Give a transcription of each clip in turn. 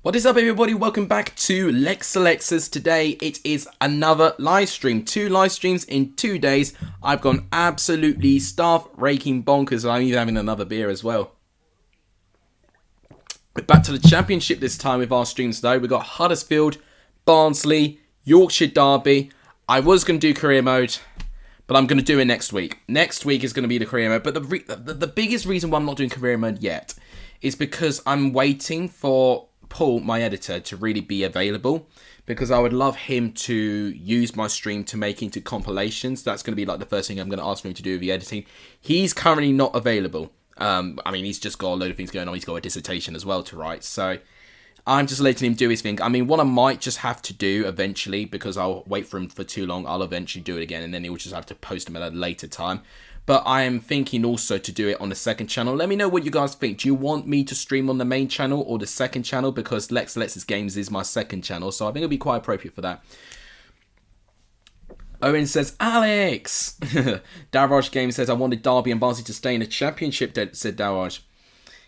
What is up, everybody? Welcome back to Lex Alexas. Today it is another live stream. 2 live streams in 2 days. I've gone absolutely staff raking bonkers. I'm even having another beer as well. We're back to the championship this time with our streams though. We've got Huddersfield, Barnsley, Yorkshire Derby. I was going to do career mode, but I'm going to do it next week. Next week is going to be the career mode. But the biggest reason why I'm not doing career mode yet is because I'm waiting for Paul, my editor, to really be available, because I would love him to use my stream to make into compilations. That's going to be like the first thing I'm going to ask him to do with the editing. He's currently not available. I mean, he's just got a load of things going on. He's got a dissertation as well to write. So I'm just letting him do his thing. I mean, what I might just have to do eventually, because I'll wait for him for too long, I'll eventually do it again, and then he'll just have to post them at a later time. But I am thinking also to do it on the second channel. Let me know what you guys think. Do you want me to stream on the main channel or the second channel? Because Lex Alexas Games is my second channel, so I think it'll be quite appropriate for that. Owen says, Alex! Daraj Games says, I wanted Derby and Barnsley to stay in the championship, said Daraj.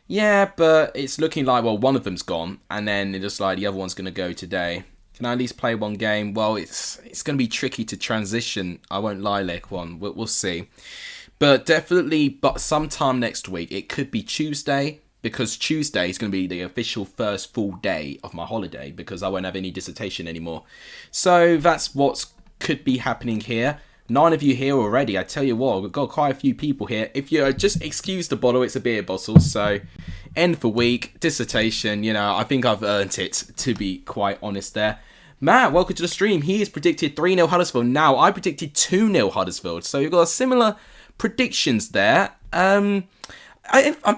Yeah, but it's looking like, well, one of them's gone, and then it looks like the other one's going to go today. Can I at least play one game? Well, it's going to be tricky to transition. I won't lie, Lek one. We'll see. But definitely, but sometime next week. It could be Tuesday, because Tuesday is going to be the official first full day of my holiday, because I won't have any dissertation anymore. So that's what could be happening here. 9 of you here already. I tell you what, we've got quite a few people here. If you just excuse the bottle, it's a beer bottle. So end for week, dissertation, you know, I think I've earned it, to be quite honest there. Matt, welcome to the stream. He has predicted 3-0 Huddersfield. Now, I predicted 2-0 Huddersfield. So you've got a similar predictions there. I'm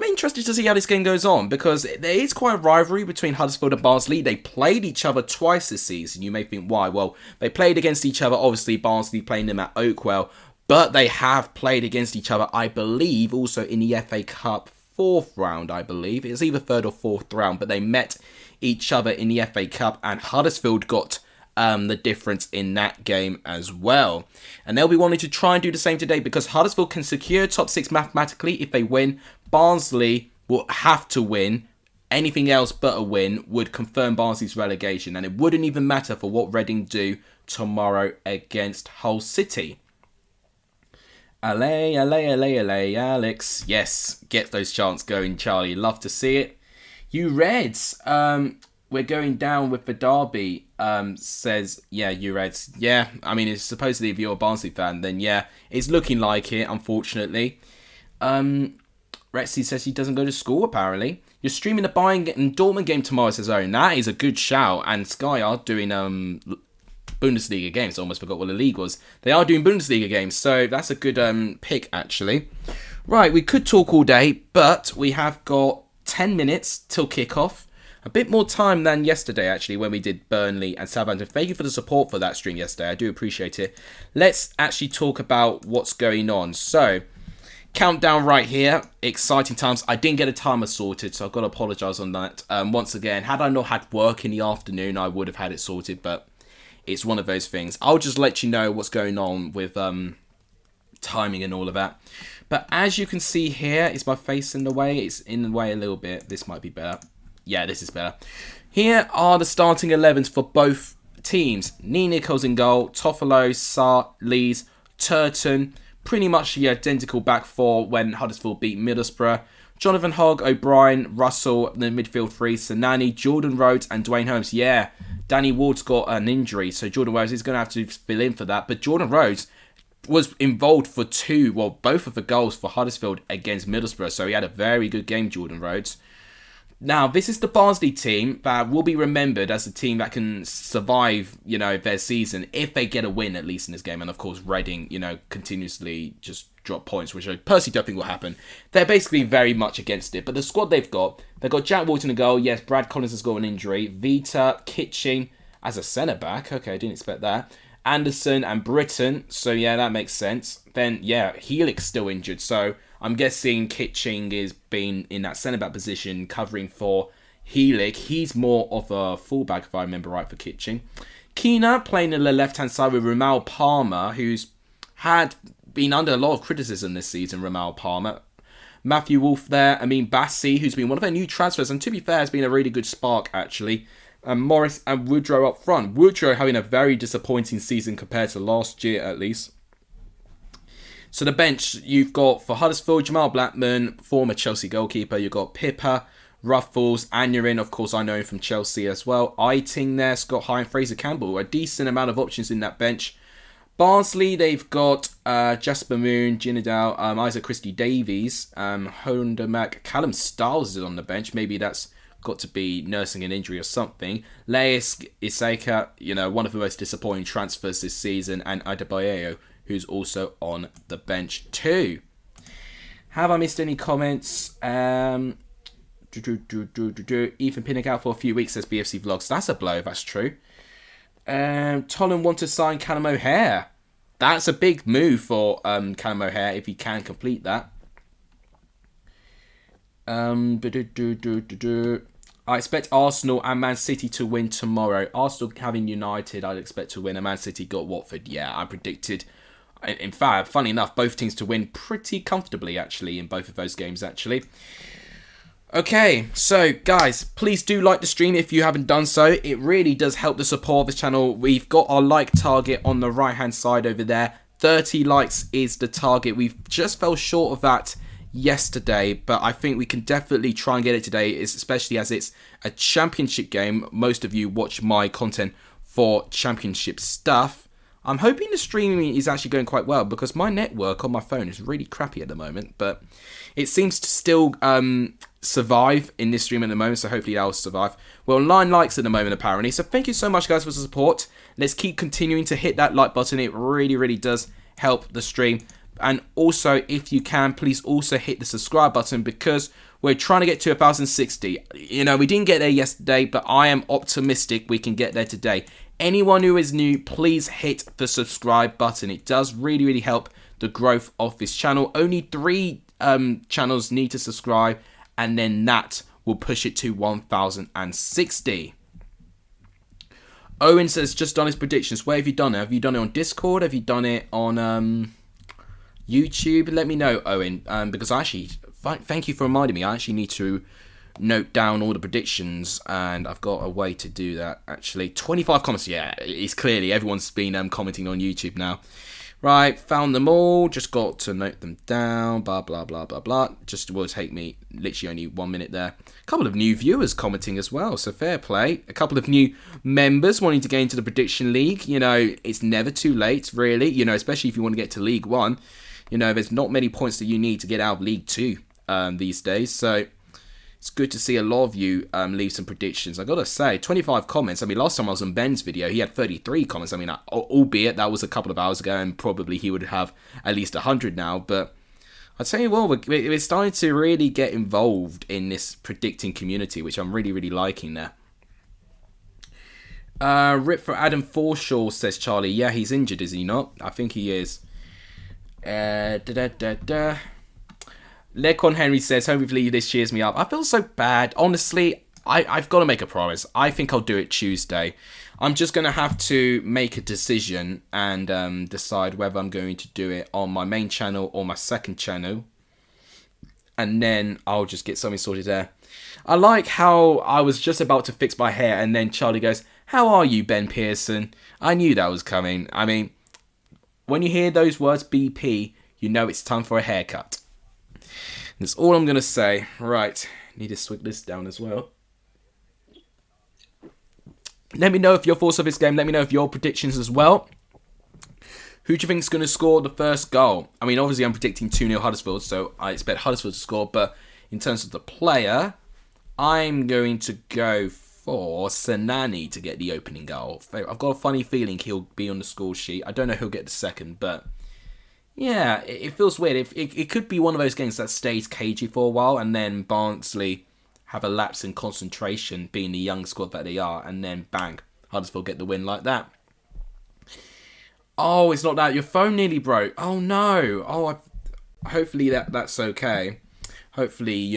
interested to see how this game goes on, because there is quite a rivalry between Huddersfield and Barnsley. They played each other twice this season. You may think, why? Well, they played against each other, obviously Barnsley playing them at Oakwell, but they have played against each other, I believe, also in the FA Cup 4th round, I believe. It's either 3rd or 4th round, but they met each other in the FA Cup, and Huddersfield got the difference in that game as well. And they'll be wanting to try and do the same today, because Huddersfield can secure top 6 mathematically if they win. Barnsley will have to win. Anything else but a win would confirm Barnsley's relegation, and it wouldn't even matter for what Reading do tomorrow against Hull City. Allez, allez, allez, allez, Alex. Yes, get those chants going, Charlie. Love to see it. You Reds, we're going down with the Derby, says, yeah, you Reds. Yeah, I mean, it's supposedly if you're a Barnsley fan, then yeah, it's looking like it, unfortunately. Rexy says he doesn't go to school, apparently. You're streaming the Bayern and Dortmund game tomorrow, says Owen. That is a good shout. And Sky are doing Bundesliga games. I almost forgot what the league was. They are doing Bundesliga games, so that's a good pick, actually. Right, we could talk all day, but we have got 10 minutes till kickoff. A bit more time than yesterday, actually, when we did Burnley and Southampton. Thank you for the support for that stream yesterday. I do appreciate it. Let's actually talk about what's going on. So, countdown right here. Exciting times. I didn't get a timer sorted, so I've got to apologise on that. Once again, had I not had work in the afternoon, I would have had it sorted, but it's one of those things. I'll just let you know what's going on with timing and all of that. But as you can see here, is my face in the way? It's in the way a little bit. This might be better. Yeah, this is better. Here are the starting 11s for both teams. Nee Nichols in goal, Toffolo, Sarr, Lees, Turton. Pretty much the identical back four when Huddersfield beat Middlesbrough. Jonathan Hogg, O'Brien, Russell, the midfield three, Sanani, Jordan Rhodes, and Dwayne Holmes. Yeah, Danny Ward's got an injury, so Jordan Rhodes is going to have to fill in for that. But Jordan Rhodes was involved for both of the goals for Huddersfield against Middlesbrough, so he had a very good game, Jordan Rhodes. Now, this is the Barnsley team that will be remembered as a team that can survive, you know, their season if they get a win, at least in this game. And, of course, Reading, you know, continuously just drop points, which I personally don't think will happen. They're basically very much against it. But the squad they've got Jack Walton in goal. Yes, Brad Collins has got an injury. Vita, Kitching as a centre-back. Okay, I didn't expect that. Anderson and Britton. So, yeah, that makes sense. Then, yeah, Helix still injured. So, I'm guessing Kitching is being in that centre-back position, covering for Helix. He's more of a fullback, if I remember right, for Kitching. Keena playing on the left-hand side with Ramal Palmer, who's had been under a lot of criticism this season, Ramal Palmer. Matthew Wolf there. Bassi, who's been one of their new transfers, and to be fair, has been a really good spark, actually. Morris and Woodrow up front. Woodrow having a very disappointing season compared to last year, at least. So the bench, you've got for Huddersfield, Jamal Blackman, former Chelsea goalkeeper. You've got Pippa, Ruffles, Aneurin, of course, I know him from Chelsea as well. Eiting there, Scott High and Fraser Campbell. A decent amount of options in that bench. Barnsley, they've got Jasper Moon, Ginadal, Isaac Christie-Davies, Honda Mac, Callum Stiles is on the bench. Maybe that's got to be nursing an injury or something. Leis Iseka, one of the most disappointing transfers this season, and Adebayo, who's also on the bench too. Have I missed any comments? Ethan Pinnock out for a few weeks, says BFC Vlogs. That's a blow, that's true. Tottenham want to sign Callum O'Hare. That's a big move for Callum O'Hare if he can complete that. I expect Arsenal and Man City to win tomorrow. Arsenal having United, I'd expect to win. And Man City got Watford. Yeah, I predicted. In fact, funny enough, both teams to win pretty comfortably, actually, in both of those games, actually. Okay, so guys, please do like the stream if you haven't done so. It really does help the support of the channel. We've got our like target on the right hand side over there. 30 likes is the target. We've just fell short of that yesterday, but I think we can definitely try and get it today, especially as it's a championship game. Most of you watch my content for championship stuff. I'm hoping the streaming is actually going quite well because my network on my phone is really crappy at the moment, but it seems to still survive in this stream at the moment, so hopefully that will survive. Well, 9 likes at the moment apparently, so thank you so much guys for the support. Let's keep continuing to hit that like button. It really does help the stream. And also, if you can, please also hit the subscribe button because we're trying to get to 1,060. We didn't get there yesterday, but I am optimistic we can get there today. Anyone who is new, please hit the subscribe button. It does really help the growth of this channel. Only 3 channels need to subscribe, and then that will push it to 1,060. Owen says, just done his predictions. Where have you done it? Have you done it on Discord? Have you done it on YouTube? Let me know, Owen, because I actually, thank you for reminding me. I actually need to note down all the predictions, and I've got a way to do that, actually. 25 comments. Yeah, it's clearly everyone's been commenting on YouTube now. Right, found them all. Just got to note them down. Blah, blah, blah, blah, blah. Just will take me literally only 1 minute there. A couple of new viewers commenting as well, so fair play. A couple of new members wanting to get into the prediction league. It's never too late, really. Especially if you want to get to League 1. There's not many points that you need to get out of League 2 these days, so it's good to see a lot of you leave some predictions. I gotta say, 25 comments. Last time I was on Ben's video, he had 33 comments. Albeit that was a couple of hours ago, and probably he would have at least 100 now. But I tell you what, we're starting to really get involved in this predicting community, which I'm really liking there. Rip for Adam Forshaw, says Charlie. Yeah, he's injured, is he not? I think he is. Lecon Henry says, hopefully this cheers me up. I feel so bad. Honestly, I've got to make a promise. I think I'll do it Tuesday. I'm just going to have to make a decision and decide whether I'm going to do it on my main channel or my second channel. And then I'll just get something sorted there. I like how I was just about to fix my hair and then Charlie goes, how are you, Ben Pearson? I knew that was coming. When you hear those words BP, you know it's time for a haircut. That's all I'm going to say. Right, need to swig this down as well. Let me know if your thoughts of this game. Let me know if your predictions as well. Who do you think is going to score the first goal? Obviously I'm predicting 2-0 Huddersfield, so I expect Huddersfield to score. But in terms of the player, I'm going to go for Senani to get the opening goal. I've got a funny feeling he'll be on the score sheet. I don't know who'll get the second, but yeah, it feels weird. It could be one of those games that stays cagey for a while, and then Barnsley have a lapse in concentration, being the young squad that they are, and then bang, Huddersfield get the win like that. Oh, it's not that. Your phone nearly broke. Oh no. Oh, hopefully that's okay. Hopefully,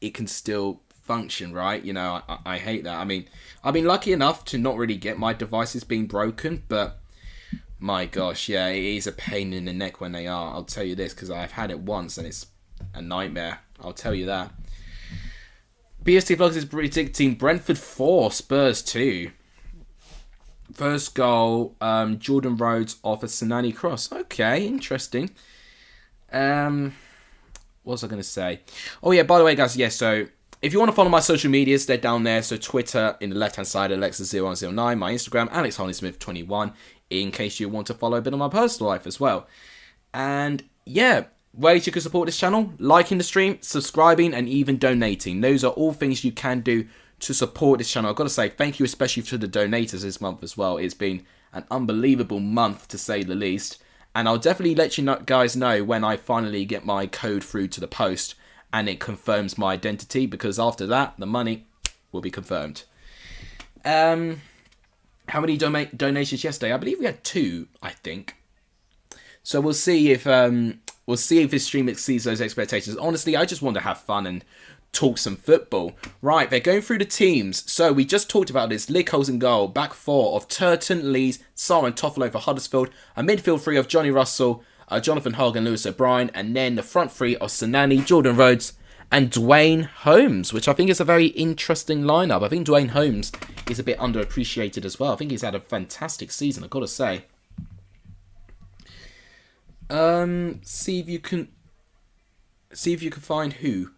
it can still function, right? I hate that. I've been lucky enough to not really get my devices being broken, but my gosh, yeah, it is a pain in the neck when they are. I'll tell you this, because I've had it once and it's a nightmare. I'll tell you that. BST Vlogs is predicting Brentford 4, Spurs 2. First goal, Jordan Rhodes off a Sinani cross. Okay, interesting. What was I going to say? Oh yeah, by the way, guys, so if you want to follow my social medias, they're down there. So Twitter in the left-hand side, Alexa0109. My Instagram, AlexHarneysmith21, in case you want to follow a bit of my personal life as well. And yeah, ways you can support this channel: liking the stream, subscribing, and even donating. Those are all things you can do to support this channel. I've got to say thank you especially to the donators this month as well. It's been an unbelievable month, to say the least. And I'll definitely let you guys know when I finally get my code through to the post and it confirms my identity, because after that, the money will be confirmed. How many donations yesterday? I believe we had 2, I think. So we'll see if this stream exceeds those expectations. Honestly, I just want to have fun and talk some football. Right, they're going through the teams. So we just talked about this. Lickholes in goal. Back 4 of Turton, Lees, Sarr and Toffolo for Huddersfield. A midfield 3 of Johnny Russell, Jonathan Hogan, Lewis O'Brien. And then the front 3 of Sinani, Jordan Rhodes and Dwayne Holmes, which I think is a very interesting lineup. I think Dwayne Holmes is a bit underappreciated as well. I think he's had a fantastic season, I've got to say. See if you can find who.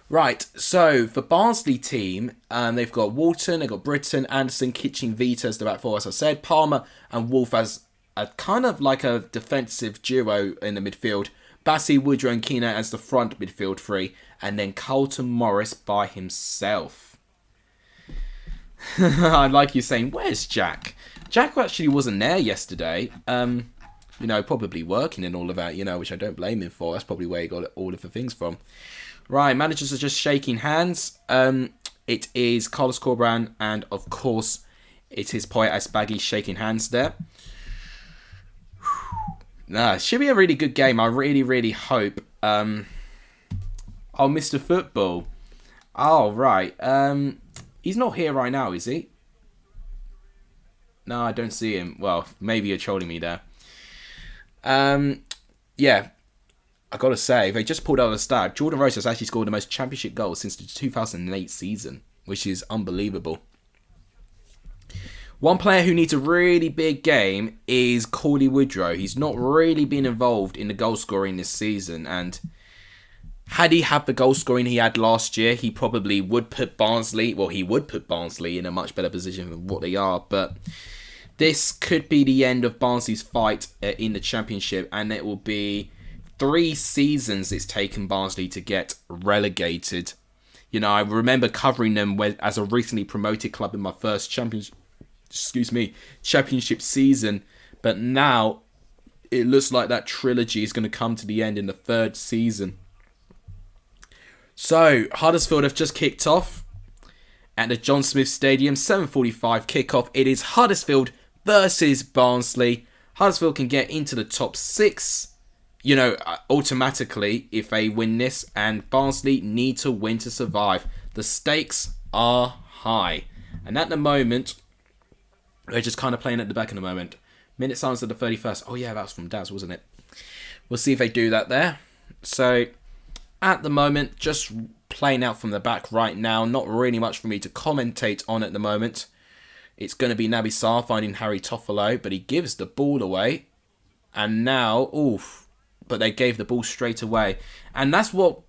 Right, so for Barnsley team, they've got Walton, they've got Britton, Anderson, Kitchen, Vita as the back 4, as I said. Palmer and Wolf as a kind of like a defensive duo in the midfield. Bassey, Woodrow and Keena as the front midfield 3. And then Carlton Morris by himself. I like you saying, where's Jack? Jack actually wasn't there yesterday. Probably working and all of that, which I don't blame him for. That's probably where he got all of the things from. Right, managers are just shaking hands. It is Carlos Corberan and, of course, it is Poyet Asbaghi shaking hands there. It should be a really good game. I really, really hope. Mr. Football. Oh, right. He's not here right now, is he? No, I don't see him. Well, maybe you're trolling me there. Yeah. I gotta say, they just pulled out a stat. Jordan Rhodes has actually scored the most championship goals since the 2008 season, which is unbelievable. One player who needs a really big game is Cauley Woodrow. He's not really been involved in the goal scoring this season, and had he had the goal scoring he had last year, he probably would put Barnsley, in a much better position than what they are, but this could be the end of Barnsley's fight in the Championship, and it will be 3 seasons it's taken Barnsley to get relegated. I remember covering them as a recently promoted club in my first championship season, but now it looks like that trilogy is going to come to the end in the 3rd season. So, Huddersfield have just kicked off at the John Smith Stadium, 7:45 kickoff. It is Huddersfield versus Barnsley. Huddersfield can get into the top 6, automatically if they win this, and Barnsley need to win to survive. The stakes are high, and at the moment, they're just kind of playing at the back in the moment. Minute silence at the 31st. Oh yeah, that was from Daz, wasn't it? We'll see if they do that there. So, at the moment, just playing out from the back right now. Not really much for me to commentate on at the moment. It's going to be Naby Sarr finding Harry Toffolo, but he gives the ball away. And now, but they gave the ball straight away. And that's what,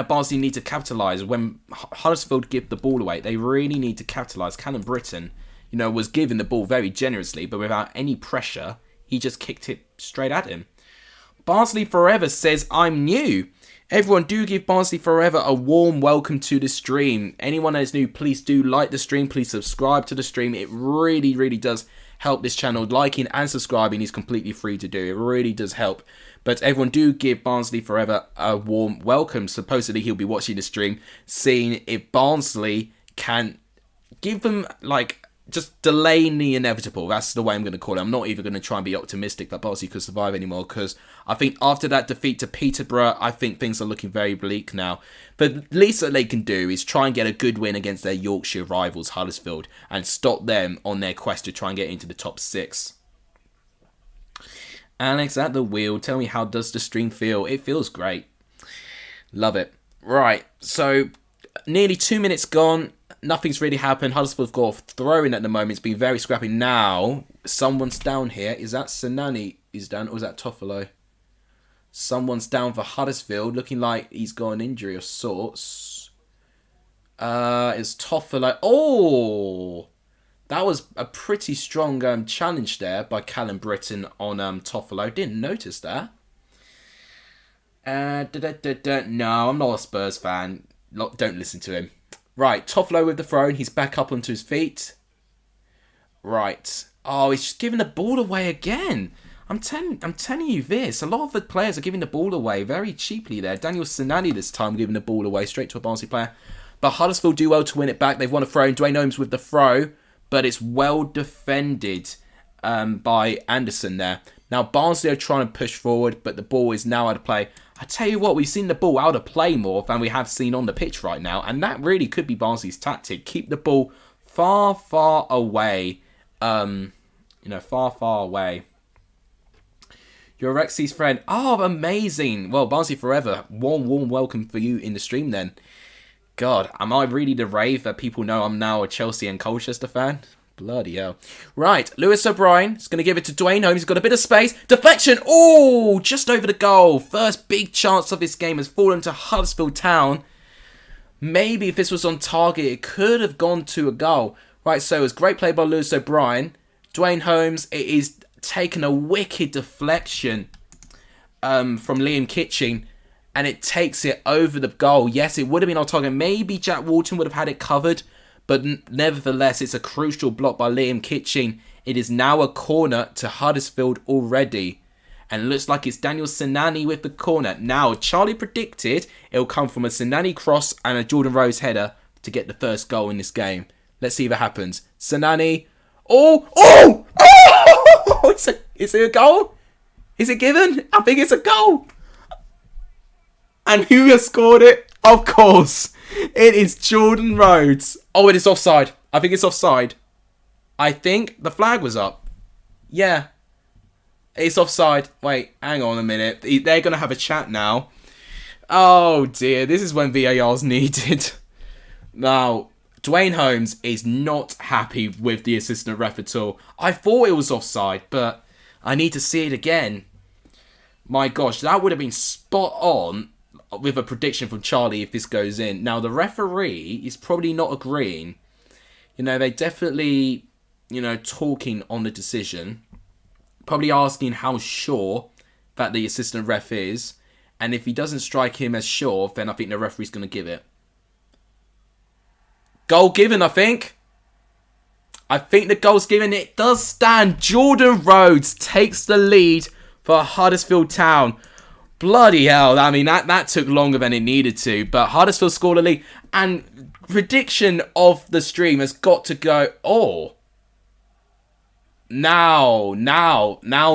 Barnsley need to capitalise. When Huddersfield give the ball away, they really need to capitalise. Callum Britton, was given the ball very generously, but without any pressure, he just kicked it straight at him. Barnsley Forever says, I'm new. Everyone, do give Barnsley Forever a warm welcome to the stream. Anyone that is new, please do like the stream. Please subscribe to the stream. It really, really does help this channel. Liking and subscribing is completely free to do. It really does help. But everyone, do give Barnsley Forever a warm welcome. Supposedly, he'll be watching the stream, seeing if Barnsley can give them, just delaying the inevitable. That's the way I'm going to call it. I'm not even going to try and be optimistic that Barnsley could survive anymore, because I think after that defeat to Peterborough, I think things are looking very bleak now. But the least that they can do is try and get a good win against their Yorkshire rivals, Huddersfield, and stop them on their quest to try and get into the top 6. Alex at the wheel, tell me, how does the stream feel? It feels great. Love it. Right, so nearly 2 minutes gone. Nothing's really happened. Huddersfield's got a throw in at the moment. It's been very scrappy. Now, someone's down here. Is that Sinani is down, or is that Toffolo? Someone's down for Huddersfield, looking like he's got an injury of sorts. It's Toffolo. Oh! That was a pretty strong challenge there by Callum Britton on Toffolo. Didn't notice that. No, I'm not a Spurs fan. Don't listen to him. Right, Toffolo with the throw. He's back up onto his feet. Right. Oh, he's just giving the ball away again. I'm telling you this. A lot of the players are giving the ball away very cheaply there. Daniel Sinani this time giving the ball away straight to a Barnsley player. But Huddersfield do well to win it back. They've won a throw. Dwayne Holmes with the throw. But it's well defended by Anderson there. Now, Barnsley are trying to push forward, but the ball is now out of play. I tell you what, we've seen the ball out of play more than we have seen on the pitch right now. And that really could be Barnsley's tactic. Keep the ball far, far away. Far, far away. You're Rexy's friend. Oh, amazing. Well, Barnsley forever. Warm welcome for you in the stream then. God, am I really the rave that people know I'm now a Chelsea and Colchester fan? Bloody hell. Right, Lewis O'Brien is going to give it to Dwayne Holmes. He's got a bit of space. Deflection. Oh, just over the goal. First big chance of this game has fallen to Huddersfield Town. Maybe if this was on target, it could have gone to a goal. Right, so it was great play by Lewis O'Brien. Dwayne Holmes, it is taken a wicked deflection from Liam Kitching. And it takes it over the goal. Yes, it would have been on target. Maybe Jack Walton would have had it covered. But nevertheless, it's a crucial block by Liam Kitching. It is now a corner to Huddersfield already. And it looks like it's Daniel Sinani with the corner. Now, Charlie predicted it'll come from a Sinani cross and a Jordan Rose header to get the first goal in this game. Let's see if it happens. Sinani. Oh! Is it a goal? Is it given? I think it's a goal. And who has scored it? Of course, it is Jordan Rhodes. Oh, it is offside. I think it's offside. I think the flag was up. Yeah. It's offside. Wait, hang on a minute. They're going to have a chat now. Oh, dear. This is when VAR's needed. Now, Dwayne Holmes is not happy with the assistant ref at all. I thought it was offside, but I need to see it again. My gosh, that would have been spot on with a prediction from Charlie if this goes in. Now, the referee is probably not agreeing. They definitely, talking on the decision. Probably asking how sure that the assistant ref is. And if he doesn't strike him as sure, then I think the referee's going to give it. Goal given, I think. I think the goal's given. It does stand. Jordan Rhodes takes the lead for Huddersfield Town. Bloody hell. I mean, that took longer than it needed to. But Huddersfield scored a lead. And prediction of the stream has got to go. Oh. Now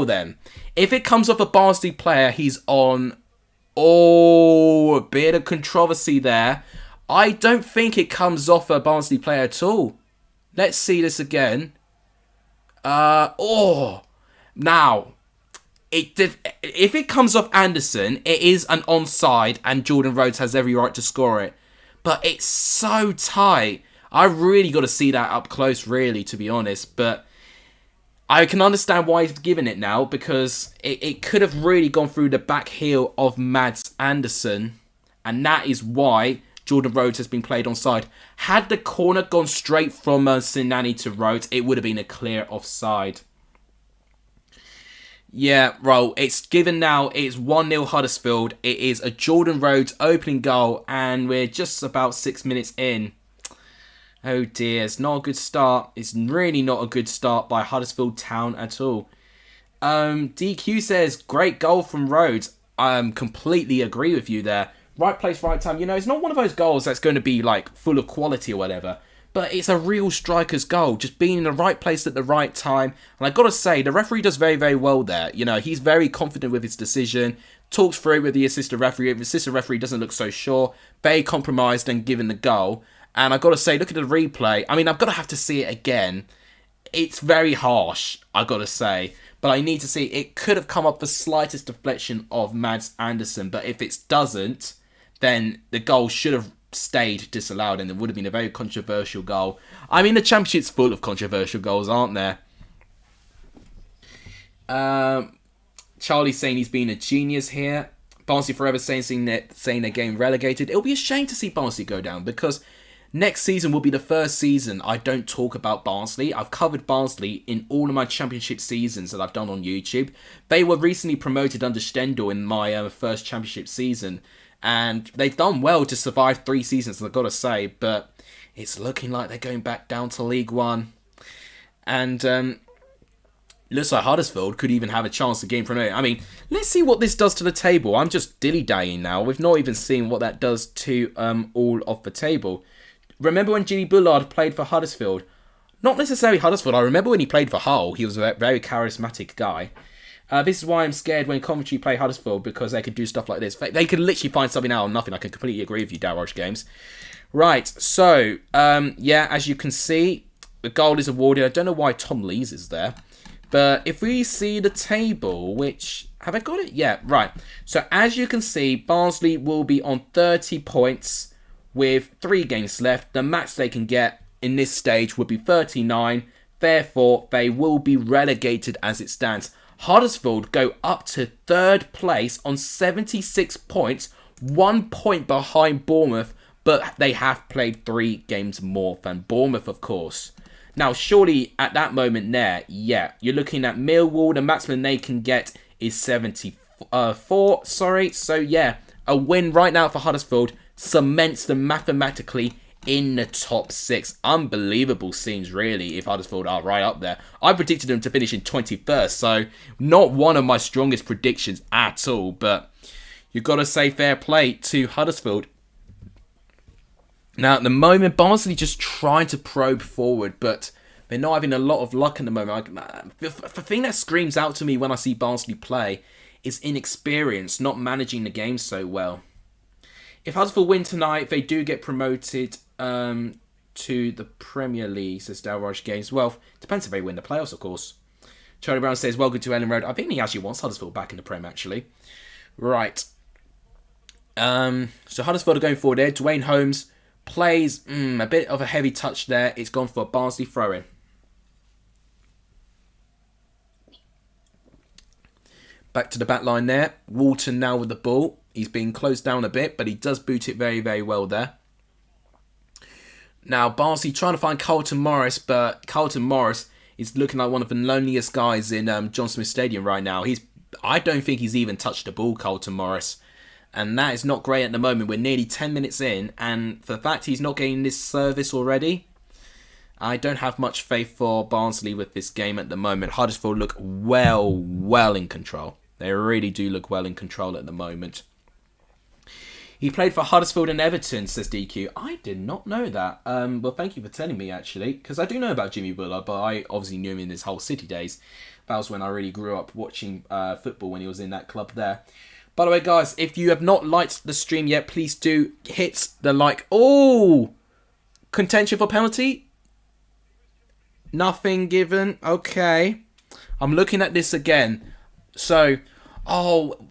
then. If it comes off a Barnsley player, he's on. Oh, a bit of controversy there. I don't think it comes off a Barnsley player at all. Let's see this again. Now. If it comes off Anderson, it is an onside and Jordan Rhodes has every right to score it. But it's so tight. I really got to see that up close, really, to be honest. But I can understand why he's given it now, because it could have really gone through the back heel of Mads Anderson. And that is why Jordan Rhodes has been played onside. Had the corner gone straight from Sinani to Rhodes, it would have been a clear offside. Yeah, well, it's given now. It's 1-0 Huddersfield. It is a Jordan Rhodes opening goal, and we're just about 6 minutes in. Oh dear, it's not a good start. It's really not a good start by Huddersfield Town at all. DQ says, great goal from Rhodes. I completely agree with you there. Right place, right time. It's not one of those goals that's going to be like full of quality or whatever. But it's a real striker's goal, just being in the right place at the right time. And I got to say, the referee does very, very well there. He's very confident with his decision, talks through with the assistant referee. The assistant referee doesn't look so sure, very compromised and given the goal. And I got to say, look at the replay. I mean, I've got to have to see it again. It's very harsh, I got to say. But I need to see, it could have come up the slightest deflection of Mads Anderson. But if it doesn't, then the goal should have stayed disallowed and it would have been a very controversial goal. I mean, the Championship's full of controversial goals, aren't there? Charlie's saying he's been a genius here. Barnsley forever saying they're getting relegated. It'll be a shame to see Barnsley go down because next season will be the first season I don't talk about Barnsley. I've covered Barnsley in all of my Championship seasons that I've done on YouTube. They were recently promoted under Stendhal in my first Championship season. And they've done well to survive 3 seasons, I've got to say. But it's looking like they're going back down to League One. And looks like Huddersfield could even have a chance to gain promoted. I mean, let's see what this does to the table. I'm just dilly-dallying now. We've not even seen what that does to all of the table. Remember when Jimmy Bullard played for Huddersfield? Not necessarily Huddersfield. I remember when he played for Hull. He was a very charismatic guy. This is why I'm scared when Coventry play Huddersfield, because they could do stuff like this. They could literally find something out of nothing. I can completely agree with you, Darroch Games. Right, so, yeah, as you can see, the goal is awarded. I don't know why Tom Lees is there. But if we see the table, which... Have I got it? Yeah, right. So, as you can see, Barnsley will be on 30 points with 3 games left. The max they can get in this stage would be 39. Therefore, they will be relegated as it stands. Huddersfield go up to 3rd place on 76 points, 1 point behind Bournemouth, but they have played 3 games more than Bournemouth, of course. Now, surely at that moment there, yeah, you're looking at Millwall. The maximum they can get is 74. So, yeah, a win right now for Huddersfield cements them mathematically in the top 6. Unbelievable scenes, really, if Huddersfield are right up there. I predicted them to finish in 21st, so not one of my strongest predictions at all, but you've got to say fair play to Huddersfield. Now, at the moment, Barnsley just trying to probe forward, but they're not having a lot of luck at the moment. The thing that screams out to me when I see Barnsley play is inexperience, not managing the game so well. If Huddersfield win tonight, they do get promoted to the Premier League, says Dalrush Games. Well, depends if they win the playoffs, of course. Charlie Brown says, welcome to Ellen Road. I think he actually wants Huddersfield back in the Prem, actually. Right. So Huddersfield are going forward there. Dwayne Holmes plays a bit of a heavy touch there. It's gone for a Barnsley throw-in. Back to the back line there. Walton now with the ball. He's being closed down a bit, but he does boot it very, very well there. Now, Barnsley trying to find Carlton Morris, but Carlton Morris is looking like one of the loneliest guys in John Smith Stadium right now. I don't think he's even touched the ball, Carlton Morris. And that is not great at the moment. We're nearly 10 minutes in, and for the fact he's not getting this service already, I don't have much faith for Barnsley with this game at the moment. Huddersfield look well in control. They really do look well in control at the moment. He played for Huddersfield and Everton, says DQ. I did not know that. Well, thank you for telling me, actually, because I do know about Jimmy Bullard, but I obviously knew him in his whole City days. That was when I really grew up watching football, when he was in that club there. By the way, guys, if you have not liked the stream yet, please do hit the like. Oh! Contention for penalty? Nothing given. Okay. I'm looking at this again. So,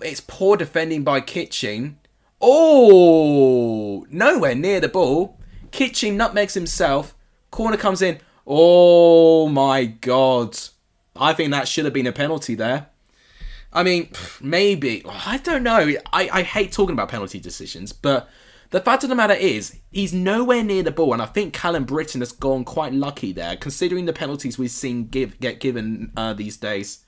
it's poor defending by Kitching. Oh! Nowhere near the ball. Kitching nutmegs himself. Corner comes in. Oh my God. I think that should have been a penalty there. I mean, maybe. I don't know. I hate talking about penalty decisions, but the fact of the matter is, he's nowhere near the ball, and I think Callum Britton has gone quite lucky there, considering the penalties we've seen get given these days.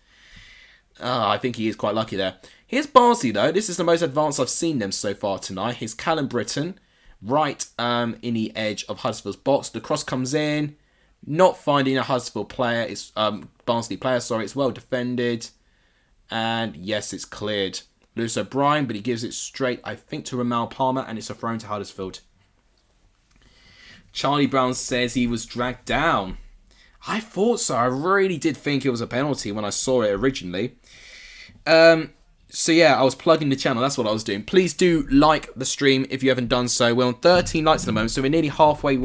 I think he is quite lucky there. Here's Barnsley, though. This is the most advanced I've seen them so far tonight. Here's Callum Britton, right in the edge of Huddersfield's box. The cross comes in, not finding a Huddersfield player. It's Barnsley player, sorry. It's well defended. And yes, it's cleared. Lewis O'Brien, but he gives it straight, I think, to Ramal Palmer, and it's a throw to Huddersfield. Charlie Brown says he was dragged down. I thought so. I really did think it was a penalty when I saw it originally. So yeah, I was plugging the channel. That's what I was doing. Please do like the stream if you haven't done so. We're on 13 likes at the moment, so we're nearly halfway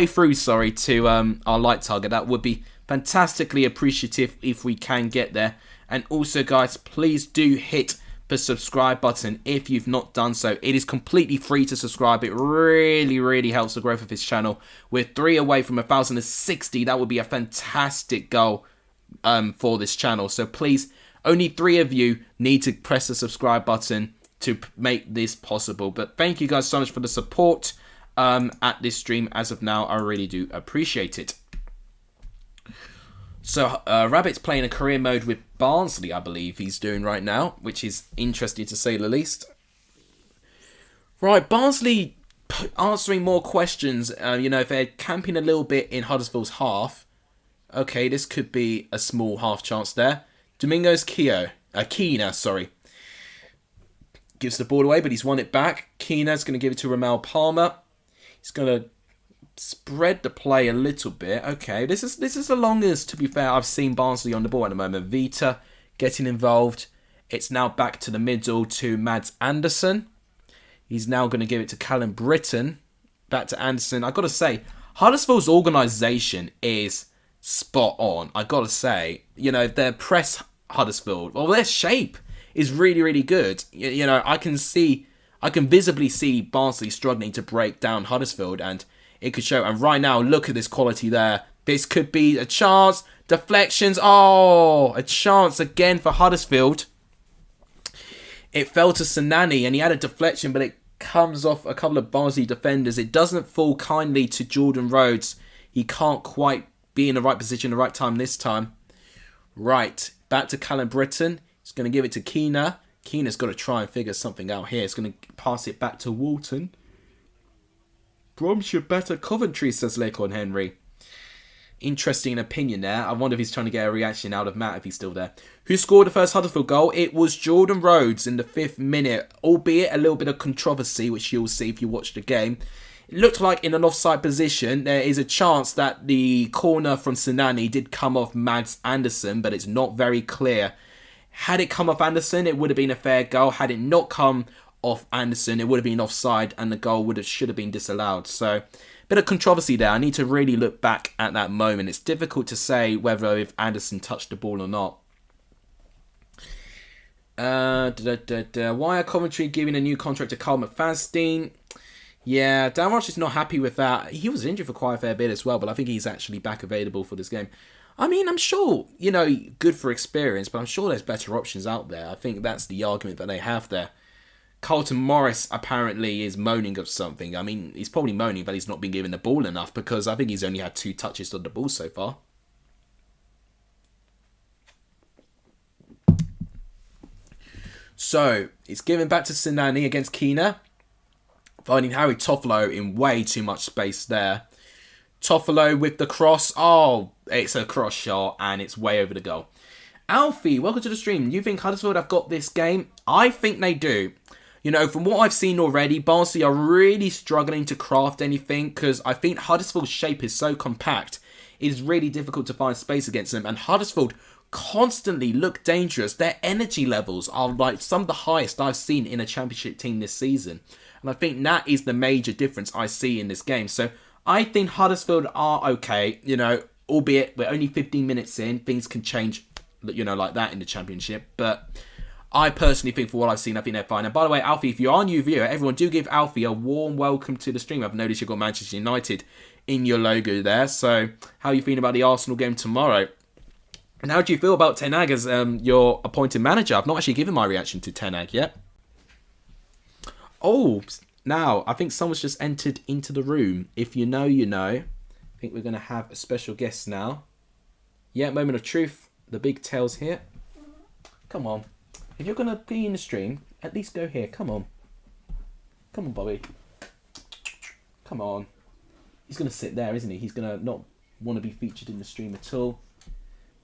through, to our like target. That would be fantastically appreciative if we can get there. And also, guys, please do hit the subscribe button if you've not done so. It is completely free to subscribe. It really, really helps the growth of this channel. We're 3 away from 1,060. That would be a fantastic goal for this channel. So please, only 3 of you need to press the subscribe button to make this possible. But thank you guys so much for the support at this stream as of now. I really do appreciate it. So, Rabbit's playing a career mode with Barnsley, I believe he's doing right now, which is interesting to say the least. Right, Barnsley answering more questions. If they're camping a little bit in Huddersfield's half, okay, this could be a small half chance there. Domingos Keena, gives the ball away, but he's won it back. Keena's going to give it to Ramel Palmer. He's going to spread the play a little bit. Okay, this is the longest, to be fair, I've seen Barnsley on the ball at the moment. Vita getting involved. It's now back to the middle to Mads Anderson. He's now going to give it to Callum Britton. Back to Anderson. I've got to say, Huddersfield's organisation is spot on. I've got to say, their press Huddersfield, well, their shape is really, really good. I can visibly see Barnsley struggling to break down Huddersfield, and it could show. And right now, look at this quality there. This could be a chance. Deflections. Oh, a chance again for Huddersfield. It fell to Sinani, and he had a deflection, but it comes off a couple of Barnsley defenders. It doesn't fall kindly to Jordan Rhodes. He can't quite be in the right position at the right time this time. Right, back to Callum Britton. He's going to give it to Keena. Keena's got to try and figure something out here. He's going to pass it back to Walton. Bromshire better Coventry, says Leicon Henry. Interesting opinion there. I wonder if he's trying to get a reaction out of Matt, if he's still there. Who scored the first Huddersfield goal? It was Jordan Rhodes in the 5th minute, albeit a little bit of controversy, which you'll see if you watch the game. It looked like in an offside position. There is a chance that the corner from Sinani did come off Mads Anderson, but it's not very clear. Had it come off Anderson, it would have been a fair goal. Had it not come off Anderson, it would have been offside, and the goal should have been disallowed. So, bit of controversy there. I need to really look back at that moment. It's difficult to say whether if Anderson touched the ball or not. Why are Coventry giving a new contract to Carl McFadden? Yeah, Dan Rush is not happy with that. He was injured for quite a fair bit as well, but I think he's actually back available for this game. I mean, I'm sure, good for experience, but I'm sure there's better options out there. I think that's the argument that they have there. Carlton Morris apparently is moaning of something. I mean, he's probably moaning, but he's not been given the ball enough, because I think he's only had 2 touches on the ball so far. So, it's given back to Sinani against Keena, finding Harry Toffolo in way too much space there. Toffolo with the cross. Oh, it's a cross shot, and it's way over the goal. Alfie, welcome to the stream. You think Huddersfield have got this game? I think they do. From what I've seen already, Barnsley are really struggling to craft anything, because I think Huddersfield's shape is so compact, it's really difficult to find space against them. And Huddersfield constantly look dangerous. Their energy levels are like some of the highest I've seen in a championship team this season. And I think that is the major difference I see in this game. So I think Huddersfield are okay, albeit we're only 15 minutes in. Things can change, like that in the championship. But I personally think, for what I've seen, I think they're fine. And by the way, Alfie, if you are a new viewer, everyone do give Alfie a warm welcome to the stream. I've noticed you've got Manchester United in your logo there. So how are you feeling about the Arsenal game tomorrow? And how do you feel about Ten Hag as your appointed manager? I've not actually given my reaction to Ten Hag yet. Oh, now, I think someone's just entered into the room. If you know, you know. I think we're going to have a special guest now. Yeah, moment of truth. The big tail's here. Come on. If you're going to be in the stream, at least go here. Come on. Come on, Bobby. Come on. He's going to sit there, isn't he? He's going to not want to be featured in the stream at all.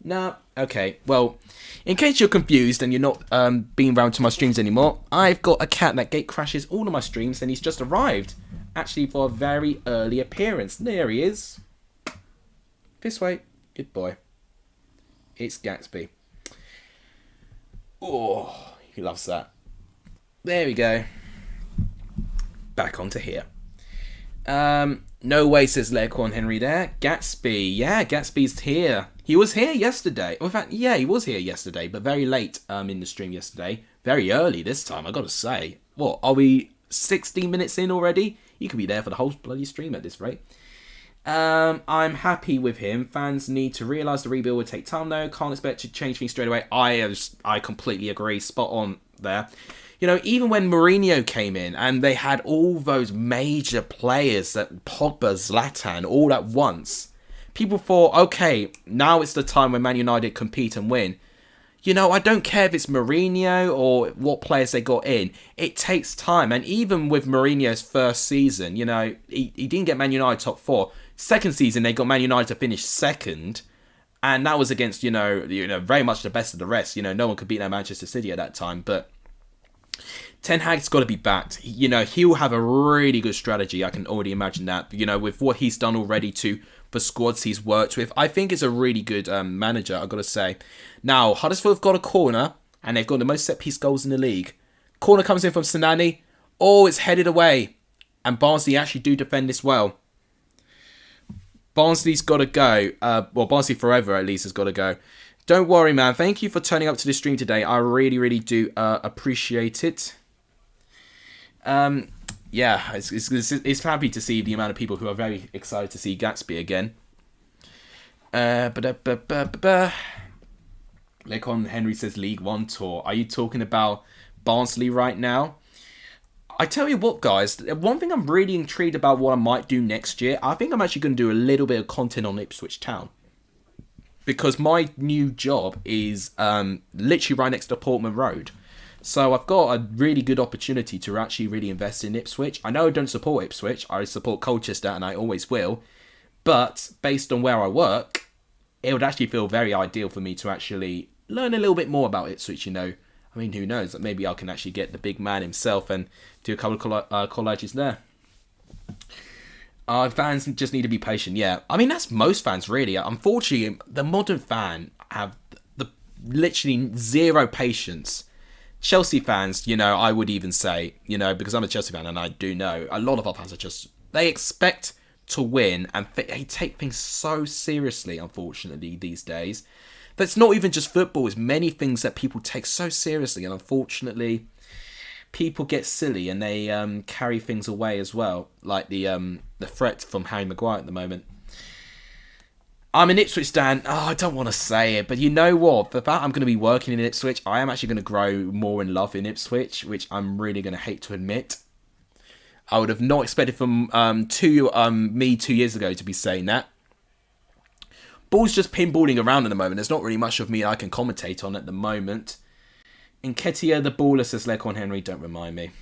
No. Okay. Well, in case you're confused and you're not being round to my streams anymore, I've got a cat that gate crashes all of my streams, and he's just arrived. Actually, for a very early appearance. There he is. This way. Good boy. It's Gatsby. Oh, he loves that. There we go. Back onto here. No way, says Leghorn Henry there. Gatsby. Yeah, Gatsby's here. He was here yesterday. In fact, yeah, he was here yesterday, but very late in the stream yesterday. Very early this time, I gotta say. What, are we 16 minutes in already? You could be there for the whole bloody stream at this rate. I'm happy with him. Fans need to realise the rebuild will take time though. Can't expect to change things straight away. I completely agree. Spot on there. You know, even when Mourinho came in and they had all those major players, that Pogba, Zlatan, all at once, people thought, okay, now it's the time when Man United compete and win. You know, I don't care if it's Mourinho or what players they got in. It takes time. And even with Mourinho's first season, you know, he didn't get Man United top 4. Second season, they got Man United to finish second. And that was against, you know, very much the best of the rest. You know, no one could beat Manchester City at that time. But Ten Hag's got to be backed. You know, he'll have a really good strategy. I can already imagine that. You know, with what he's done already to the squads he's worked with, I think it's a really good manager, I've got to say. Now, Huddersfield have got a corner, and they've got the most set-piece goals in the league. Corner comes in from Sinani. Oh, it's headed away. And Barnsley actually do defend this well. Barnsley's got to go. Well, Barnsley forever, at least, has got to go. Don't worry, man. Thank you for turning up to the stream today. I really, really do appreciate it. Yeah, it's happy to see the amount of people who are very excited to see Gatsby again. Lekon Henry says League One tour. Are you talking about Barnsley right now? I tell you what, guys. One thing I'm really intrigued about what I might do next year. I think I'm actually going to do a little bit of content on Ipswich Town. Because my new job is literally right next to Portman Road. So I've got a really good opportunity to actually really invest in Ipswich. I know I don't support Ipswich. I support Colchester and I always will. But based on where I work, it would actually feel very ideal for me to actually learn a little bit more about Ipswich, you know. I mean, who knows? Maybe I can actually get the big man himself and do a couple of collages there. Fans just need to be patient, yeah. I mean, that's most fans, really. Unfortunately, the modern fan have the literally zero patience. Chelsea fans, you know, I would even say, you know, because I'm a Chelsea fan and I do know, a lot of our fans are just, they expect to win and they take things so seriously, unfortunately, these days. That's not even just football, it's many things that people take so seriously, and unfortunately, people get silly and they carry things away as well, like the threat from Harry Maguire at the moment. I'm in Ipswich, Dan. Oh, I don't want to say it, but you know what? The fact I'm going to be working in Ipswich, I am actually going to grow more in love in Ipswich, which I'm really going to hate to admit. I would have not expected from me 2 years ago to be saying that. Ball's just pinballing around at the moment. There's not really much of me I can commentate on at the moment. Nketiah the baller, says Leghorn Henry. Don't remind me.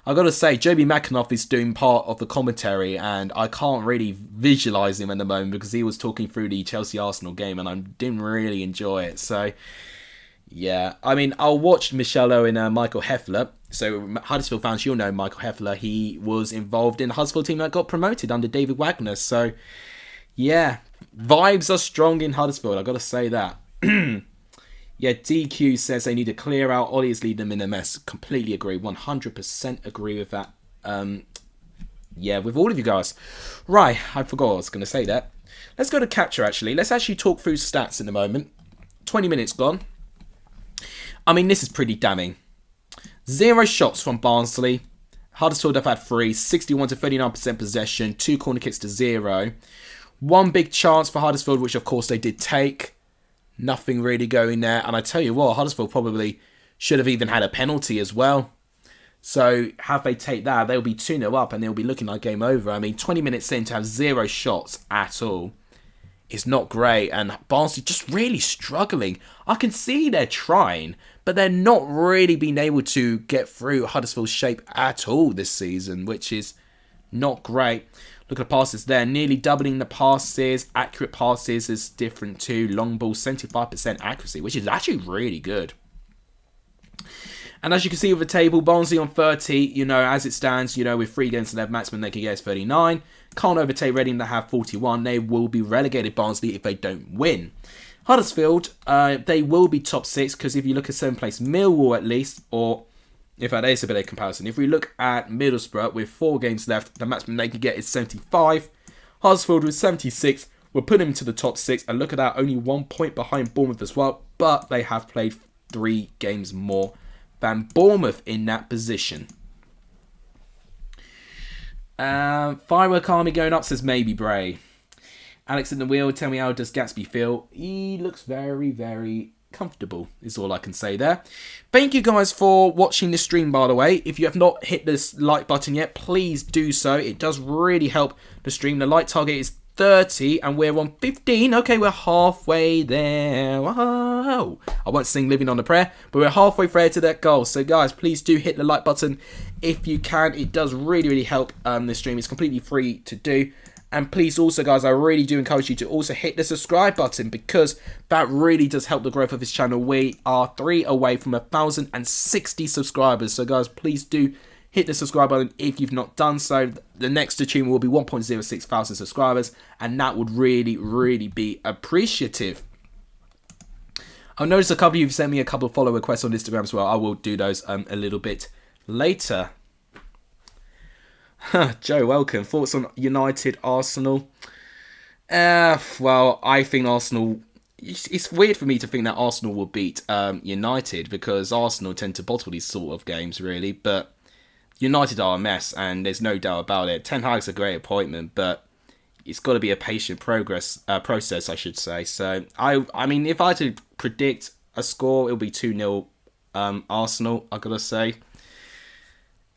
I've got to say, Joby McAnuff is doing part of the commentary, and I can't really visualise him at the moment because he was talking through the Chelsea-Arsenal game, and I didn't really enjoy it. So, yeah. I mean, I'll watch Michelle Owen and Michael Heffler. So, Huddersfield fans, you'll know Michael Heffler. He was involved in the Huddersfield team that got promoted under David Wagner. So, yeah. Vibes are strong in Huddersfield, I've got to say that. Yeah, DQ says they need to clear out. Ollie is leading them in a mess. Completely agree. 100% agree with that. Yeah, with all of you guys. Right, I forgot I was going to say that. Let's go to capture, actually. Let's actually talk through stats in a moment. 20 minutes gone. I mean, this is pretty damning. 0 shots from Barnsley. Huddersfield have had 3. 61 to 39% possession. 2 corner kicks to 0. 1 big chance for Huddersfield, which of course they did take. Nothing really going there. And I tell you what, Huddersfield probably should have even had a penalty as well. So, have they take that, they'll be 2-0 up and they'll be looking like game over. I mean, 20 minutes in to have 0 shots at all is not great. And Barnsley just really struggling. I can see they're trying, but they're not really being able to get through Huddersfield's shape at all this season, which is not great. Look at the passes there, nearly doubling the passes. Accurate passes is different too. Long ball, 75% accuracy, which is actually really good. And as you can see with the table, Barnsley on 30, you know, as it stands, you know, with 3 games left, maximum they can get is 39. Can't overtake Reading that have 41. They will be relegated, Barnsley, if they don't win. Huddersfield, they will be top 6, because if you look at 7th place, Millwall at least, or in fact, there's a bit of comparison. If we look at Middlesbrough with 4 games left, the maximum they can get is 75. Huddersfield with 76 will put him to the top 6. And look at that, only 1 point behind Bournemouth as well. But they have played 3 games more than Bournemouth in that position. Firework Army going up, says maybe Bray. Alex in the wheel, tell me how does Gatsby feel? He looks very, very comfortable, is all I can say there. Thank you guys for watching this stream, by the way. If you have not hit this like button yet, please do so. It does really help the stream. The like target is 30 and we're on 15. Okay, we're halfway there. Wow. I won't sing Living on a Prayer, but we're halfway there to that goal. So guys, please do hit the like button if you can. It does really, really help this stream. It's completely free to do. And please also, guys, I really do encourage you to also hit the subscribe button because that really does help the growth of this channel. We are 3 away from 1,060 subscribers. So, guys, please do hit the subscribe button if you've not done so. The next achievement will be 1.06 thousand subscribers, and that would really, really be appreciative. I've noticed a couple of you have sent me a couple of follow requests on Instagram as well. I will do those a little bit later. Joe, welcome. Thoughts on United, Arsenal? Well, I think Arsenal... It's weird for me to think that Arsenal will beat United because Arsenal tend to bottle these sort of games, really. But United are a mess, and there's no doubt about it. Ten Hag's a great appointment, but it's got to be a patient process, I should say. So, I mean, if I had to predict a score, it'll be 2-0 Arsenal, I've got to say.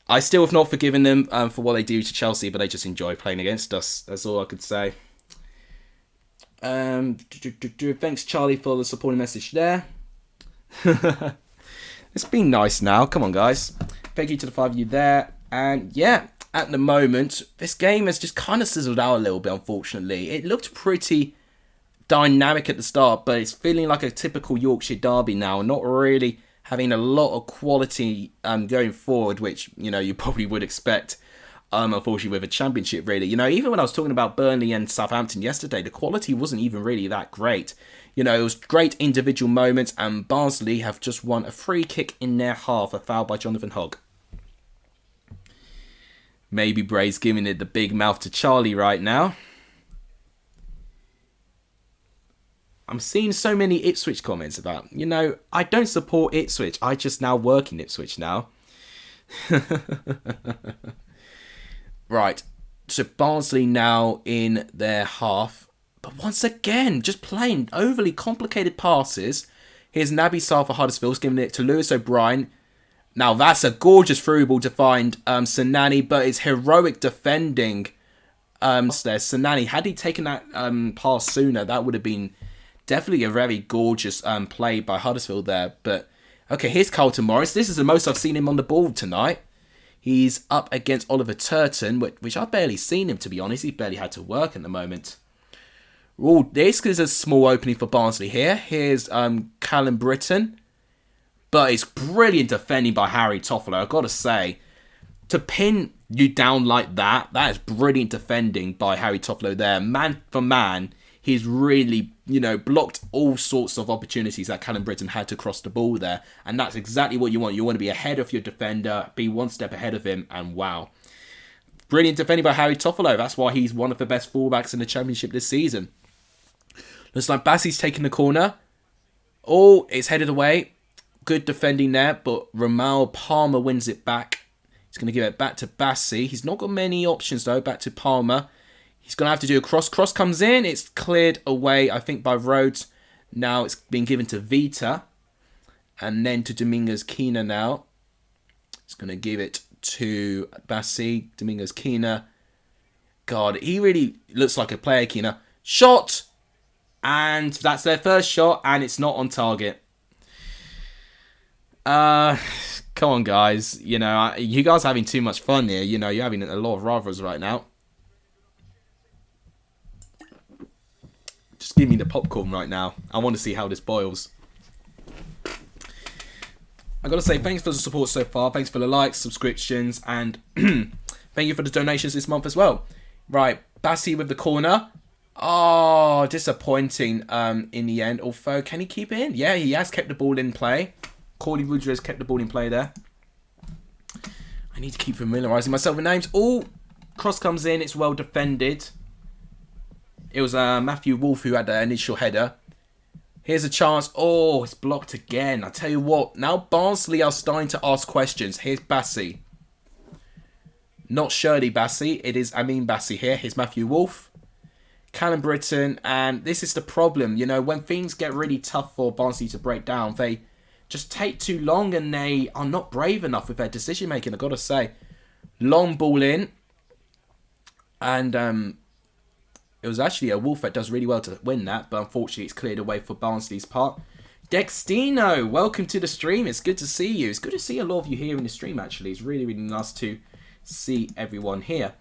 I still have not forgiven them for what they do to Chelsea, but they just enjoy playing against us. That's all I could say. Thanks, Charlie, for the supporting message there. It's been nice now. Come on, guys. Thank you to the 5 of you there. And yeah, at the moment, this game has just kind of sizzled out a little bit, unfortunately. It looked pretty dynamic at the start, but it's feeling like a typical Yorkshire derby now, not really having a lot of quality going forward, which, you know, you probably would expect, unfortunately, with a championship, really. You know, even when I was talking about Burnley and Southampton yesterday, the quality wasn't even really that great. You know, it was great individual moments, and Barnsley have just won a free kick in their half, a foul by Jonathan Hogg. Maybe Bray's giving it the big mouth to Charlie right now. I'm seeing so many Ipswich comments about, you know, I don't support Ipswich. I just now work in Ipswich now. Right. So Barnsley now in their half. But once again, just playing overly complicated passes. Here's Naby Sarr for Huddersfield, giving it to Lewis O'Brien. Now that's a gorgeous through ball to find Sinani, but it's heroic defending there. Sinani, had he taken that pass sooner, that would have been definitely a very gorgeous play by Huddersfield there. But, okay, here's Carlton Morris. This is the most I've seen him on the ball tonight. He's up against Oliver Turton, which I've barely seen him, to be honest. He's barely had to work at the moment. Oh, this is a small opening for Barnsley here. Here's Callum Britton. But it's brilliant defending by Harry Toffolo, I've got to say. To pin you down like that is brilliant defending by Harry Toffolo there. Man for man, he's really, you know, blocked all sorts of opportunities that Callum Britton had to cross the ball there. And that's exactly what you want. You want to be ahead of your defender, be one step ahead of him, and wow. Brilliant defending by Harry Toffolo. That's why he's one of the best fullbacks in the Championship this season. Looks like Bassey's taking the corner. Oh, it's headed away. Good defending there, but Ramal Palmer wins it back. He's going to give it back to Bassey. He's not got many options, though. Back to Palmer. He's going to have to do a cross. Cross comes in. It's cleared away, I think, by Rhodes. Now it's been given to Vita. And then to Domingos Kina now. He's going to give it to Bassey. Domingos Kina. God, he really looks like a player, Kina. Shot! And that's their first shot, and it's not on target. Come on, guys. You know, you guys are having too much fun here. You know, you're having a lot of rivals right now. Just give me the popcorn right now. I want to see how this boils. I got to say, thanks for the support so far. Thanks for the likes, subscriptions, and thank you for the donations this month as well. Right, Bassey with the corner. Oh, disappointing in the end. Although, can he keep it in? Yeah, he has kept the ball in play. Cordy Woodger has kept the ball in play there. I need to keep familiarising myself with names. Oh, cross comes in. It's well defended. It was Matthew Wolf who had the initial header. Here's a chance. Oh, it's blocked again. I tell you what, now Barnsley are starting to ask questions. Here's Bassi. Not Shirley Bassi. It is Amin Bassi here. Here's Matthew Wolf. Callum Britton. And this is the problem. You know, when things get really tough for Barnsley to break down, they just take too long and they are not brave enough with their decision making, I've got to say. Long ball in. And it was actually a Wolf that does really well to win that, but unfortunately it's cleared away for Barnsley's part. Dextino, welcome to the stream. It's good to see you. It's good to see a lot of you here in the stream, actually. It's really, really nice to see everyone here.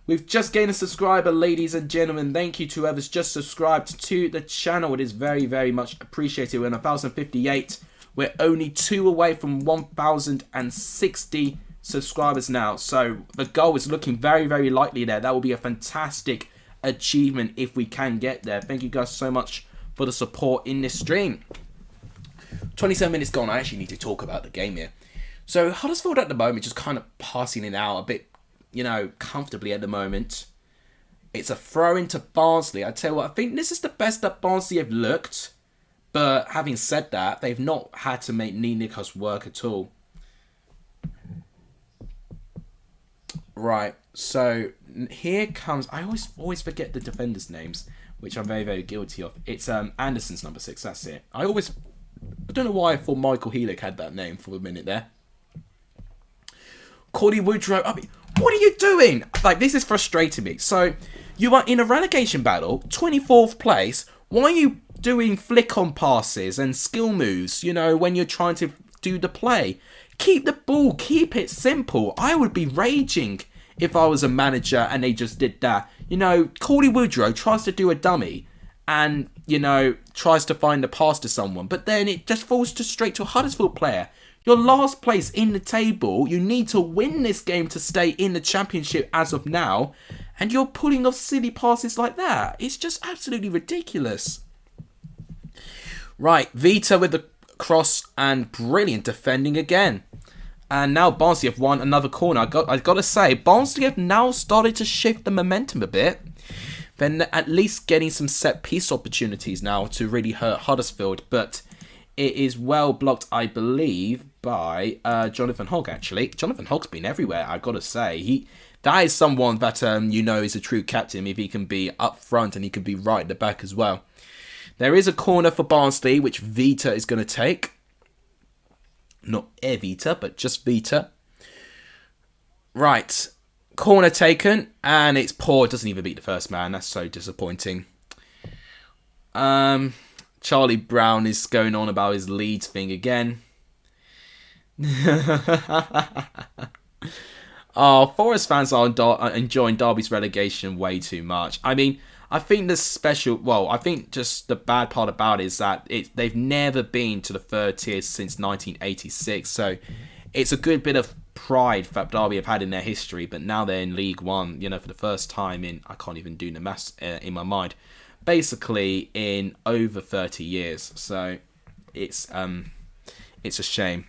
We've just gained a subscriber, ladies and gentlemen. Thank you to whoever's just subscribed to the channel. It is very, very much appreciated. We're on 1,058. We're only 2 away from 1,060 subscribers now. So the goal is looking very, very likely there. That will be a fantastic achievement if we can get there. Thank you guys so much for the support in this stream. 27 minutes gone. I actually need to talk about the game here. So Huddersfield at the moment just kind of passing it out a bit, you know, comfortably at the moment. It's a throw into Barnsley. I tell you what, I think this is the best that Barnsley have looked, but having said that, they've not had to make Nikos work at all. Right, so here comes... I always forget the defenders' names, which I'm very, very guilty of. It's Anderson's number 6, that's it. I don't know why I thought Michael Heelick had that name for a minute there. Cordy Woodrow, I mean, what are you doing? Like, this is frustrating me. So, you are in a relegation battle, 24th place. Why are you doing flick-on passes and skill moves, you know, when you're trying to do the play? Keep the ball, keep it simple. I would be raging if I was a manager and they just did that. You know, Cordy Woodrow tries to do a dummy and, you know, tries to find a pass to someone, but then it just falls straight to a Huddersfield player. You're last place in the table. You need to win this game to stay in the championship as of now, and you're pulling off silly passes like that. It's just absolutely ridiculous. Right, Vita with the cross and brilliant defending again. And now Barnsley have won another corner. I've got to say, Barnsley have now started to shift the momentum a bit. Then at least getting some set-piece opportunities now to really hurt Huddersfield. But it is well blocked, I believe, by Jonathan Hogg, actually. Jonathan Hogg's been everywhere, I've got to say. That is someone that, you know, is a true captain if he can be up front and he can be right at the back as well. There is a corner for Barnsley, which Vita is going to take. Not Vita, but just Vita. Right. Corner taken, and it's poor. It doesn't even beat the first man. That's so disappointing. Charlie Brown is going on about his Leeds thing again. Oh, Forest fans are enjoying Derby's relegation way too much. I mean, I think I think just the bad part about it is that they've never been to the third tier since 1986. So it's a good bit of pride that Derby have had in their history, but now they're in League One, you know, for the first time in, I can't even do the maths in my mind, basically in over 30 years. So it's a shame.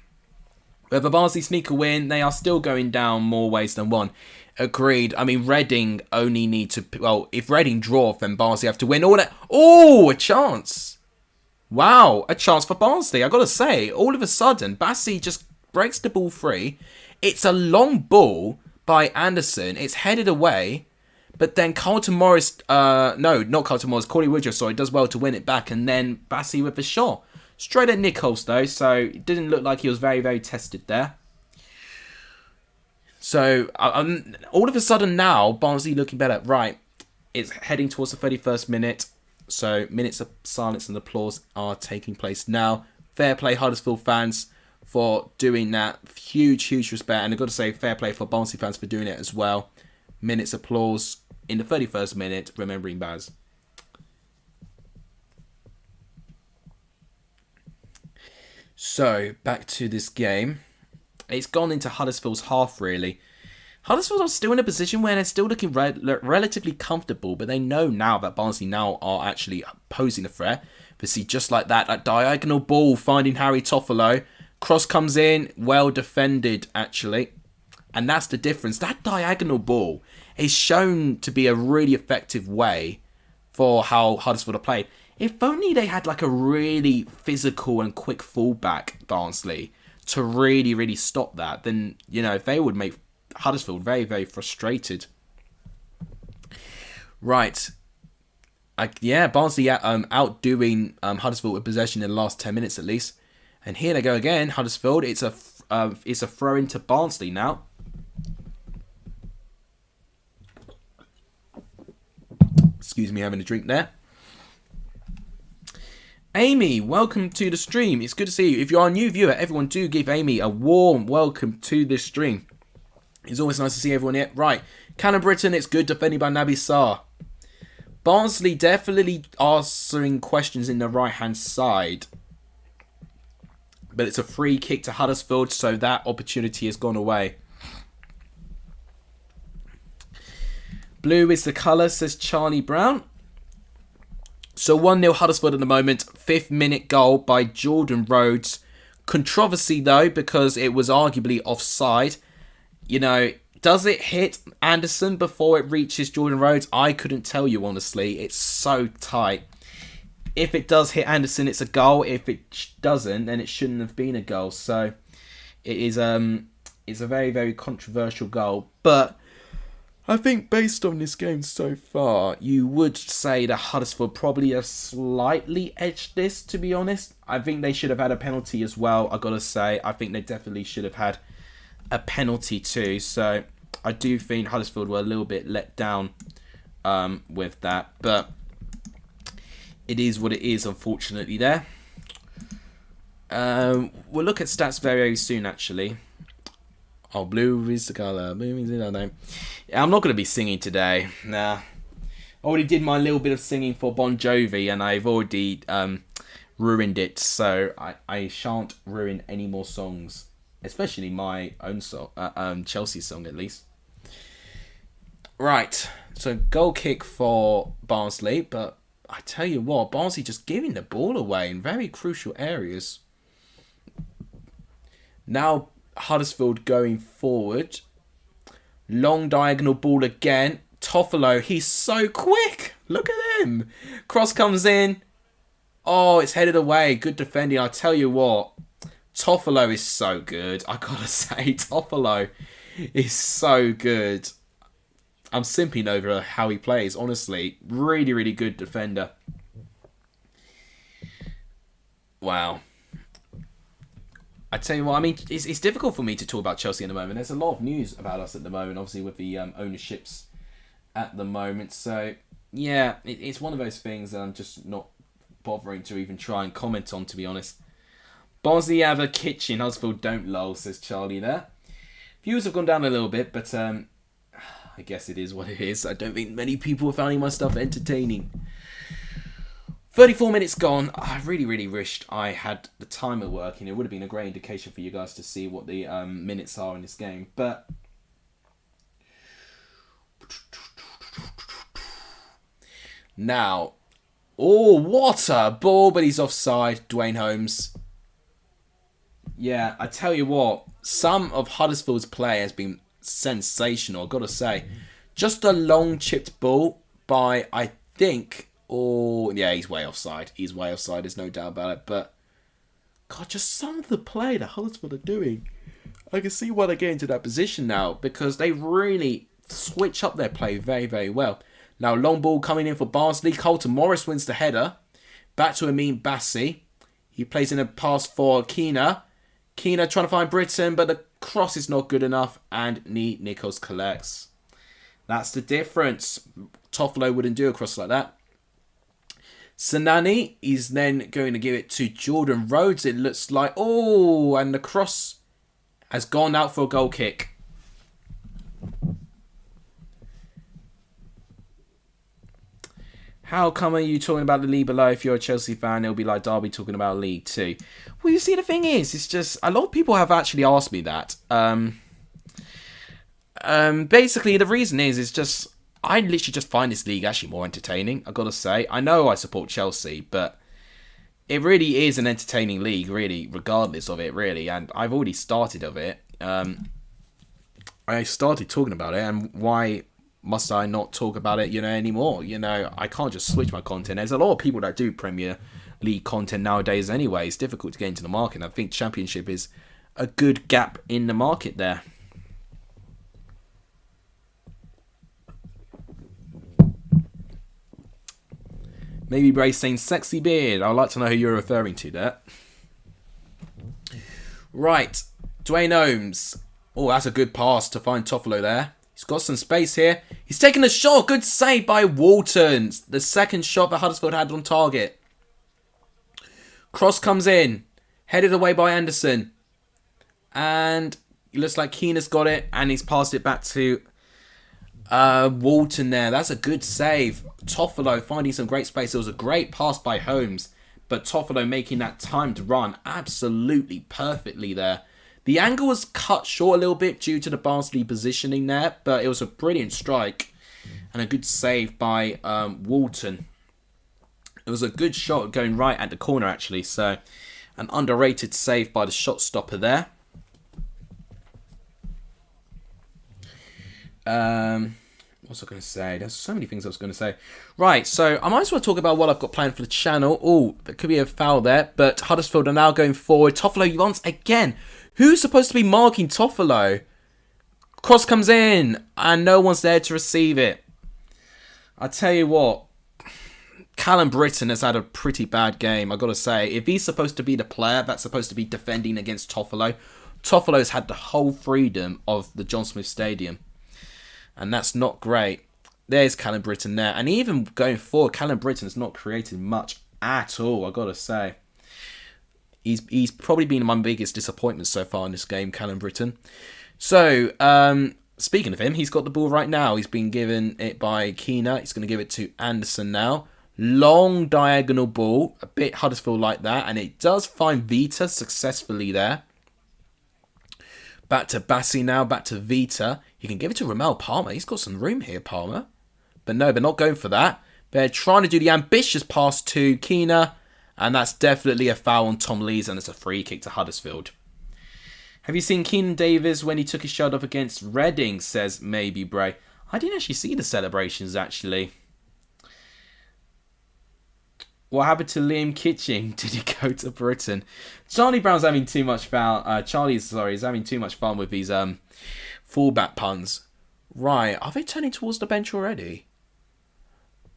Whether Barnsley sneak a win, they are still going down more ways than one. Agreed. I mean, Reading only need to... Well, if Reading draw, then Barnsley have to win all that. Oh, a chance. Wow, a chance for Barnsley. I got to say, all of a sudden, Bassi just breaks the ball free. It's a long ball by Anderson. It's headed away. But then Carlton Morris... no, not Carlton Morris. Corey Woodrow, sorry, does well to win it back. And then Bassi with the shot. Straight at Nichols, though. So it didn't look like he was very, very tested there. So, all of a sudden now, Barnsley looking better. Right, it's heading towards the 31st minute. So, minutes of silence and applause are taking place now. Fair play, Huddersfield fans, for doing that. Huge, huge respect. And I've got to say, fair play for Barnsley fans for doing it as well. Minutes applause in the 31st minute, remembering Baz. So, back to this game. It's gone into Huddersfield's half, really. Huddersfield are still in a position where they're still looking relatively comfortable, but they know now that Barnsley now are actually posing a threat. But see, just like that diagonal ball finding Harry Toffolo. Cross comes in, well defended, actually. And that's the difference. That diagonal ball is shown to be a really effective way for how Huddersfield have played. If only they had like a really physical and quick fullback, Barnsley, to really, really stop that, then, you know, they would make Huddersfield very, very frustrated. Right. Barnsley outdoing Huddersfield with possession in the last 10 minutes at least. And here they go again, Huddersfield. It's a throw into Barnsley now. Excuse me, having a drink there. Amy, welcome to the stream. It's good to see you. If you're a new viewer, everyone do give Amy a warm welcome to this stream. It's always nice to see everyone here. Right, Callum Britton, it's good, defended by Naby Sarr. Barnsley definitely answering questions in the right-hand side. But it's a free kick to Huddersfield, so that opportunity has gone away. Blue is the colour, says Charlie Brown. So 1-0 Huddersfield at the moment. 5th minute goal by Jordan Rhodes. Controversy though, because it was arguably offside. You know, does it hit Anderson before it reaches Jordan Rhodes? I couldn't tell you, honestly. It's so tight. If it does hit Anderson, it's a goal. If it doesn't, then it shouldn't have been a goal. So it is it's a very, very controversial goal. But I think based on this game so far, you would say that Huddersfield probably have slightly edged this, to be honest. I think they should have had a penalty as well, I gotta say. I think they definitely should have had a penalty too. So I do think Huddersfield were a little bit let down with that. But it is what it is, unfortunately, there. We'll look at stats very, very soon, actually. Oh, blue is the colour. Blue is the name. I'm not going to be singing today. Nah. I already did my little bit of singing for Bon Jovi, and I've already ruined it. So I shan't ruin any more songs, especially my own song, Chelsea song at least. Right. So goal kick for Barnsley, but I tell you what, Barnsley just giving the ball away in very crucial areas. Now Huddersfield going forward. Long diagonal ball again. Toffolo, he's so quick. Look at him. Cross comes in. Oh, it's headed away. Good defending. I tell you what, Toffolo is so good. I gotta say, Toffolo is so good. I'm simping over how he plays, honestly. Really, really good defender. Wow. I tell you what, I mean, it's difficult for me to talk about Chelsea at the moment. There's a lot of news about us at the moment, obviously, with the ownerships at the moment. So, yeah, it's one of those things that I'm just not bothering to even try and comment on, to be honest. Barnsley have a kitchen. Huddersfield don't lol, says Charlie there. Views have gone down a little bit, but I guess it is what it is. I don't think many people are finding my stuff entertaining. 34 minutes gone. I really, really wished I had the timer working. It would have been a great indication for you guys to see what the minutes are in this game. But now, oh, what a ball, but he's offside. Dwayne Holmes. Yeah, I tell you what, some of Huddersfield's play has been sensational, I've got to say. Just a long chipped ball by, I think, oh, yeah, he's way offside. He's way offside, there's no doubt about it. But, God, just some of the play that Huddersfield are doing. I can see why they're getting to that position now, because they really switch up their play very, very well. Now, long ball coming in for Barnsley. Colton Morris wins the header. Back to Amin Bassi. He plays in a pass for Keena. Keena trying to find Britton, but the cross is not good enough, and Nichols collects. That's the difference. Toffolo wouldn't do a cross like that. Sanani is then going to give it to Jordan Rhodes. It looks like, oh, and the cross has gone out for a goal kick. How come are you talking about the league below? If you're a Chelsea fan, it'll be like Derby talking about League 2. Well, you see, the thing is, it's just, a lot of people have actually asked me that. Basically, the reason is just, I literally just find this league actually more entertaining, I've got to say. I know I support Chelsea, but it really is an entertaining league, really, regardless of it, really. And I've already started of it. I started talking about it and why must I not talk about it, anymore? I can't just switch my content. There's a lot of people that do Premier League content nowadays anyway. It's difficult to get into the market. And I think Championship is a good gap in the market there. Maybe Bray saying sexy beard. I'd like to know who you're referring to there. Right. Dwayne Ohms. Oh, that's a good pass to find Toffolo there. He's got some space here. He's taking a shot. Good save by Walton. The second shot that Huddersfield had on target. Cross comes in. Headed away by Anderson. And it looks like Keane has got it. And he's passed it back to Walton there. That's a good save. Toffolo finding some great space. It was a great pass by Holmes. But Toffolo making that timed run absolutely perfectly there. The angle was cut short a little bit due to the Barnsley positioning there. But it was a brilliant strike. And a good save by Walton. It was a good shot going right at the corner actually. So an underrated save by the shot stopper there. What's I going to say? There's so many things I was going to say. Right, so I might as well talk about what I've got planned for the channel. Oh, there could be a foul there, but Huddersfield are now going forward. Toffolo once again. Who's supposed to be marking Toffolo? Cross comes in, and no one's there to receive it. I tell you what, Callum Britton has had a pretty bad game, I've got to say. If he's supposed to be the player that's supposed to be defending against Toffolo, Toffolo's had the whole freedom of the John Smith Stadium. And that's not great. There's Callum Britton there. And even going forward, Callum Britton's not created much at all, I've got to say. He's probably been my biggest disappointment so far in this game, Callum Britton. So, speaking of him, he's got the ball right now. He's been given it by Keena. He's going to give it to Anderson now. Long diagonal ball. A bit Huddersfield like that. And it does find Vita successfully there. Back to Bassi now. Back to Vita. You can give it to Ramel Palmer. He's got some room here, Palmer. But no, they're not going for that. They're trying to do the ambitious pass to Keena. And that's definitely a foul on Tom Lees. And it's a free kick to Huddersfield. Have you seen Keenan Davis when he took his shot off against Reading? Says Maybe Bray. I didn't actually see the celebrations, actually. What happened to Liam Kitching? Did he go to Britain? Charlie Brown's having too much fun. Charlie's having too much fun with these fullback puns. Right, are they turning towards the bench already?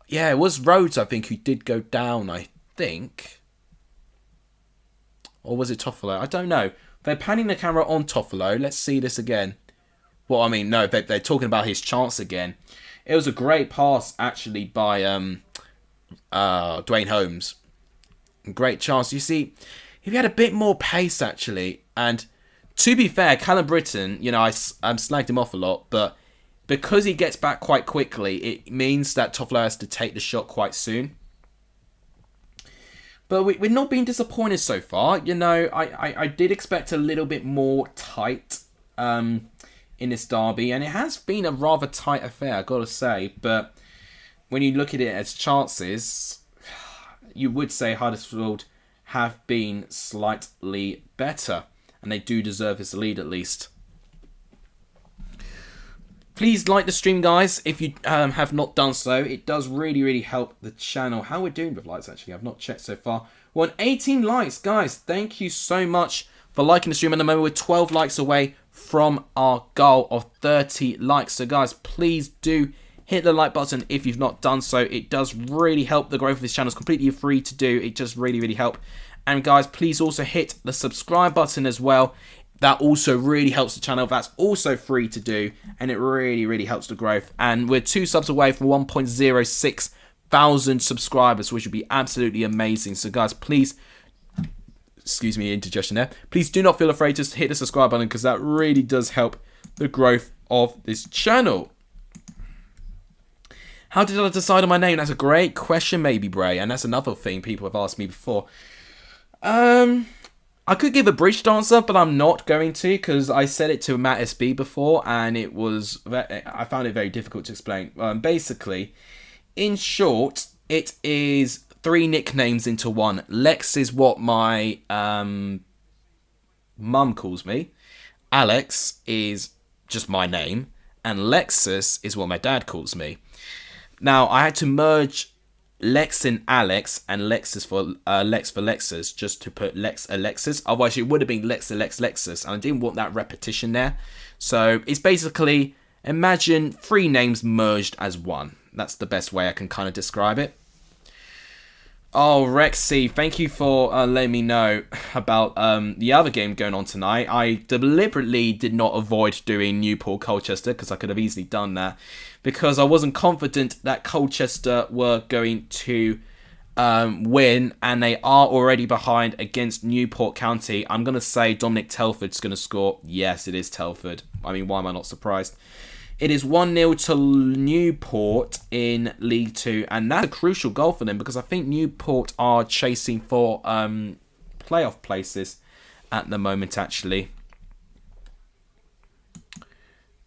Yeah, it was Rhodes, I think, who did go down, I think. Or was it Toffolo? I don't know. They're panning the camera on Toffolo. Let's see this again. Well, I mean, no, they're talking about his chance again. It was a great pass, actually, by Dwayne Holmes. Great chance. You see, if he had a bit more pace, actually, and to be fair, Callum Britton, I slagged him off a lot, but because he gets back quite quickly, it means that Toffolo has to take the shot quite soon. But we're not being disappointed so far. I did expect a little bit more tight in this derby. And it has been a rather tight affair, I've got to say. But when you look at it as chances, you would say Huddersfield have been slightly better. And they do deserve this lead at least. Please like the stream, guys, if you have not done so. It does really, really help the channel. How we're doing with likes, actually. I've not checked so far. We're on 18 likes, guys. Thank you so much for liking the stream. At the moment, we're 12 likes away from our goal of 30 likes. So, guys, please do hit the like button if you've not done so. It does really help the growth of this channel. It's completely free to do. It just really, really helps. And, guys, please also hit the subscribe button as well. That also really helps the channel. That's also free to do. And it really, really helps the growth. And we're 2 subs away from 1.06 thousand subscribers, which would be absolutely amazing. So, guys, please, excuse me, indigestion there. Please do not feel afraid to hit the subscribe button because that really does help the growth of this channel. How did I decide on my name? That's a great question, Maybe Bray. And that's another thing people have asked me before. I could give a bridged answer, but I'm not going to because I said it to Matt SB before and I found it very difficult to explain. Basically, in short, it is 3 nicknames into one. Lex is what my mum calls me. Alex is just my name. and Lexus is what my dad calls me. Now, I had to merge Lex and Alex and Lexus for Lex for Lexus just to put Lex Alexis. Otherwise, it would have been Lex Alex Lexus, and I didn't want that repetition there. So it's basically, imagine 3 names merged as one. That's the best way I can kind of describe it. Oh, Rexy, thank you for letting me know about the other game going on tonight. I deliberately did not avoid doing Newport Colchester because I could have easily done that, because I wasn't confident that Colchester were going to win, and they are already behind against Newport County. I'm going to say Dominic Telford's going to score. Yes, it is Telford. I mean, why am I not surprised? It is 1-0 to Newport in League 2, and that's a crucial goal for them because I think Newport are chasing for playoff places at the moment, actually.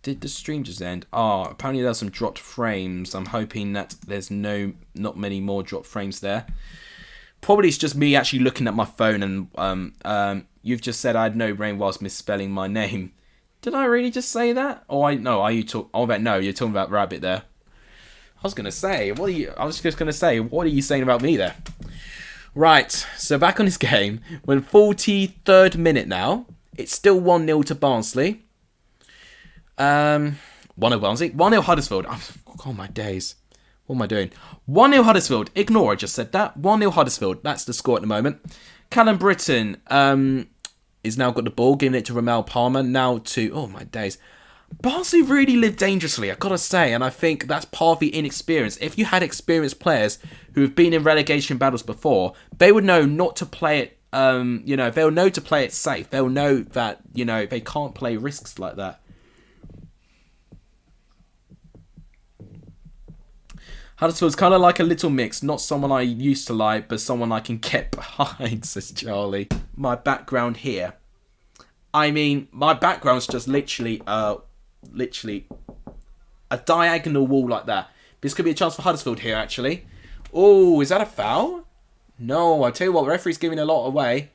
Did the stream just end? Oh, apparently there's some dropped frames. I'm hoping that there's not many more dropped frames there. Probably it's just me actually looking at my phone, and you've just said I had no brain whilst misspelling my name. Did I really just say that? Are you talking? Oh, no, you're talking about Rabbit there. I was just gonna say, what are you saying about me there? Right, so back on this game. We're in 43rd minute now. It's still 1-0 to Barnsley. 1-0 Barnsley. 1-0 Huddersfield. Oh, my days. What am I doing? 1-0 Huddersfield. Ignore I just said that. 1-0 Huddersfield. That's the score at the moment. Callum Britton, is now got the ball, giving it to Ramel Palmer. Now to, oh my days. Barnsley really live dangerously, I've got to say, and I think that's part of the inexperience. If you had experienced players who have been in relegation battles before, they would know not to play it, they'll know to play it safe. They'll know that, they can't play risks like that. Huddersfield's kind of like a little mix. Not someone I used to like, but someone I can get behind, says Charlie. My background here. I mean, my background's just literally a diagonal wall like that. This could be a chance for Huddersfield here, actually. Oh, is that a foul? No, I tell you what, the referee's giving a lot away.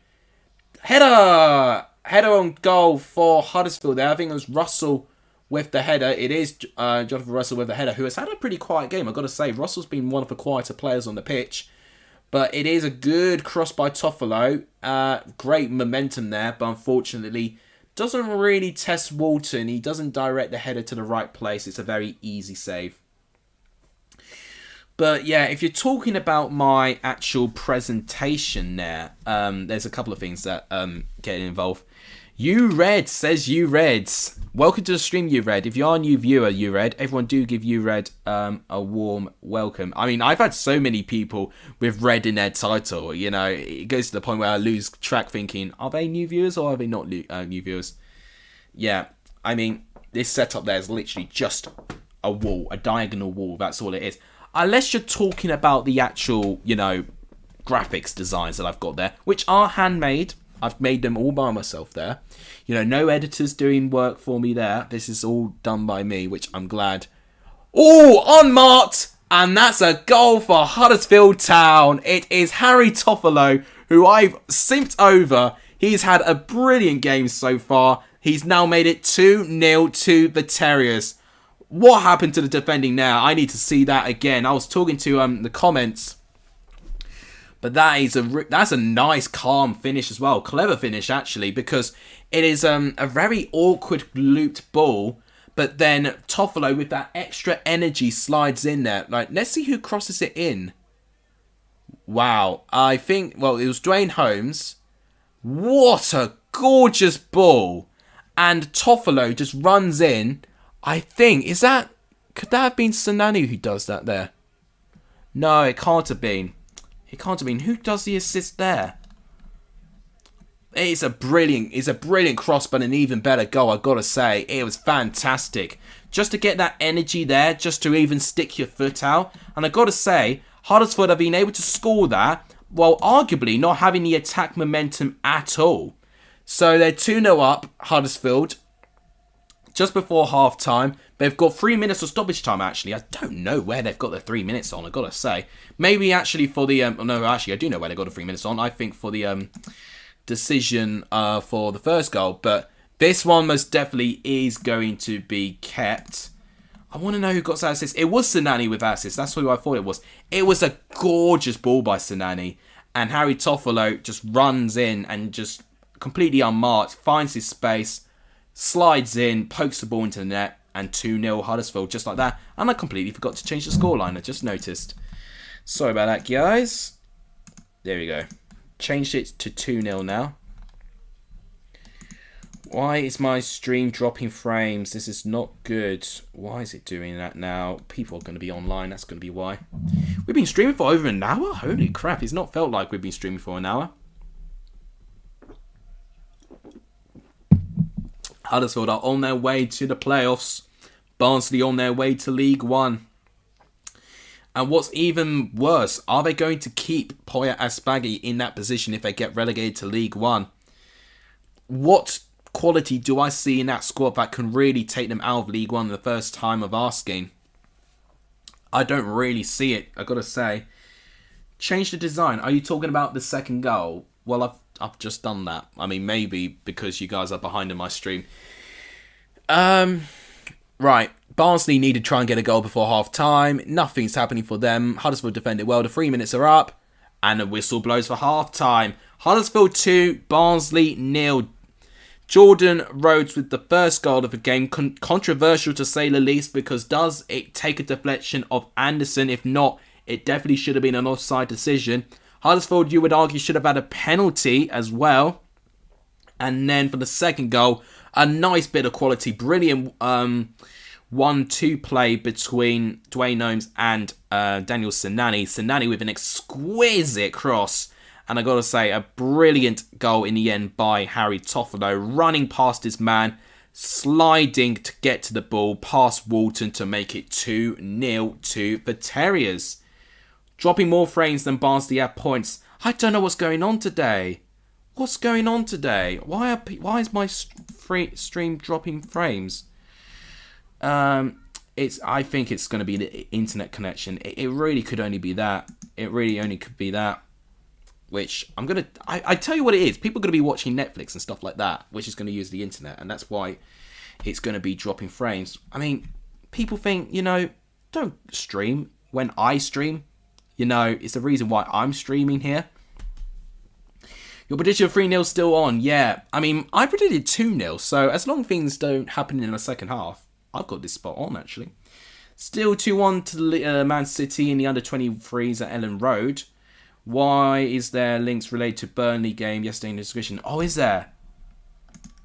Header on goal for Huddersfield there. I think it was Russell with the header. It is Jonathan Russell with the header, who has had a pretty quiet game, I've got to say. Russell's been one of the quieter players on the pitch. But it is a good cross by Toffolo. Great momentum there, but unfortunately doesn't really test Walton. He doesn't direct the header to the right place. It's a very easy save. But yeah, if you're talking about my actual presentation there, there's a couple of things that get involved. U-Red says U-Reds. Welcome to the stream, U-Red. If you are a new viewer, U-Red, everyone do give U-Red a warm welcome. I mean, I've had so many people with red in their title, it goes to the point where I lose track thinking, are they new viewers or are they not new viewers? Yeah, I mean, this setup there is literally just a wall, a diagonal wall, that's all it is. Unless you're talking about the actual, graphics designs that I've got there, which are handmade. I've made them all by myself there. No editors doing work for me there. This is all done by me, which I'm glad. Oh, unmarked! And that's a goal for Huddersfield Town. It is Harry Toffolo, who I've simped over. He's had a brilliant game so far. He's now made it 2-0 to the Terriers. What happened to the defending now? I need to see that again. I was talking to the comments. But that's a nice, calm finish as well. Clever finish, actually, because it is a very awkward looped ball. But then Toffolo, with that extra energy, slides in there. Let's see who crosses it in. Wow. I think, it was Dwayne Holmes. What a gorgeous ball. And Toffolo just runs in. I think, could that have been Sanani who does that there? No, it can't have been. It can't have been. Who does the assist there? It's a brilliant cross, but an even better goal, I've got to say. It was fantastic. Just to get that energy there, just to even stick your foot out. And I've got to say, Huddersfield have been able to score that, while arguably not having the attack momentum at all. So they're 2-0 up, Huddersfield, just before half-time. They've got 3 minutes of stoppage time, actually. I don't know where they've got the 3 minutes on, I've got to say. Maybe actually for the... no, actually, I do know where they got the 3 minutes on. I think for the decision for the first goal. But this one most definitely is going to be kept. I want to know who got that assist. It was Sinani with that assist. That's who I thought it was. It was a gorgeous ball by Sinani. And Harry Toffolo just runs in and just completely unmarked, finds his space, slides in, pokes the ball into the net, and 2-0 Huddersfield, just like that. And I completely forgot to change the scoreline. I just noticed. Sorry about that, guys. There we go. Changed it to 2-0 now. Why is my stream dropping frames? This is not good. Why is it doing that now? People are going to be online. That's going to be why. We've been streaming for over an hour? Holy crap. It's not felt like we've been streaming for an hour. Huddersfield are on their way to the playoffs. Barnsley on their way to League One. And what's even worse, are they going to keep Poya Asbaghi in that position if they get relegated to League One? What quality do I see in that squad that can really take them out of League One the first time of asking? I don't really see it, I've got to say. Change the design. Are you talking about the second goal? Well, I've just done that. I mean, maybe because you guys are behind in my stream. Right. Barnsley need to try and get a goal before half-time. Nothing's happening for them. Huddersfield defended well. The 3 minutes are up. And the whistle blows for half-time. Huddersfield 2, Barnsley 0. Jordan Rhodes with the first goal of the game. Controversial to say the least, because does it take a deflection of Anderson? If not, it definitely should have been an offside decision. Huddersfield, you would argue, should have had a penalty as well. And then for the second goal, a nice bit of quality. Brilliant 1-2 play between Dwayne Ohms and Daniel Sinani. Sinani with an exquisite cross. And I got to say, a brilliant goal in the end by Harry Toffolo. Running past his man, sliding to get to the ball, past Walton to make it 2-0 to the Terriers. Dropping more frames than Barnsley at points. I don't know what's going on today. What's going on today? Why is my stream dropping frames? I think it's going to be the internet connection. It really could only be that. It really only could be that. Which I tell you what it is. People are going to be watching Netflix and stuff like that, which is going to use the internet, and that's why it's going to be dropping frames. I mean, people think, don't stream when I stream. It's the reason why I'm streaming here. Your prediction of 3-0 still on. Yeah, I mean, I predicted 2-0, so as long as things don't happen in the second half, I've got this spot on, actually. Still 2-1 to Man City in the under-23s at Ellen Road. Why is there links related to Burnley game yesterday in the description? Oh, is there?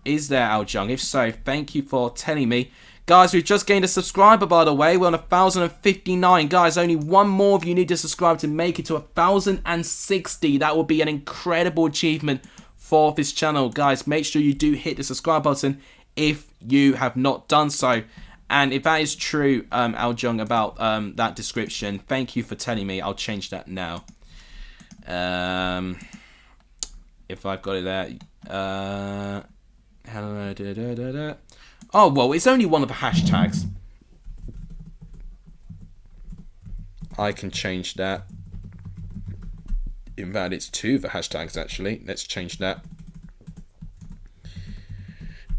Is there, Al Jung? If so, thank you for telling me. Guys, we've just gained a subscriber, by the way. We're on 1,059. Guys, only one more of you need to subscribe to make it to 1,060. That would be an incredible achievement for this channel. Guys, make sure you do hit the subscribe button if you have not done so. And if that is true, Al Jung, about that description, thank you for telling me. I'll change that now. If I've got it there. Hello. Oh, well, it's only one of the hashtags. I can change that. In fact, it's two of the hashtags, actually. Let's change that.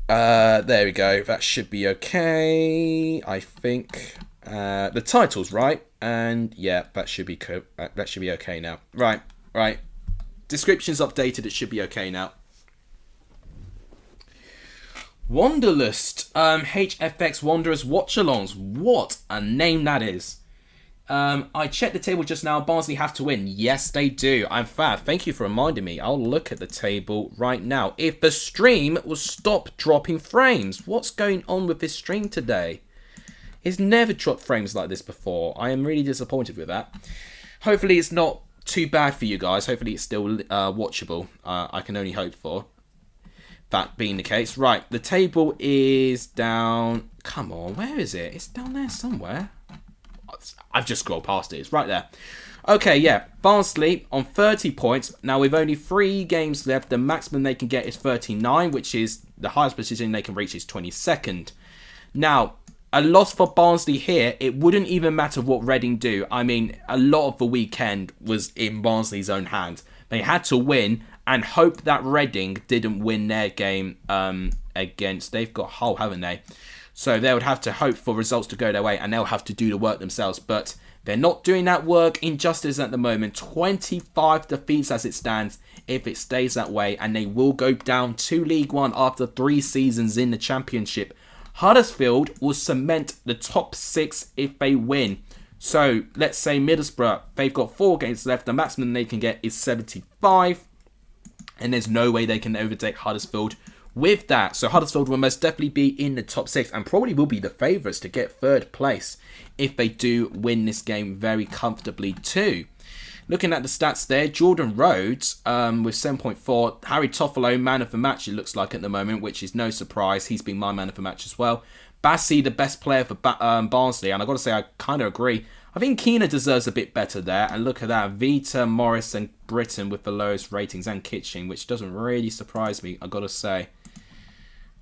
There we go. That should be okay, I think. The title's right. And, yeah, that should be okay now. Right. Description's updated. It should be okay now. Wanderlust, HFX Wanderers Watchalongs. What a name that is. I checked the table just now. Barnsley have to win. Yes, they do. I'm fat. Thank you for reminding me. I'll look at the table right now. If the stream will stop dropping frames. What's going on with this stream today? It's never dropped frames like this before. I am really disappointed with that. Hopefully it's not too bad for you guys. Hopefully it's still watchable. I can only hope for that being the case. Right, the table is down. Come on, where is it? It's down there somewhere. I've just scrolled past it. It's right there. Okay, yeah. Barnsley on 30 points. Now, with only 3 games left, the maximum they can get is 39, which is the highest position they can reach is 22nd. Now, a loss for Barnsley here, it wouldn't even matter what Reading do. I mean, a lot of the weekend was in Barnsley's own hands. They had to win and hope that Reading didn't win their game against... They've got Hull, haven't they? So they would have to hope for results to go their way, and they'll have to do the work themselves. But they're not doing that work in justice at the moment. 25 defeats as it stands if it stays that way, and they will go down to League One after 3 seasons in the Championship. Huddersfield will cement the top 6 if they win. So let's say Middlesbrough, they've got 4 games left. The maximum they can get is 75. And there's no way they can overtake Huddersfield with that. So Huddersfield will most definitely be in the top 6 and probably will be the favourites to get 3rd place if they do win this game very comfortably too. Looking at the stats there, Jordan Rhodes with 7.4. Harry Toffolo, man of the match it looks like at the moment, which is no surprise. He's been my man of the match as well. Bassi, the best player for Barnsley, and I've got to say I kind of agree. I think Keena deserves a bit better there, and look at that. Vita, Morris and Britton with the lowest ratings, and Kitching, which doesn't really surprise me, I've got to say.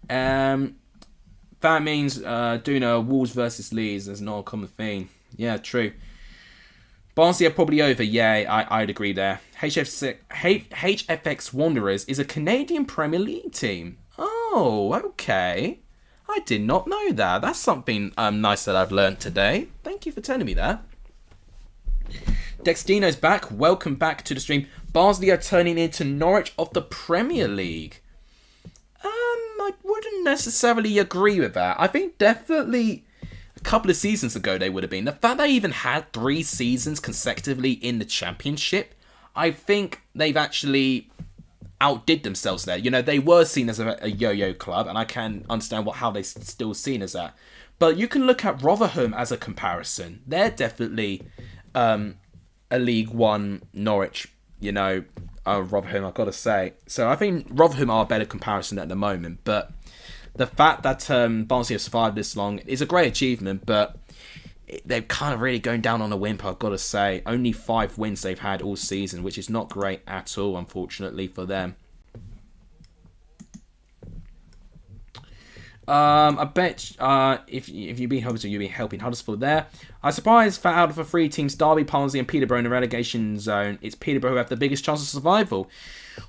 That means doing a Wolves versus Leeds is not a common theme. Yeah, true. Barnsley are probably over. Yeah, I'd agree there. HFX Wanderers is a Canadian Premier League team. Oh, okay. I did not know that. That's something nice that I've learned today. Thank you for telling me that. Dextino's back. Welcome back to the stream. Barnsley are turning into Norwich of the Premier League. I wouldn't necessarily agree with that. I think definitely a couple of seasons ago they would have been. The fact they even had 3 seasons consecutively in the Championship, I think they've actually outdid themselves there. You know, they were seen as a yo-yo club, and I can understand how they're still seen as that. But you can look at Rotherham as a comparison. They're definitely a League One Norwich, you know, Rotherham, I've got to say. So I think Rotherham are a better comparison at the moment. But the fact that Barnsley have survived this long is a great achievement, but they're kind of really going down on a whimper, I've got to say. Only 5 wins they've had all season, which is not great at all, unfortunately, for them. I bet if you've been helping, you'll be helping Huddersfield there. I'm surprised that out of the 3 teams, Derby, Barnsley and Peterborough in the relegation zone, it's Peterborough who have the biggest chance of survival.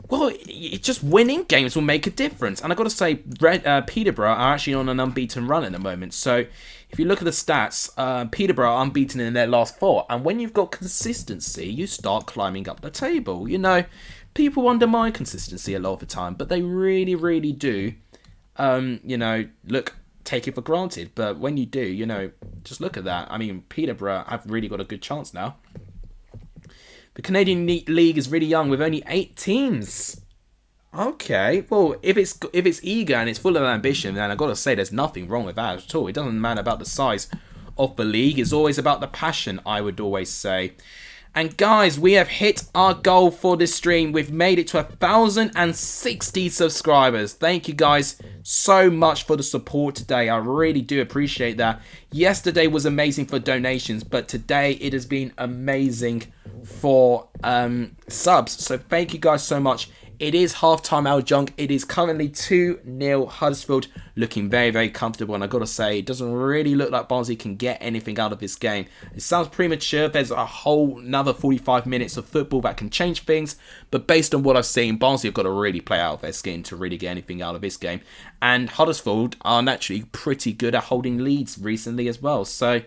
Well, just winning games will make a difference. And I've got to say, Peterborough are actually on an unbeaten run at the moment. So if you look at the stats, Peterborough are unbeaten in their last 4. And when you've got consistency, you start climbing up the table. You know, people undermine consistency a lot of the time, but they really, really do. You know, take it for granted. But when you do, you know, just look at that. I mean, Peterborough have really got a good chance now. The Canadian League is really young with only 8 teams. Okay, well, if it's eager and it's full of ambition, then I've got to say there's nothing wrong with that at all. It doesn't matter about the size of the league. It's always about the passion, I would always say. And guys, we have hit our goal for this stream. We've made it to 1,060 subscribers. Thank you guys so much for the support today. I really do appreciate that. Yesterday was amazing for donations, but today it has been amazing for subs. So thank you guys so much. It is half-time Al Junk. It is currently 2-0 Huddersfield, looking very, very comfortable. And I've got to say, it doesn't really look like Barnsley can get anything out of this game. It sounds premature. There's a whole another 45 minutes of football that can change things. But based on what I've seen, Barnsley have got to really play out of their skin to really get anything out of this game. And Huddersfield are naturally pretty good at holding leads recently as well. So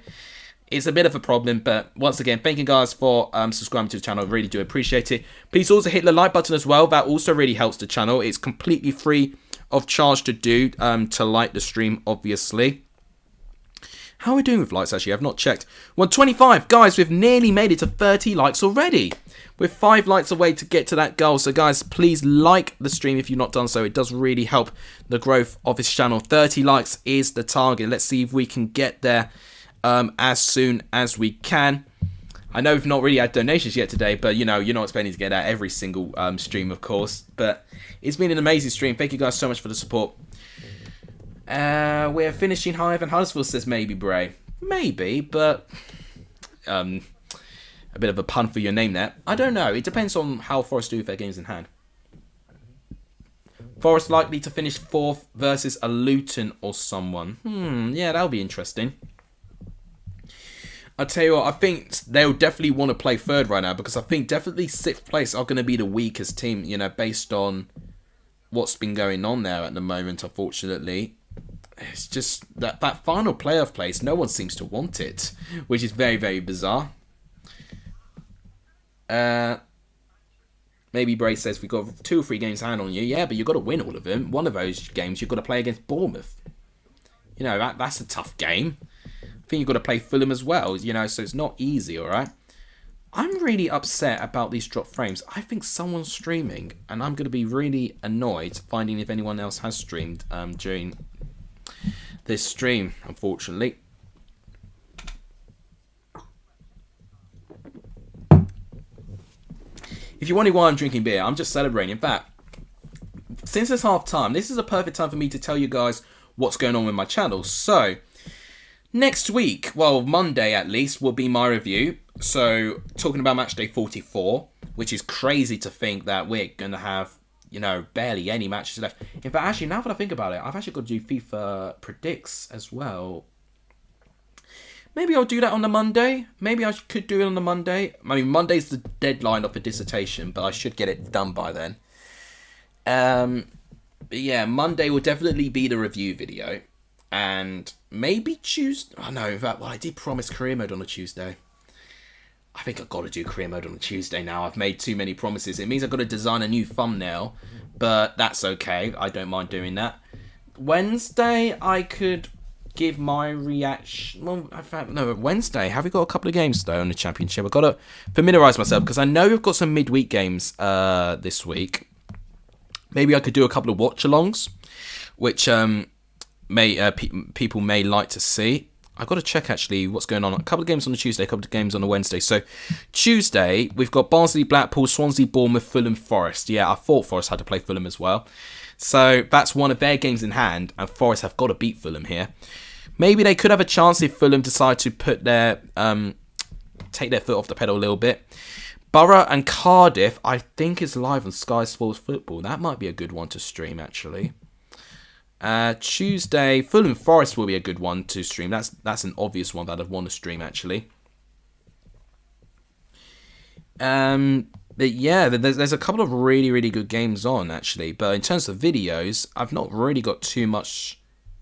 it's a bit of a problem, but once again, thank you guys for subscribing to the channel. I really do appreciate it. Please also hit the like button as well. That also really helps the channel. It's completely free of charge to do, to like the stream, obviously. How are we doing with likes, actually? I've not checked. 125. Guys, we've nearly made it to 30 likes already. We're 5 likes away to get to that goal. So, guys, please like the stream if you've not done so. It does really help the growth of this channel. 30 likes is the target. Let's see if we can get there as soon as we can. I know we've not really had donations yet today, but you know, you're not expecting to get that every single stream, of course. But it's been an amazing stream. Thank you guys so much for the support. We're finishing higher than Huddersfield, says maybe Bray. Maybe, but a bit of a pun for your name there. I don't know. It depends on how Forest do with their games in hand. Forest likely to finish 4th versus a Luton or someone. Yeah, that'll be interesting. I tell you what, I think they'll definitely want to play 3rd right now, because I think definitely 6th place are going to be the weakest team, you know, based on what's been going on there at the moment, unfortunately. it's just that final playoff place, no one seems to want it, which is very, very bizarre. Maybe Bray says we've got 2 or 3 games hand on you. Yeah, but you've got to win all of them. One of those games you've got to play against Bournemouth. You know, that's a tough game. I think you've got to play Fulham as well, you know, so it's not easy, all right? I'm really upset about these drop frames. I think someone's streaming, and I'm going to be really annoyed finding if anyone else has streamed during this stream, unfortunately. If you're wondering why I'm drinking beer, I'm just celebrating. In fact, since it's half time, this is a perfect time for me to tell you guys what's going on with my channel. So, next week, well, Monday at least, will be my review. So, talking about match day 44, which is crazy to think that we're going to have, you know, barely any matches left. In fact, actually, now that I think about it, I've actually got to do FIFA Predicts as well. Maybe I'll do that on the Monday. Maybe I could do it on the Monday. I mean, Monday's the deadline of a dissertation, but I should get it done by then. But yeah, Monday will definitely be the review video. And maybe Tuesday. Oh no, in fact, well, I did promise career mode on a Tuesday. I think I've got to do career mode on a Tuesday now. I've made too many promises. It means I've got to design a new thumbnail, but that's okay. I don't mind doing that. Wednesday, I could give my reaction. Well, in fact, no, Wednesday. Have we got a couple of games though on the Championship? I've got to familiarise myself because I know we've got some midweek games this week. Maybe I could do a couple of watch-alongs, which people may like to see. I've got to check actually what's going on. A couple of games on the Tuesday, a couple of games on the Wednesday. So Tuesday, we've got Barnsley, Blackpool, Swansea, Bournemouth, Fulham, Forest. Yeah, I thought Forest had to play Fulham as well. So that's one of their games in hand, and Forest have got to beat Fulham here. Maybe they could have a chance if Fulham decide to put their take their foot off the pedal a little bit. Borough and Cardiff, I think, is live on Sky Sports Football. That might be a good one to stream, actually. Tuesday, Fulham Forest will be a good one to stream. That's an obvious one that I'd want to stream, actually. But yeah, there's a couple of really, really good games on, actually. But in terms of videos, I've not really got too much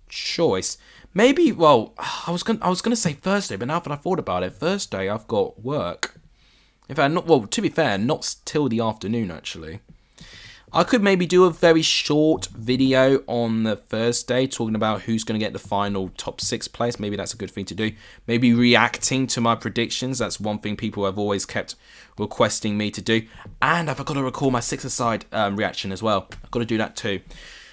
choice. Maybe, well, I was gonna say Thursday, but now that I thought about it, Thursday I've got work. In fact, to be fair, not till the afternoon, actually. I could maybe do a very short video on the Thursday talking about who's going to get the final top 6 place. Maybe that's a good thing to do. Maybe reacting to my predictions. That's one thing people have always kept requesting me to do. And I've got to record my 6-a-side reaction as well. I've got to do that too.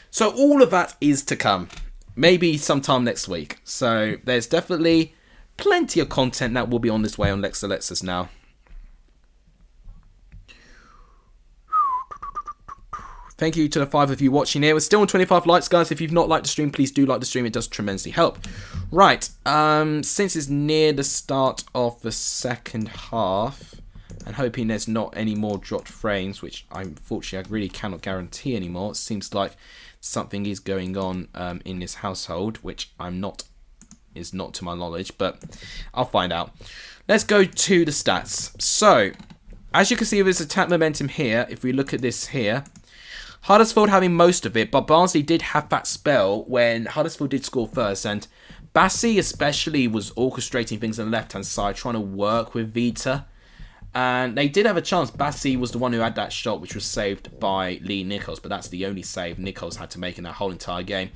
So all of that is to come. Maybe sometime next week. So there's definitely plenty of content that will be on this way on Lex Alexis now. Thank you to the 5 of you watching here. We're still on 25 likes, guys. If you've not liked the stream, please do like the stream. It does tremendously help. Right. Since it's near the start of the second half, and hoping there's not any more dropped frames, which unfortunately I really cannot guarantee anymore. It seems like something is going on in this household, which is not to my knowledge, but I'll find out. Let's go to the stats. So, as you can see, there's attack momentum here. If we look at this here, Huddersfield having most of it, but Barnsley did have that spell when Huddersfield did score first, and Bassi especially was orchestrating things on the left-hand side, trying to work with Vita. And they did have a chance. Bassi was the one who had that shot, which was saved by Lee Nichols, but that's the only save Nichols had to make in that whole entire game.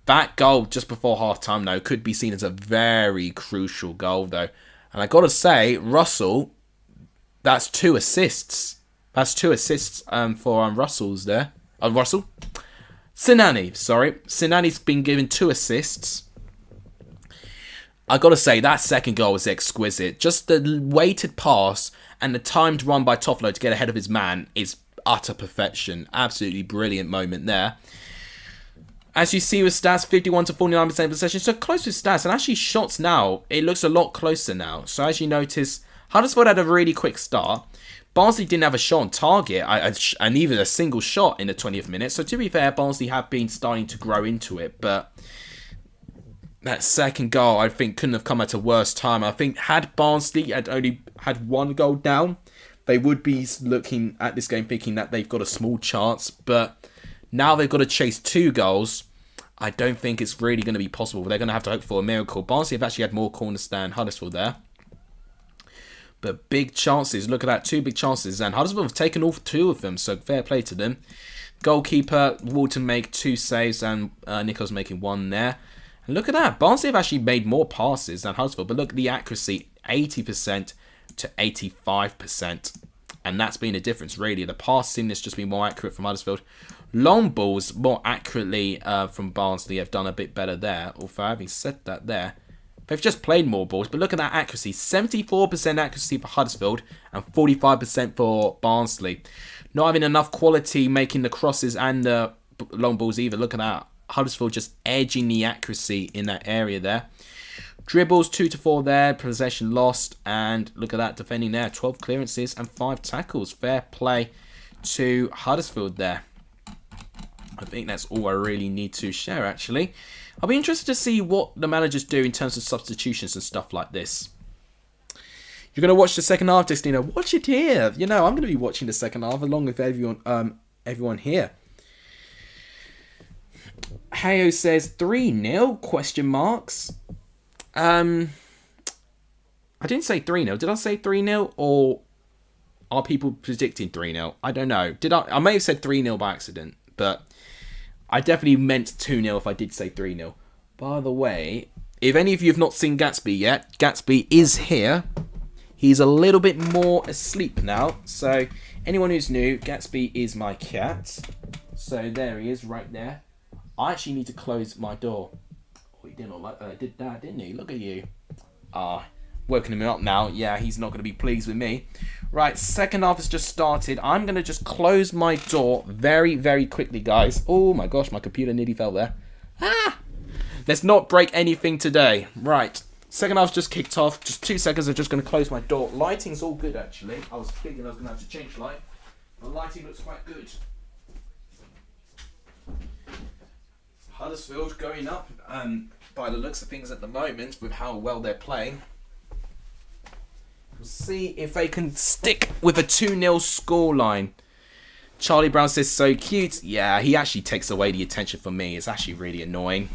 That goal just before half-time, though, could be seen as a very crucial goal, though. And I got to say, Russell, that's 2 assists. That's 2 assists for Russell's there. Russell? Sinani, sorry. Sinani's been given 2 assists. I got to say, that second goal was exquisite. Just the weighted pass and the timed run by Toffolo to get ahead of his man is utter perfection. Absolutely brilliant moment there. As you see with stats, 51 to 49% possession. So close with stats. And actually shots now, it looks a lot closer now. So as you notice, Huddersfield had a really quick start. Barnsley didn't have a shot on target, and even a single shot in the 20th minute. So to be fair, Barnsley have been starting to grow into it. But that second goal, I think, couldn't have come at a worse time. I think had Barnsley had only had 1 goal down, they would be looking at this game thinking that they've got a small chance. But now they've got to chase 2 goals. I don't think it's really going to be possible. They're going to have to hope for a miracle. Barnsley have actually had more corners than Huddersfield there. But big chances. Look at that. 2 big chances. And Huddersfield have taken all 2 of them. So fair play to them. Goalkeeper, Walton make 2 saves. And Nichols making 1 there. And look at that. Barnsley have actually made more passes than Huddersfield. But look at the accuracy. 80% to 85%. And that's been a difference, really. The passing has just been more accurate from Huddersfield. Long balls, more accurately from Barnsley, have done a bit better there. Although, having said that there, they've just played more balls. But look at that accuracy. 74% accuracy for Huddersfield and 45% for Barnsley. Not having enough quality making the crosses and the long balls either. Look at that. Huddersfield just edging the accuracy in that area there. Dribbles 2 to 4 there, possession lost, and look at that defending there. 12 clearances and 5 tackles. Fair play to Huddersfield there. I think that's all I really need to share, actually. I'll be interested to see what the managers do in terms of substitutions and stuff like this. You're going to watch the second half, Destino. Watch it here. You know, I'm going to be watching the second half along with everyone here. Hayo says 3-0, question marks. I didn't say 3-0. Did I say 3-0? Or are people predicting 3-0? I don't know. I may have said 3-0 by accident. But I definitely meant 2-0 if I did say 3-0. By the way, if any of you have not seen Gatsby yet, Gatsby is here. He's a little bit more asleep now. So anyone who's new, Gatsby is my cat. So there he is right there. I actually need to close my door. Oh, he did that, didn't he? Look at you. Woken him up now. Yeah, he's not going to be pleased with me. Right, second half has just started. I'm going to just close my door very, very quickly, guys. Oh my gosh, my computer nearly fell there. Let's not break anything today. Right, second half's just kicked off. Just 2 seconds, I'm just going to close my door. Lighting's all good, actually. I was thinking I was going to have to change light. The lighting looks quite good. Huddersfield going up by the looks of things at the moment with how well they're playing. We'll see if they can stick with a 2-0 scoreline. Charlie Brown says, so cute. Yeah, he actually takes away the attention from me. It's actually really annoying.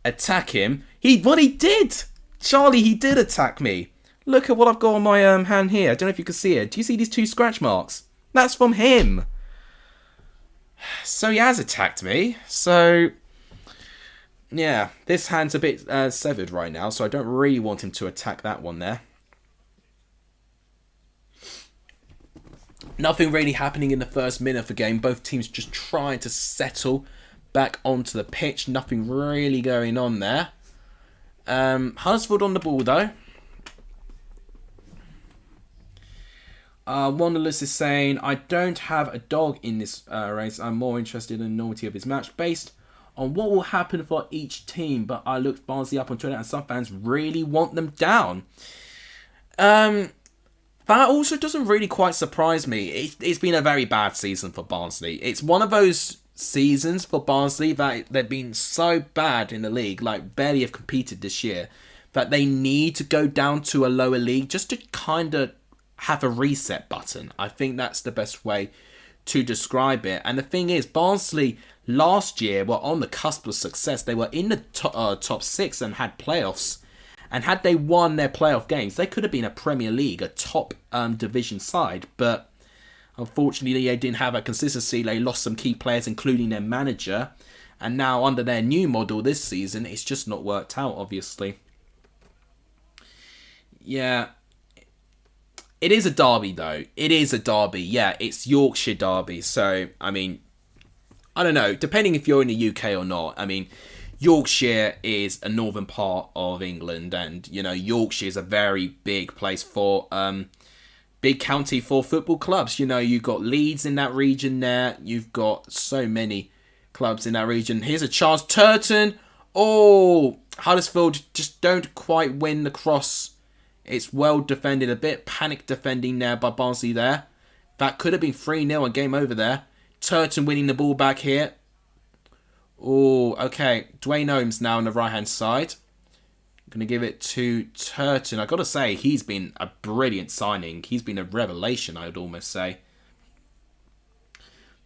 Attack him. He did. Charlie, he did attack me. Look at what I've got on my hand here. I don't know if you can see it. Do you see these 2 scratch marks? That's from him. So he has attacked me. So, yeah, this hand's a bit severed right now. So I don't really want him to attack that one there. Nothing really happening in the first minute of the game. Both teams just trying to settle back onto the pitch. Nothing really going on there. Huddersfield on the ball, though. Wanderless is saying, I don't have a dog in this race. I'm more interested in the enormity of his match based on what will happen for each team. But I looked Barnsley up on Twitter and some fans really want them down. That also doesn't really quite surprise me. It's been a very bad season for Barnsley. It's one of those seasons for Barnsley that they've been so bad in the league, like barely have competed this year, that they need to go down to a lower league just to kind of have a reset button. I think that's the best way to describe it. And the thing is, Barnsley last year were on the cusp of success. They were in the top 6 and had playoffs. And had they won their playoff games, they could have been a Premier League, a top division side. But unfortunately, they didn't have a consistency. They lost some key players, including their manager. And now under their new model this season, it's just not worked out, obviously. Yeah. It is a derby, though. It is a derby. Yeah, it's Yorkshire derby. So, I mean, I don't know. Depending if you're in the UK or not. I mean, Yorkshire is a northern part of England, and you know Yorkshire is a very big place for big county for football clubs. You know, you've got Leeds in that region there. You've got so many clubs in that region. Here's a chance. Turton. Oh, Huddersfield just don't quite win the cross. It's well defended. A bit panic defending there by Barnsley there. That could have been 3-0 and game over there. Turton winning the ball back here. Oh, okay. Dwayne Ohms now on the right-hand side. I'm going to give it to Turton. I've got to say, he's been a brilliant signing. He's been a revelation, I would almost say.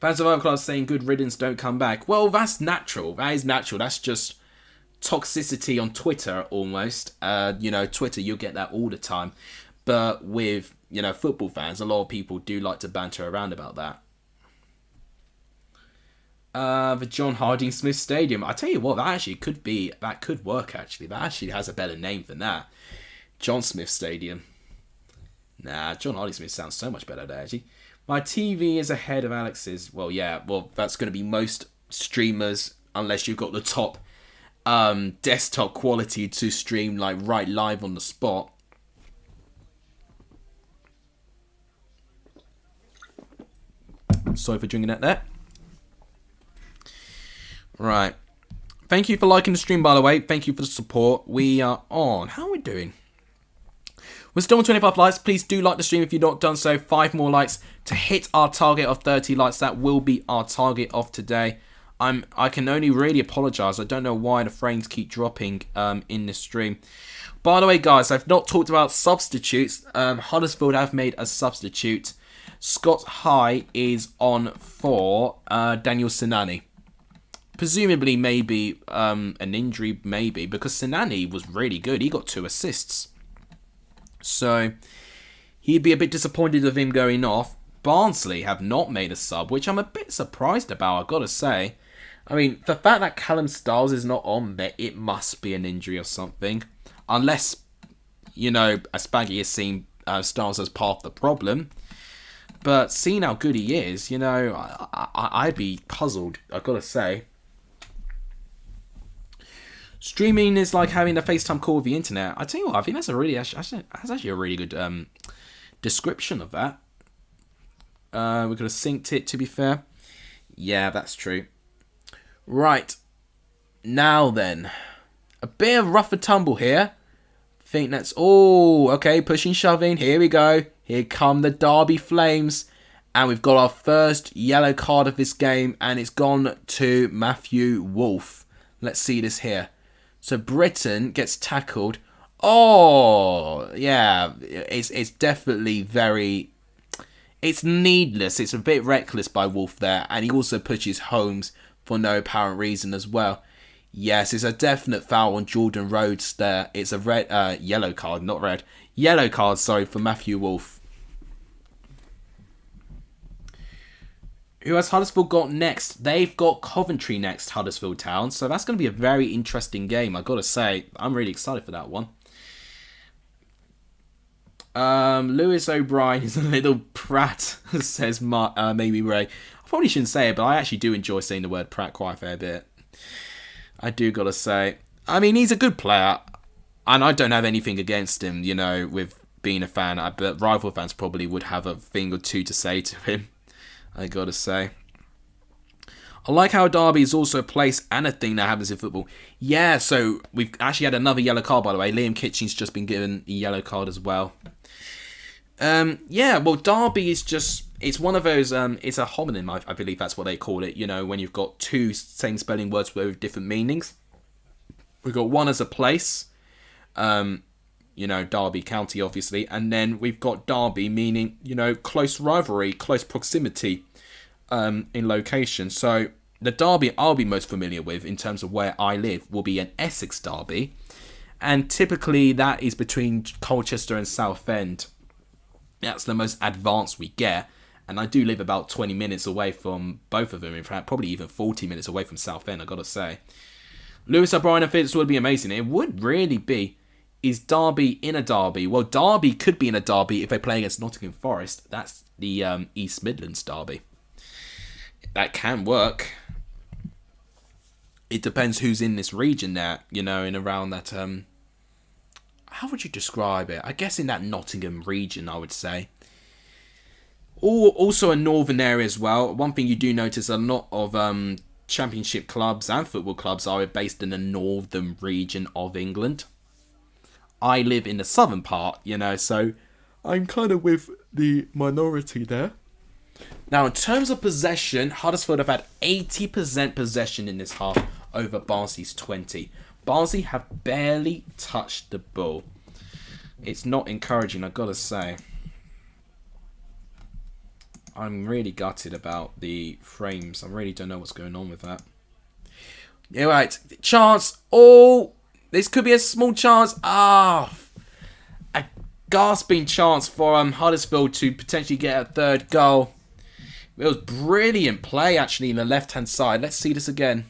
Fans of other clubs saying good riddance, don't come back. Well, that's natural. That is natural. That's just toxicity on Twitter almost. Twitter, you'll get that all the time. But with, football fans, a lot of people do like to banter around about that. The John Harding Smith Stadium. I tell you what, that could work actually. That actually has a better name than that. John Smith Stadium. Nah, John Harding Smith sounds so much better there actually. My TV is ahead of Alex's. Well, yeah, that's going to be most streamers, unless you've got the top desktop quality to stream like right live on the spot. Sorry for drinking that there. Right. Thank you for liking the stream, by the way. Thank you for the support. We are on. How are we doing? We're still on 25 likes. Please do like the stream if you've not done so. 5 more likes to hit our target of 30 likes. That will be our target of today. I can only really apologise. I don't know why the frames keep dropping in this stream. By the way, guys, I've not talked about substitutes. Huddersfield have made a substitute. Scott High is on for Daniel Sinani. Presumably, maybe an injury, maybe, because Sinani was really good. He got 2 assists. So, he'd be a bit disappointed of him going off. Barnsley have not made a sub, which I'm a bit surprised about, I've got to say. I mean, the fact that Callum Stiles is not on there, it must be an injury or something. Unless, Aspaghi has seen Stiles as part of the problem. But seeing how good he is, I'd be puzzled, I've got to say. Streaming is like having a FaceTime call with the internet. I tell you what, I think that's actually a really good description of that. We could have synced it, to be fair. Yeah, that's true. Right. Now then. A bit of rough and tumble here. Think that's... Oh, okay, pushing, shoving. Here we go. Here come the Derby Flames. And we've got our first yellow card of this game. And it's gone to Matthew Wolf. Let's see this here. So Britain gets tackled. Oh, yeah. It's definitely very... It's needless. It's a bit reckless by Wolf there. And he also pushes Holmes for no apparent reason as well. Yes, it's a definite foul on Jordan Rhodes there. It's a yellow card, not red. Yellow card, sorry, for Matthew Wolf. Who has Huddersfield got next? They've got Coventry next, Huddersfield Town. So that's going to be a very interesting game, I've got to say. I'm really excited for that one. Lewis O'Brien is a little prat, says maybe Ray. I probably shouldn't say it, but I actually do enjoy saying the word prat quite a fair bit. I do got to say. I mean, he's a good player, and I don't have anything against him, with being a fan. But rival fans probably would have a thing or two to say to him. I gotta say. I like how Derby is also a place and a thing that happens in football. Yeah, so we've actually had another yellow card, by the way. Liam Kitchen's just been given a yellow card as well. Well, Derby is just... It's one of those... it's a homonym, I believe that's what they call it. When you've got 2 same spelling words with different meanings. We've got one as a place. Derby County, obviously. And then we've got Derby, meaning, close rivalry, close proximity in location. So the Derby I'll be most familiar with in terms of where I live will be an Essex Derby. And typically that is between Colchester and Southend. That's the most advanced we get. And I do live about 20 minutes away from both of them. In fact, probably even 40 minutes away from Southend, I've got to say. Lewis O'Brien and Fitz would be amazing. It would really be. Is Derby in a derby? Well, Derby could be in a derby if they play against Nottingham Forest. That's the East Midlands derby. That can work. It depends who's in this region there, in around that... how would you describe it? I guess in that Nottingham region, I would say. Also a northern area as well. One thing you do notice, a lot of championship clubs and football clubs are based in the northern region of England. I live in the southern part, so I'm kind of with the minority there. Now, in terms of possession, Huddersfield have had 80% possession in this half over Barnsley's 20%. Barnsley have barely touched the ball. It's not encouraging, I've got to say. I'm really gutted about the frames. I really don't know what's going on with that. Yeah, right. Chance. Oh, this could be a small chance. A gasping chance for Huddersfield to potentially get a third goal. It was brilliant play, actually, in the left-hand side. Let's see this again.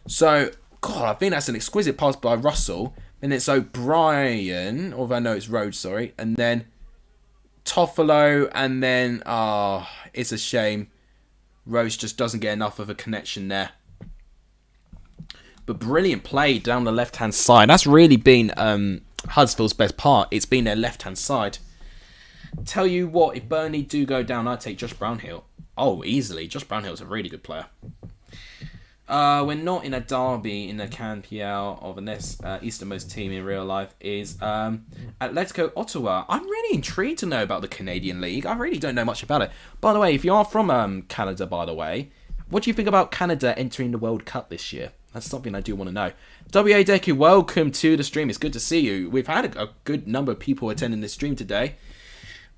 So, God, I think that's an exquisite pass by Russell. And it's O'Brien, although I know it's Rhodes, sorry. And then Toffolo, and then, it's a shame. Rhodes just doesn't get enough of a connection there. But brilliant play down the left-hand side. That's really been Huddersfield's best part. It's been their left-hand side. Tell you what, if Burnley do go down, I'd take Josh Brownhill. Oh, easily. Josh Brownhill's a really good player. We're not in a derby in the CanPL of the next easternmost team in real life is Atletico Ottawa. I'm really intrigued to know about the Canadian League. I really don't know much about it. By the way, if you are from Canada, by the way, what do you think about Canada entering the World Cup this year? That's something I do want to know. W.A. Deku, welcome to the stream. It's good to see you. We've had a good number of people attending this stream today.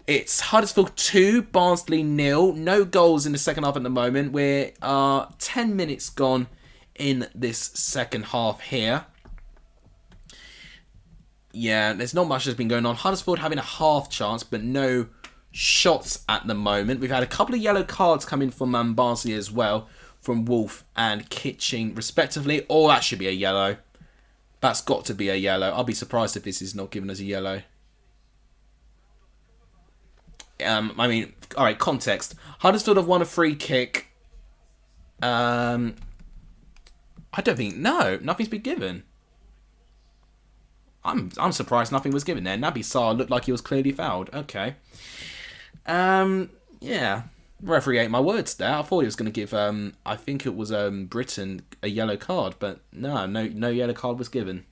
It's Huddersfield 2, Barnsley 0. No goals in the second half at the moment. We're 10 minutes gone in this second half here. Yeah, there's not much that's been going on. Huddersfield having a half chance, but no shots at the moment. We've had a couple of yellow cards coming from Barnsley as well, from Wolf and Kitching, respectively. Oh, that should be a yellow. That's got to be a yellow. I'll be surprised if this is not giving us a yellow. I mean, all right, context. Huddersfield have won a free kick. I don't think, no, nothing's been given. I'm surprised nothing was given there. Naby Sarr looked like he was clearly fouled. Okay. Yeah. Referee ate my words there. I thought he was going to give, I think it was Britain a yellow card, but no yellow card was given.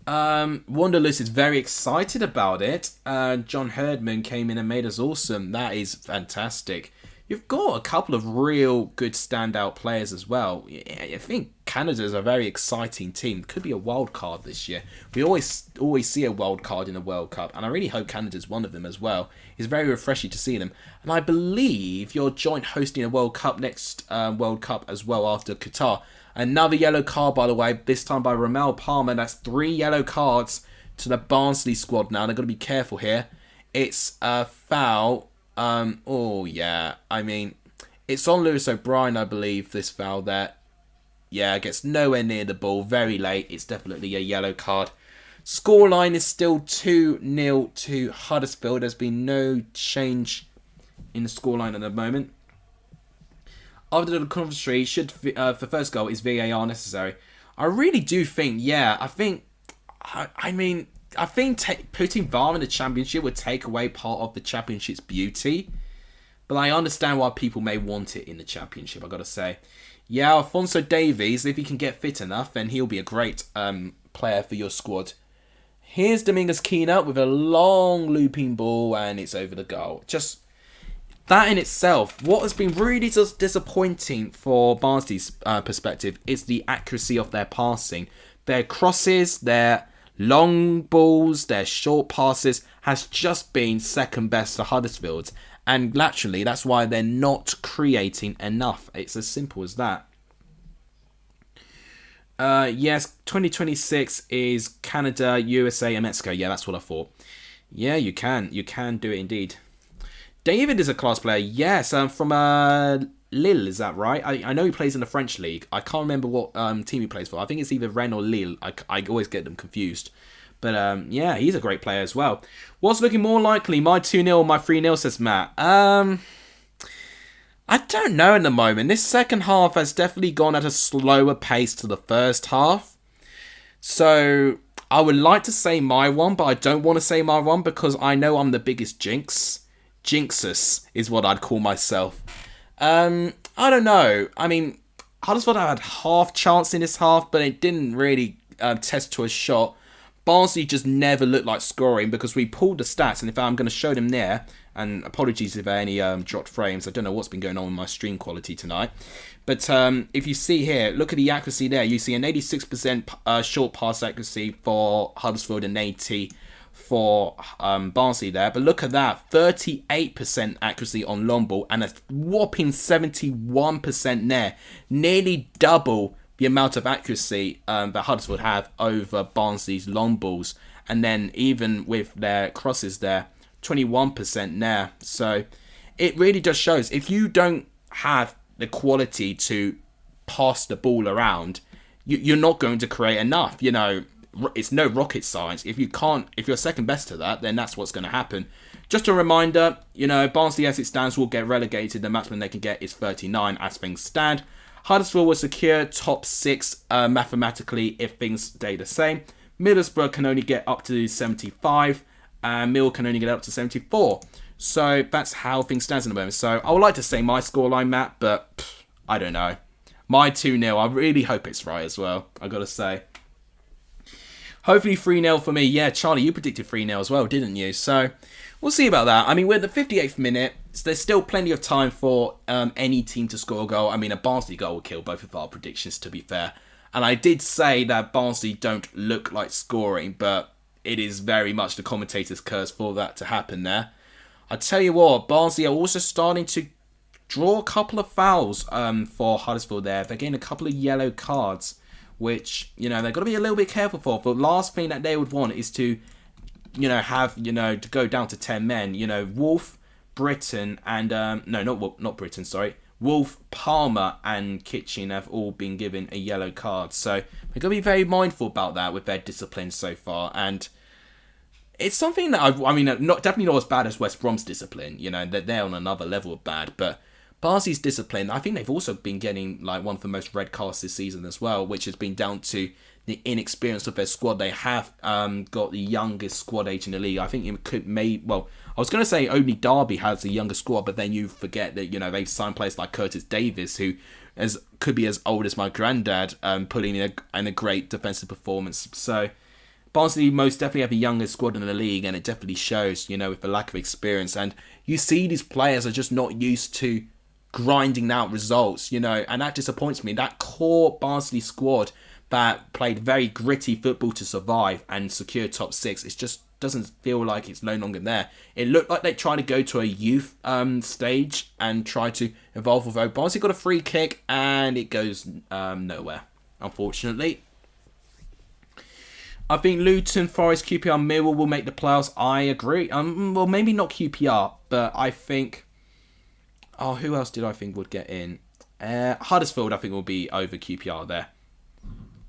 Wanderlust is very excited about it. John Herdman came in and made us awesome. That is fantastic. You've got a couple of real good standout players as well. I think Canada is a very exciting team. Could be a wild card this year. We always see a wild card in the World Cup, and I really hope Canada's one of them as well. It's very refreshing to see them. And I believe you're joint hosting a World Cup next World Cup as well after Qatar. Another yellow card, by the way, this time by Ramel Palmer. That's 3 yellow cards to the Barnsley squad now. They've got to be careful here. It's a foul. Oh, yeah. I mean, it's on Lewis O'Brien, I believe, this foul there. Yeah, gets nowhere near the ball. Very late. It's definitely a yellow card. Scoreline is still 2-0 to Huddersfield. There's been no change in the scoreline at the moment. After the commentary, should the first goal is VAR necessary? I really do think, yeah. I think putting VAR in the Championship would take away part of the Championship's beauty. But I understand why people may want it in the Championship, I've got to say. Yeah, Alphonso Davies, if he can get fit enough, then he'll be a great player for your squad. Here's Dominguez Keane with a long looping ball, and it's over the goal. Just that in itself, what has been really disappointing for Barnsley's perspective is the accuracy of their passing. Their crosses, their long balls, their short passes has just been second best to Huddersfield's. And naturally, that's why they're not creating enough. It's as simple as that. Yes, 2026 is Canada, USA, and Mexico. Yeah, that's what I thought. Yeah, you can. You can do it indeed. David is a class player. Yes, from Lille, is that right? I know he plays in the French league. I can't remember what team he plays for. I think it's either Rennes or Lille. I always get them confused. But yeah, he's a great player as well. What's looking more likely, my 2-0 or my 3-0, says Matt? I don't know at the moment. This second half has definitely gone at a slower pace to the first half. So I would like to say my one, but I don't want to say my one because I know I'm the biggest jinx. Jinxus is what I'd call myself. I don't know. I mean, Huddersfield had half chance in this half, but it didn't really test to a shot. Barnsley just never looked like scoring because we pulled the stats, and if I'm going to show them there, and apologies if there are any dropped frames, I don't know what's been going on with my stream quality tonight. But if you see here, look at the accuracy there. You see an 86% short pass accuracy for Huddersfield and 80 for Barnsley there. But look at that, 38% accuracy on long ball and a whopping 71% there. Nearly double the amount of accuracy that Huddersfield have over Barnsley's long balls. And then even with their crosses there, 21% there. So it really just shows if you don't have the quality to pass the ball around, you're not going to create enough. You know, it's no rocket science. If you're second best to that, then that's what's going to happen. Just a reminder, you know, Barnsley as it stands will get relegated. The maximum they can get is 39 as things stand. Huddersfield will secure top 6 mathematically if things stay the same. Middlesbrough can only get up to 75. And Mill can only get up to 74. So that's how things stand at the moment. So I would like to say my scoreline, Matt, but I don't know. My 2-0, I really hope it's right as well, I got to say. Hopefully 3-0 for me. Yeah, Charlie, you predicted 3-0 as well, didn't you? So we'll see about that. I mean, we're at the 58th minute. So there's still plenty of time for any team to score a goal. I mean, a Barnsley goal will kill both of our predictions, to be fair. And I did say that Barnsley don't look like scoring, but it is very much the commentator's curse for that to happen there. I tell you what, Barnsley are also starting to draw a couple of fouls for Huddersfield there. They're getting a couple of yellow cards, which, you know, they've got to be a little bit careful for. The last thing that they would want is to, you know, have, you know, to go down to 10 men. You know, Wolf, Britton, and, not Britton, sorry. Wolf, Palmer, and Kitchen have all been given a yellow card. So they've got to be very mindful about that with their discipline so far. And it's something that, definitely not as bad as West Brom's discipline. You know, they're on another level of bad. But Barnsley's discipline, I think they've also been getting like one of the most red cards this season as well, which has been down to the inexperience of their squad. They have got the youngest squad age in the league. I think it could I was going to say only Derby has the youngest squad, but then you forget that, you know, they've signed players like Curtis Davis, who could be as old as my granddad, putting in a great defensive performance. So Barnsley most definitely have the youngest squad in the league, and it definitely shows, you know, with the lack of experience. And you see these players are just not used to grinding out results, you know, and that disappoints me. That core Barnsley squad that played very gritty football to survive and secure top 6, it just doesn't feel like it's no longer there. It looked like they tried to go to a youth stage and try to evolve with it. Barnsley got a free kick and it goes nowhere, unfortunately. I think Luton, Forest, QPR, Millwall will make the playoffs. I agree. Well, maybe not QPR, but I think... Oh, who else did I think would get in? Huddersfield, I think, will be over QPR there.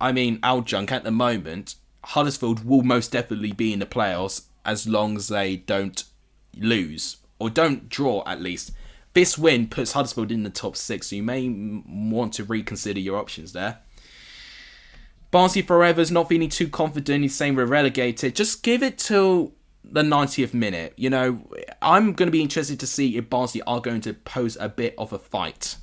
I mean, Al Junk, at the moment, Huddersfield will most definitely be in the playoffs as long as they don't lose. Or don't draw, at least. This win puts Huddersfield in the top 6, so you may want to reconsider your options there. Barnsley Forever's not feeling too confident. He's saying we're relegated. Just give it till the 90th minute. You know, I'm going to be interested to see if Barnsley are going to pose a bit of a fight.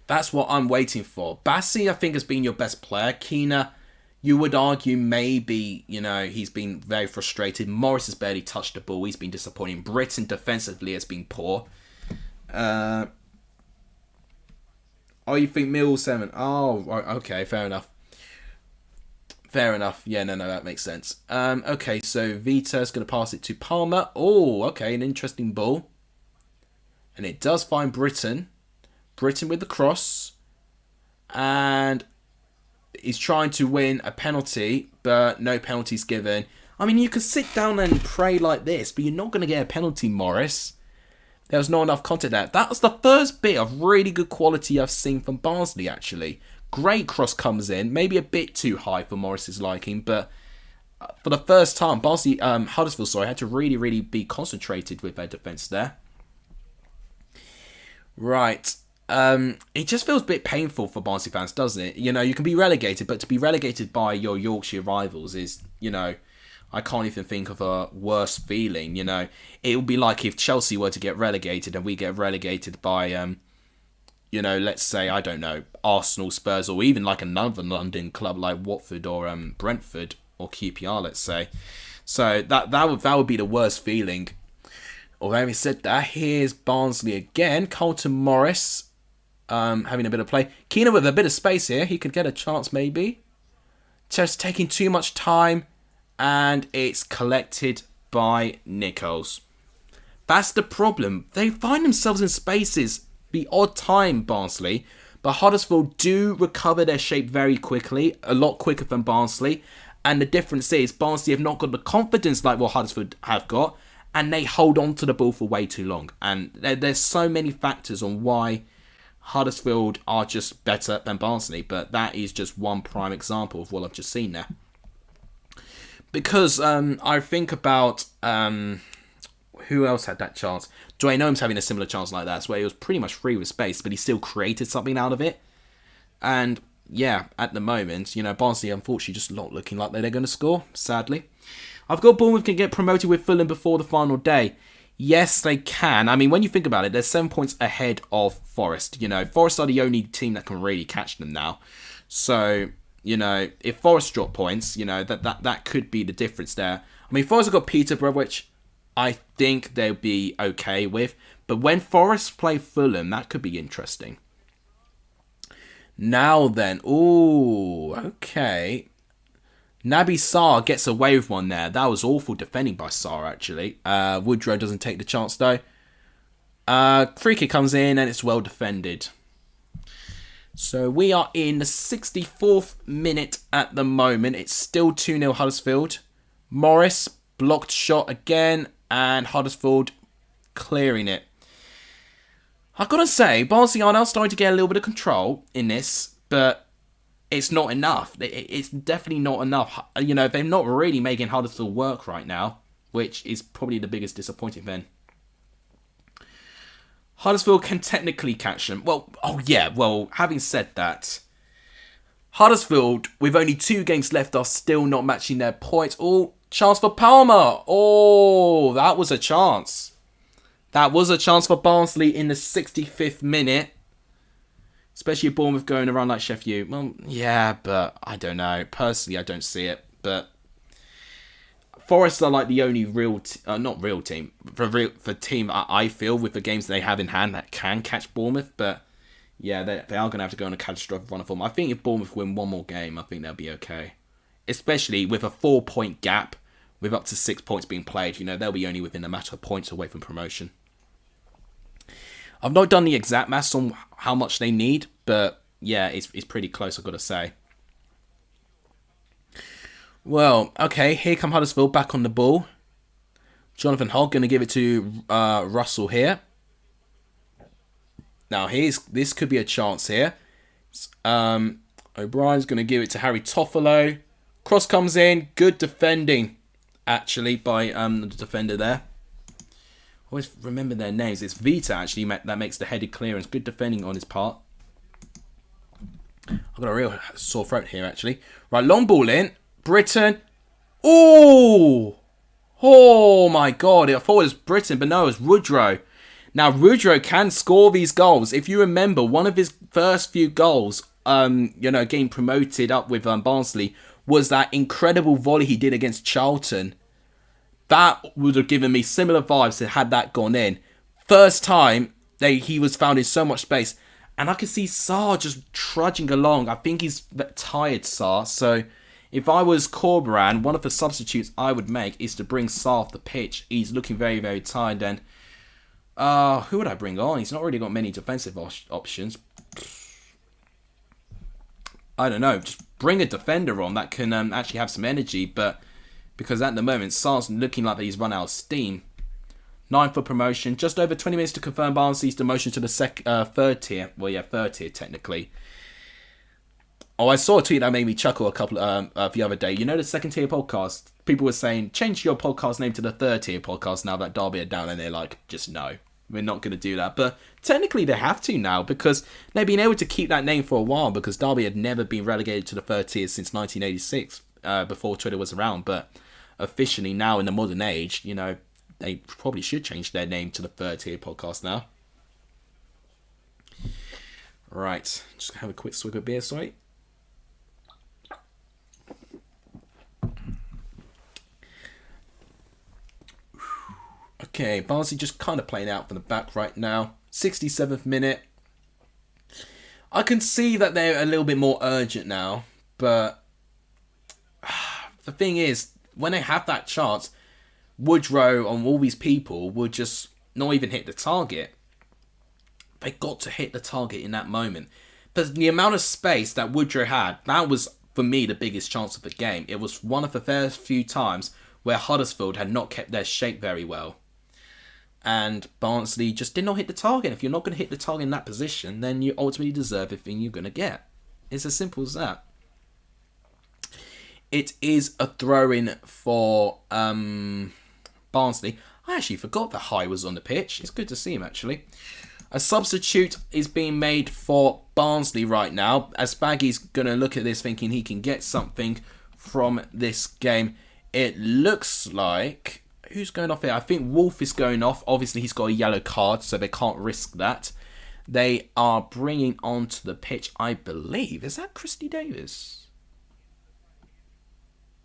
That's what I'm waiting for. Bassi, I think, has been your best player. Keena, you would argue maybe, you know, he's been very frustrated. Morris has barely touched the ball. He's been disappointing. Britton defensively has been poor. Oh, you think Mill 7? Oh, okay, fair enough. Fair enough. Yeah, no, that makes sense. Okay, so Vita's going to pass it to Palmer. Oh, okay, an interesting ball. And it does find Britton. Britton with the cross. And he's trying to win a penalty, but no penalties given. I mean, you could sit down and pray like this, but you're not going to get a penalty, Morris. There was not enough content there. That was the first bit of really good quality I've seen from Barnsley, actually. Great cross comes in. Maybe a bit too high for Morris's liking, but for the first time, Huddersfield, had to really, really be concentrated with their defence there. Right. It just feels a bit painful for Barnsley fans, doesn't it? You know, you can be relegated, but to be relegated by your Yorkshire rivals is, you know... I can't even think of a worse feeling, you know. It would be like if Chelsea were to get relegated and we get relegated by, you know, let's say, I don't know, Arsenal, Spurs, or even like another London club like Watford or Brentford or QPR, let's say. So that would be the worst feeling. Although having said that, here's Barnsley again. Colton Morris having a bit of play. Keena with a bit of space here. He could get a chance maybe. Just taking too much time. and it's collected by Nichols. That's the problem. They find themselves in spaces the odd time, Barnsley, but Huddersfield do recover their shape very quickly, a lot quicker than Barnsley. And the difference is Barnsley have not got the confidence like what Huddersfield have got, and they hold on to the ball for way too long. And there's so many factors on why Huddersfield are just better than Barnsley, but that is just one prime example of what I've just seen there. Because I think about who else had that chance. Dwayne Ohms having a similar chance like that, where he was pretty much free with space, but he still created something out of it. And yeah, at the moment, Barnsley unfortunately just not looking like they're going to score, sadly. I've got Bournemouth can get promoted with Fulham before the final day. Yes, they can. I mean, when you think about it, they're 7 points ahead of Forest. Forest are the only team that can really catch them now. So, if Forest drop points, that could be the difference there. I mean, Forest have got Peterborough, which I think they'll be okay with. But when Forest play Fulham, that could be interesting. Now then, ooh, okay. Naby Sarr gets away with one there. That was awful defending by Sarr, actually. Woodrow doesn't take the chance, though. Free kick comes in, and it's well defended. So we are in the 64th minute at the moment. It's still 2-0 Huddersfield. Morris, blocked shot again, and Huddersfield clearing it. I've got to say, Barnsley are now starting to get a little bit of control in this, but it's not enough. It's definitely not enough. They're not really making Huddersfield work right now, which is probably the biggest disappointing thing. Huddersfield can technically catch them. Having said that, Huddersfield, with only 2 games left, are still not matching their points. Oh, chance for Palmer. Oh, that was a chance. That was a chance for Barnsley in the 65th minute. Especially if Bournemouth going around like Sheffield. Well, yeah, but I don't know. Personally, I don't see it. But Forest are like the only not real team. For team, I feel, with the games they have in hand that can catch Bournemouth. But yeah, they are going to have to go on a catastrophic run of form. I think if Bournemouth win one more game, I think they'll be okay. Especially with a 4-point gap, with up to 6 points being played. They'll be only within a matter of points away from promotion. I've not done the exact maths on how much they need, but yeah, it's pretty close, I've got to say. Well, okay, here come Huddersfield back on the ball. Jonathan Hogg going to give it to Russell here. Now, this could be a chance here. O'Brien's going to give it to Harry Toffolo. Cross comes in. Good defending, actually, by the defender there. Always remember their names. It's Vita, actually, that makes the headed clearance. Good defending on his part. I've got a real sore throat here, actually. Right, long ball in. Britain. Ooh! Oh, my God. I thought it was Britain, but no, it was Woodrow. Now, Woodrow can score these goals. If you remember, one of his first few goals, getting promoted up with Barnsley, was that incredible volley he did against Charlton. That would have given me similar vibes had that gone in. First time, he was found in so much space. And I could see Sarr just trudging along. I think he's tired, Sarr. So if I was Corberan, one of the substitutes I would make is to bring Sarr off the pitch. He's looking very, very tired. And who would I bring on? He's not really got many defensive options. I don't know. Just bring a defender on that can actually have some energy. But because at the moment, Sarr's looking like he's run out of steam. 9 for promotion. Just over 20 minutes to confirm Barnsley's demotion to the third tier. Well, yeah, third tier technically. Oh, I saw a tweet that made me chuckle a couple the other day. The second tier podcast? People were saying, change your podcast name to the third tier podcast now that Derby are down. And they're like, just no, we're not going to do that. But technically they have to now because they've been able to keep that name for a while because Derby had never been relegated to the third tier since 1986 before Twitter was around. But officially now in the modern age, they probably should change their name to the third tier podcast now. Right, just have a quick swig of beer, sorry. Okay, Barnsley just kind of playing out from the back right now. 67th minute. I can see that they're a little bit more urgent now, but the thing is, when they have that chance, Woodrow and all these people would just not even hit the target. They got to hit the target in that moment. But the amount of space that Woodrow had, that was, for me, the biggest chance of the game. It was one of the first few times where Huddersfield had not kept their shape very well. And Barnsley just did not hit the target. If you're not going to hit the target in that position, then you ultimately deserve everything you're going to get. It's as simple as that. It is a throw-in for Barnsley. I actually forgot that High was on the pitch. It's good to see him, actually. A substitute is being made for Barnsley right now, as Baggy's going to look at this thinking he can get something from this game. It looks like... Who's going off here? I think Wolf is going off. Obviously, he's got a yellow card, so they can't risk that. They are bringing onto the pitch, I believe. Is that Christy Davis?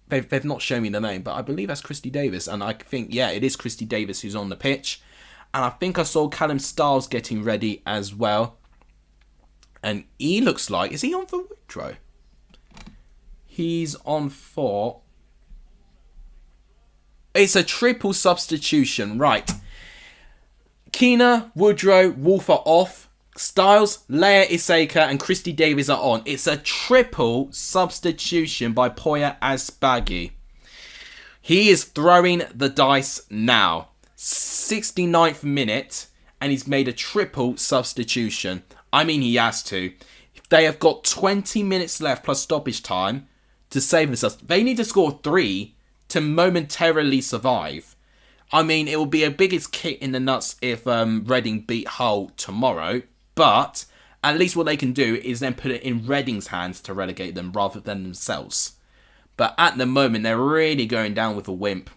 They've not shown me the name, but I believe that's Christy Davis. And I think, yeah, it is Christy Davis who's on the pitch. And I think I saw Callum Stiles getting ready as well. And he looks like... Is he on for Woodrow? He's on for... It's a triple substitution, right. Keena, Woodrow, Wolf are off. Stiles, Leia Iseka and Christy Davies are on. It's a triple substitution by Poya Asbaghi. He is throwing the dice now. 69th minute, and he's made a triple substitution. I mean, he has to. They have got 20 minutes left plus stoppage time to save themselves. They need to score 3 to momentarily survive. I mean, it will be a biggest kick in the nuts if Reading beat Hull tomorrow, but at least what they can do is then put it in Reading's hands to relegate them rather than themselves. But at the moment, they're really going down with a wimp.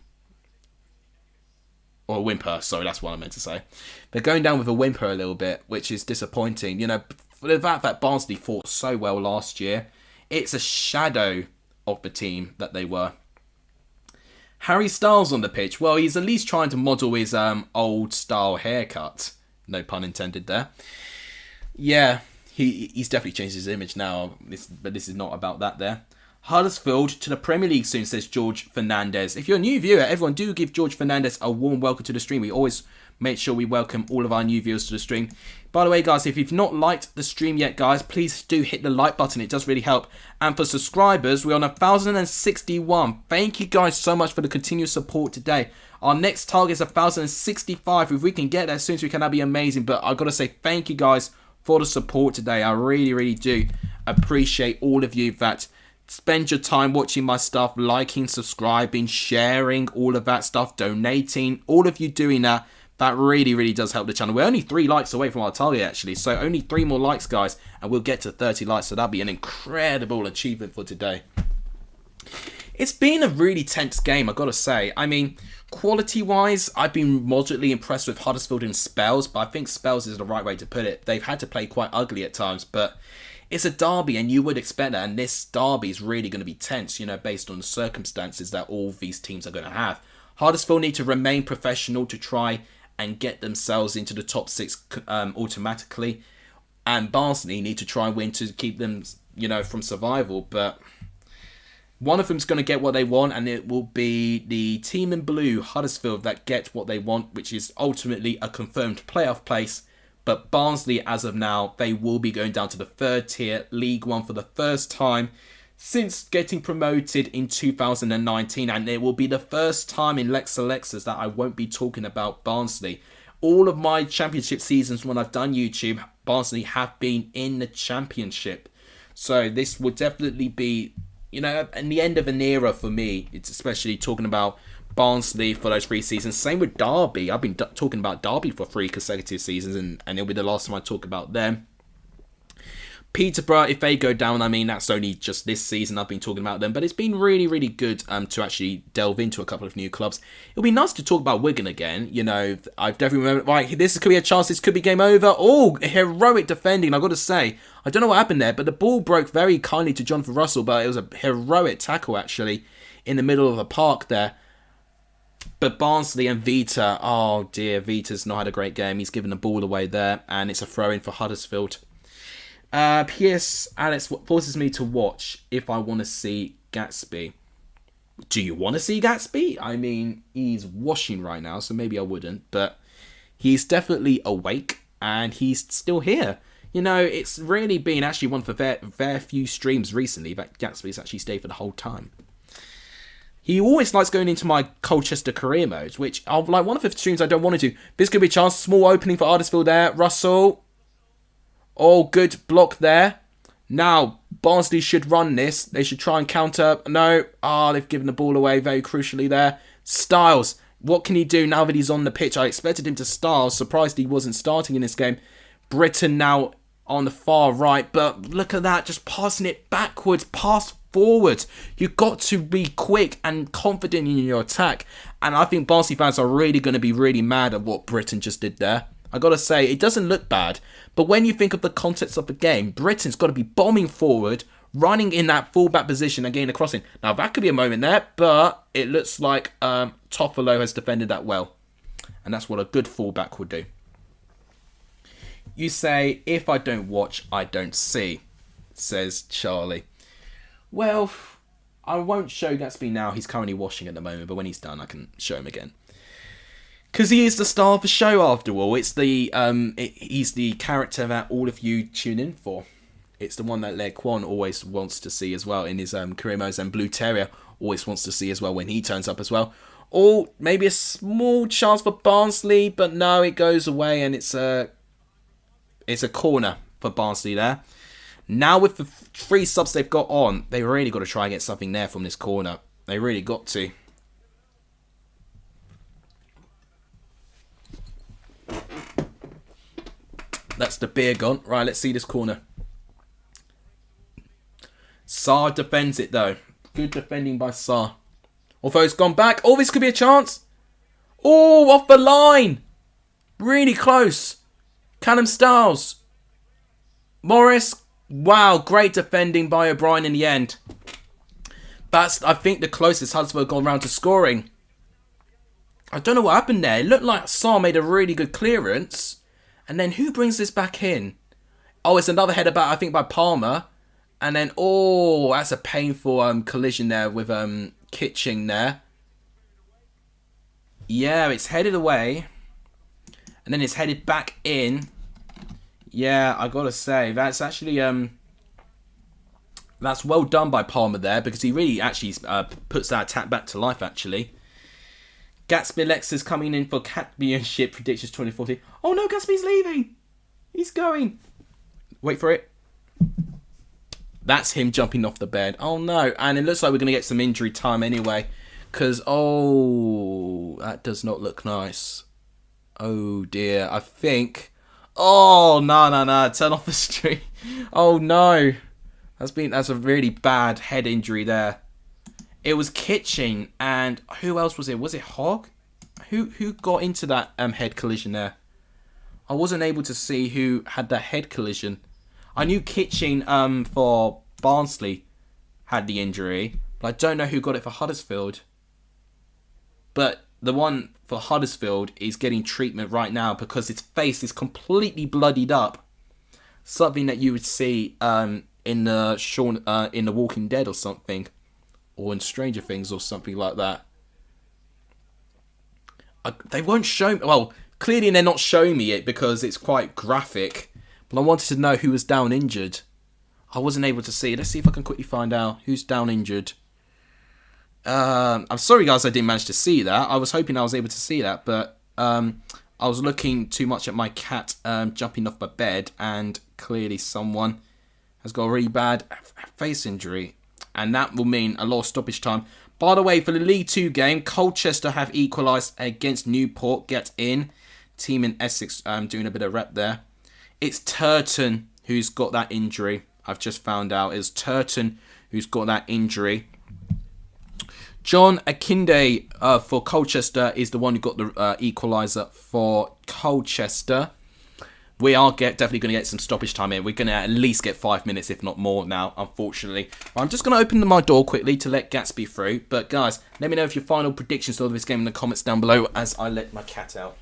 Or a whimper, sorry, that's what I meant to say. They're going down with a whimper a little bit, which is disappointing. You know, for the fact that Barnsley fought so well last year, it's a shadow of the team that they were. Harry Styles on the pitch. Well, he's at least trying to model his old style haircut. No pun intended there. Yeah, he's definitely changed his image now, but this is not about that there. Huddersfield to the Premier League soon, says George Fernandez. If you're a new viewer, everyone do give George Fernandez a warm welcome to the stream. We always make sure we welcome all of our new viewers to the stream. By the way, guys, if you've not liked the stream yet, guys, please do hit the like button. It does really help. And for subscribers, we're on 1,061. Thank you guys so much for the continued support today. Our next target is 1,065. If we can get there as soon as we can, that'd be amazing. But I've got to say thank you guys for the support today. I really, really do appreciate all of you that spend your time watching my stuff, liking, subscribing, sharing, all of that stuff, donating, all of you doing that. That really, really does help the channel. We're only 3 likes away from our target, actually. So only 3 more likes, guys, and we'll get to 30 likes. So that'll be an incredible achievement for today. It's been a really tense game, I've got to say. I mean, quality-wise, I've been moderately impressed with Huddersfield in spells, but I think spells is the right way to put it. They've had to play quite ugly at times, but it's a derby, and you would expect that. And this derby is really going to be tense, you know, based on the circumstances that all these teams are going to have. Huddersfield need to remain professional to try and get themselves into the top 6 automatically. And Barnsley need to try and win to keep them, you know, from survival. But one of them's going to get what they want, and it will be the team in blue, Huddersfield, that get what they want, which is ultimately a confirmed playoff place. But Barnsley, as of now, they will be going down to the 3rd tier, League One, for the first time since getting promoted in 2019, and it will be the first time in Lex Alexas that I won't be talking about Barnsley. All of my championship seasons when I've done YouTube, Barnsley have been in the championship. So this would definitely be, you know, in the end of an era for me. It's especially talking about Barnsley for those 3 seasons. Same with Derby. I've been talking about Derby for 3 consecutive seasons, and it'll be the last time I talk about them. Peterborough, if they go down, I mean, that's only just this season I've been talking about them. But it's been really, really good to actually delve into a couple of new clubs. It'll be nice to talk about Wigan again. You know, I've definitely remembered, right, this could be a chance, this could be game over. Oh, heroic defending, I've got to say. I don't know what happened there, but the ball broke very kindly to Jonathan Russell. But it was a heroic tackle, actually, in the middle of the park there. But Barnsley and Vita, oh dear, Vita's not had a great game. He's given the ball away there, and it's a throw-in for Huddersfield. P.S. Alex, what forces me to watch if I want to see Gatsby? Do you want to see Gatsby? I mean, he's washing right now, so maybe I wouldn't. But he's definitely awake, and he's still here. You know, it's really been actually one for very few streams recently that Gatsby's actually stayed for the whole time. He always likes going into my Colchester career modes, which are like one of the streams I don't want to do. This could be a chance. Small opening for Huddersfield there. Russell. Oh, good block there. Now, Barnsley should run this. They should try and counter. No. They've given the ball away very crucially there. Styles. What can he do now that he's on the pitch? I expected him to start. Surprised he wasn't starting in this game. Britton now on the far right. But look at that. Just passing it backwards. Pass forward. You've got to be quick and confident in your attack. And I think Barnsley fans are really going to be really mad at what Britton just did there. I got to say, it doesn't look bad. But when you think of the context of the game, Britton's got to be bombing forward, running in that fullback position and getting a crossing. Now, that could be a moment there, but it looks like Toffolo has defended that well. And that's what a good fullback would do. You say, if I don't watch, I don't see, says Charlie. Well, I won't show Gatsby now. He's currently washing at the moment, but when he's done, I can show him again. Because he is the star of the show, after all. It's the he's the character that all of you tune in for. It's the one that Le Quan always wants to see as well in his career modes, and Blue Terrier always wants to see as well when he turns up as well. Or maybe a small chance for Barnsley, but no, it goes away, and it's a corner for Barnsley there. Now with the 3 subs they've got on, they really got to try and get something there from this corner. They really got to. That's the beer gone. Right, let's see this corner. Sarr defends it, though. Good defending by Sarr. Although it's gone back. Oh, this could be a chance. Oh, off the line. Really close. Callum Styles. Morris. Wow, great defending by O'Brien in the end. That's, I think, the closest Huddersfield gone round to scoring. I don't know what happened there. It looked like Sarr made a really good clearance. And then who brings this back in? Oh, it's another header back, I think, by Palmer. And then, oh, that's a painful collision there with Kitching there. Yeah, it's headed away. And then it's headed back in. Yeah, I gotta say, that's actually that's well done by Palmer there, because he really actually puts that attack back to life, actually. Gatsby Alexis coming in for Championship Predictions 2014. Oh no, Gatsby's leaving. He's going. Wait for it. That's him jumping off the bed. Oh no. And it looks like we're going to get some injury time anyway. Because, oh, that does not look nice. Oh dear. I think. Oh, no. Turn off the stream. Oh no. That's a really bad head injury there. It was Kitching, and who else was it? Was it Hogg? Who got into that head collision there? I wasn't able to see who had that head collision. I knew Kitching for Barnsley had the injury, but I don't know who got it for Huddersfield. But the one for Huddersfield is getting treatment right now because his face is completely bloodied up. Something that you would see in the Walking Dead or something. Or in Stranger Things or something like that. They won't show me. Well, clearly they're not showing me it because it's quite graphic. But I wanted to know who was down injured. I wasn't able to see. Let's see if I can quickly find out who's down injured. I'm sorry, guys, I didn't manage to see that. I was hoping I was able to see that, but I was looking too much at my cat jumping off my bed, and clearly someone has got a really bad face injury. And that will mean a lot of stoppage time. By the way, for the League 2 game, Colchester have equalised against Newport. Get in. Team in Essex doing a bit of rep there. It's Turton who's got that injury. I've just found out. It's Turton who's got that injury. John Akinde for Colchester is the one who got the equaliser for Colchester. We are definitely going to get some stoppage time here. We're going to at least get 5 minutes, if not more now, unfortunately. I'm just going to open my door quickly to let Gatsby through. But guys, let me know if your final predictions of this game in the comments down below as I let my cat out.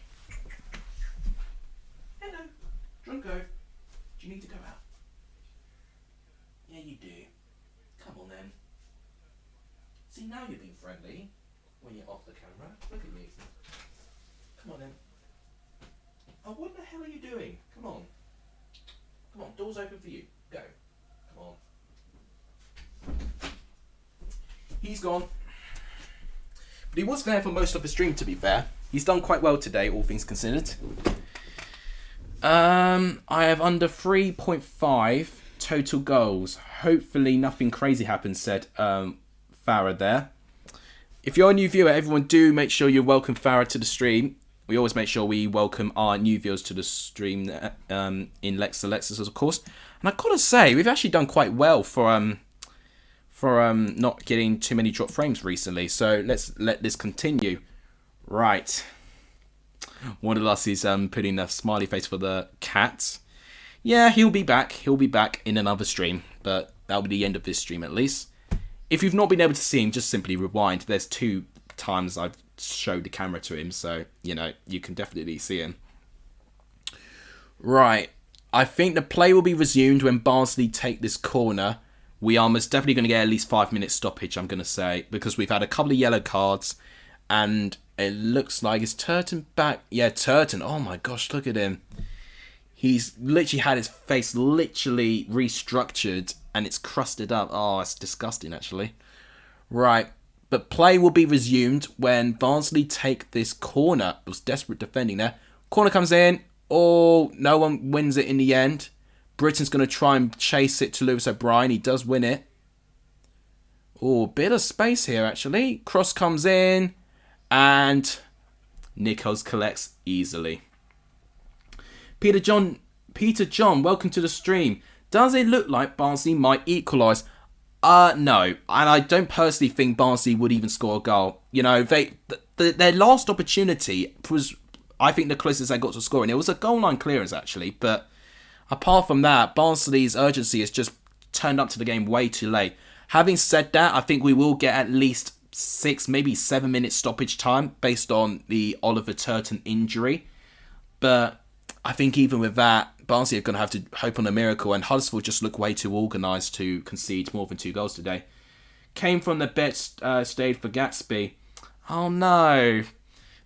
Hello, Drunko. Do you need to go out? Yeah, you do. Come on then. See, now you're being friendly when you're off the camera. Look at me. Come on then. Oh, what the hell are you doing? Come on. Come on, door's open for you. Go. Come on. He's gone. But he was there for most of the stream, to be fair. He's done quite well today, all things considered. I have under 3.5 total goals. Hopefully nothing crazy happens, said Farah there. If you're a new viewer, everyone do make sure you welcome Farah to the stream. We always make sure we welcome our new viewers to the stream in Lexus, of course. And I've got to say, we've actually done quite well for not getting too many drop frames recently. So let's let this continue. Right. One of us is putting a smiley face for the cat. Yeah, he'll be back. He'll be back in another stream. But that'll be the end of this stream at least. If you've not been able to see him, just simply rewind. There's 2 times I've showed the camera to him. So, you know, you can definitely see him. Right. I think the play will be resumed when Barnsley take this corner. We are most definitely going to get at least 5 minutes stoppage, I'm going to say. Because we've had a couple of yellow cards. And it looks like it's Turton back. Yeah, Turton. Oh my gosh, look at him. He's literally had his face literally restructured. And it's crusted up. Oh, it's disgusting, actually. Right. But play will be resumed when Barnsley take this corner. It was desperate defending there. Corner comes in. Oh, no one wins it in the end. Britain's going to try and chase it to Lewis O'Brien. He does win it. Oh, bit of space here, actually. Cross comes in. And Nichols collects easily. Peter John, welcome to the stream. Does it look like Barnsley might equalise? No. And I don't personally think Barnsley would even score a goal. You know, their last opportunity was, I think, the closest they got to scoring. It was a goal line clearance, actually. But apart from that, Barnsley's urgency has just turned up to the game way too late. Having said that, I think we will get at least 6, maybe 7 minutes stoppage time based on the Oliver Turton injury. But I think even with that, Barnsley are going to have to hope on a miracle, and Huddersfield just look way too organised to concede more than 2 goals today. Came from the bench, stayed for Gatsby. Oh no,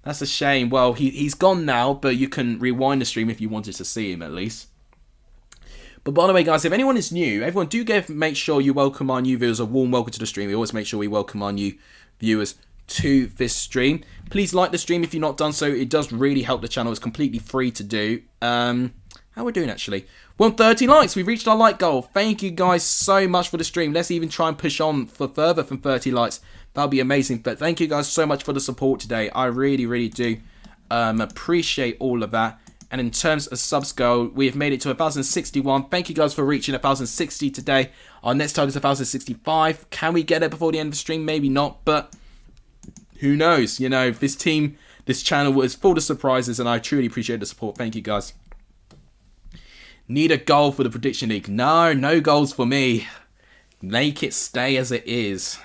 that's a shame. Well, he's gone now, but you can rewind the stream if you wanted to see him at least. But by the way, guys, if anyone is new, everyone do make sure you welcome our new viewers. A warm welcome to the stream. We always make sure we welcome our new viewers to this stream. Please like the stream if you've not done so. It does really help the channel. It's completely free to do. How we're doing, actually? Well, 30 likes. We've reached our like goal. Thank you guys so much for the stream. Let's even try and push on for further from 30 likes. That'll be amazing. But thank you guys so much for the support today. I really, really do appreciate all of that. And in terms of subs go, we have made it to 1,061. Thank you guys for reaching 1,060 today. Our next target is 1,065. Can we get it before the end of the stream? Maybe not, but who knows? You know, this team, this channel was full of surprises, and I truly appreciate the support. Thank you guys. Need a goal for the prediction league? No goals for me. Make it stay as it is.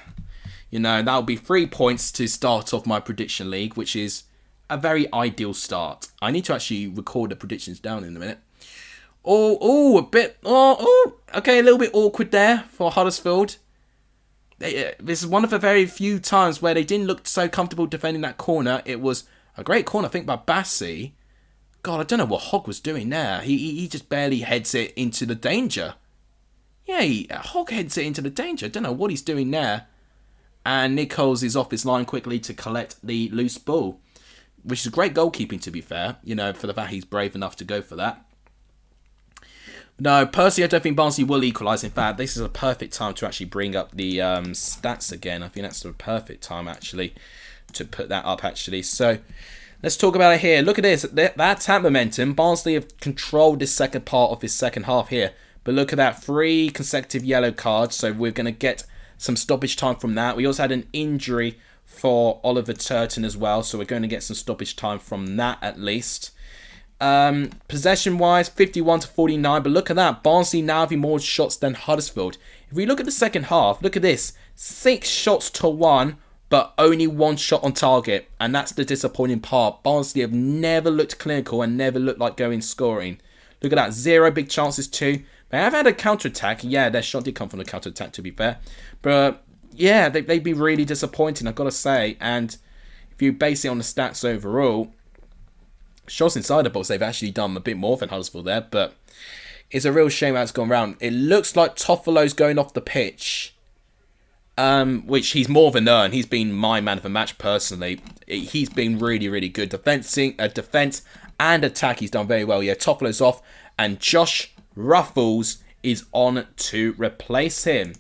You know, that'll be 3 points to start off my prediction league, which is a very ideal start. I need to actually record the predictions down in a minute. Okay, a little bit awkward there for Huddersfield. This is one of the very few times where they didn't look so comfortable defending that corner. It was a great corner, I think, by Bassi. God, I don't know what Hogg was doing there. He just barely heads it into the danger. Yeah, Hogg heads it into the danger. I don't know what he's doing there. And Nichols is off his line quickly to collect the loose ball, which is great goalkeeping, to be fair, you know, for the fact he's brave enough to go for that. No, personally, I don't think Barnsley will equalise. In fact, this is a perfect time to actually bring up the stats again. I think that's the perfect time, actually, to put that up, actually. So, let's talk about it here. Look at this. That's at momentum. Barnsley have controlled this second part of this second half here. But look at that. 3 consecutive yellow cards. So, we're going to get some stoppage time from that. We also had an injury for Oliver Turton as well, so we're going to get some stoppage time from that at least. Possession wise, 51 to 49, but look at that, Barnsley now having more shots than Huddersfield. If we look at the second half, look at this, 6 shots to 1, but only 1 shot on target, and that's the disappointing part. Barnsley have never looked clinical and never looked like going scoring. Look at that, 0 big chances too. They have had a counter-attack. Yeah, their shot did come from a counter-attack, to be fair, but yeah, they'd be really disappointing, I've got to say. And if you base it on the stats overall, shots inside the box, they've actually done a bit more than Huddersfield there, but it's a real shame how it's gone round. It looks like Toffolo's going off the pitch, which he's more than earned. He's been my man of the match personally. He's been really, really good. Defence and attack, he's done very well. Yeah, Toffolo's off, and Josh Ruffles is on to replace him.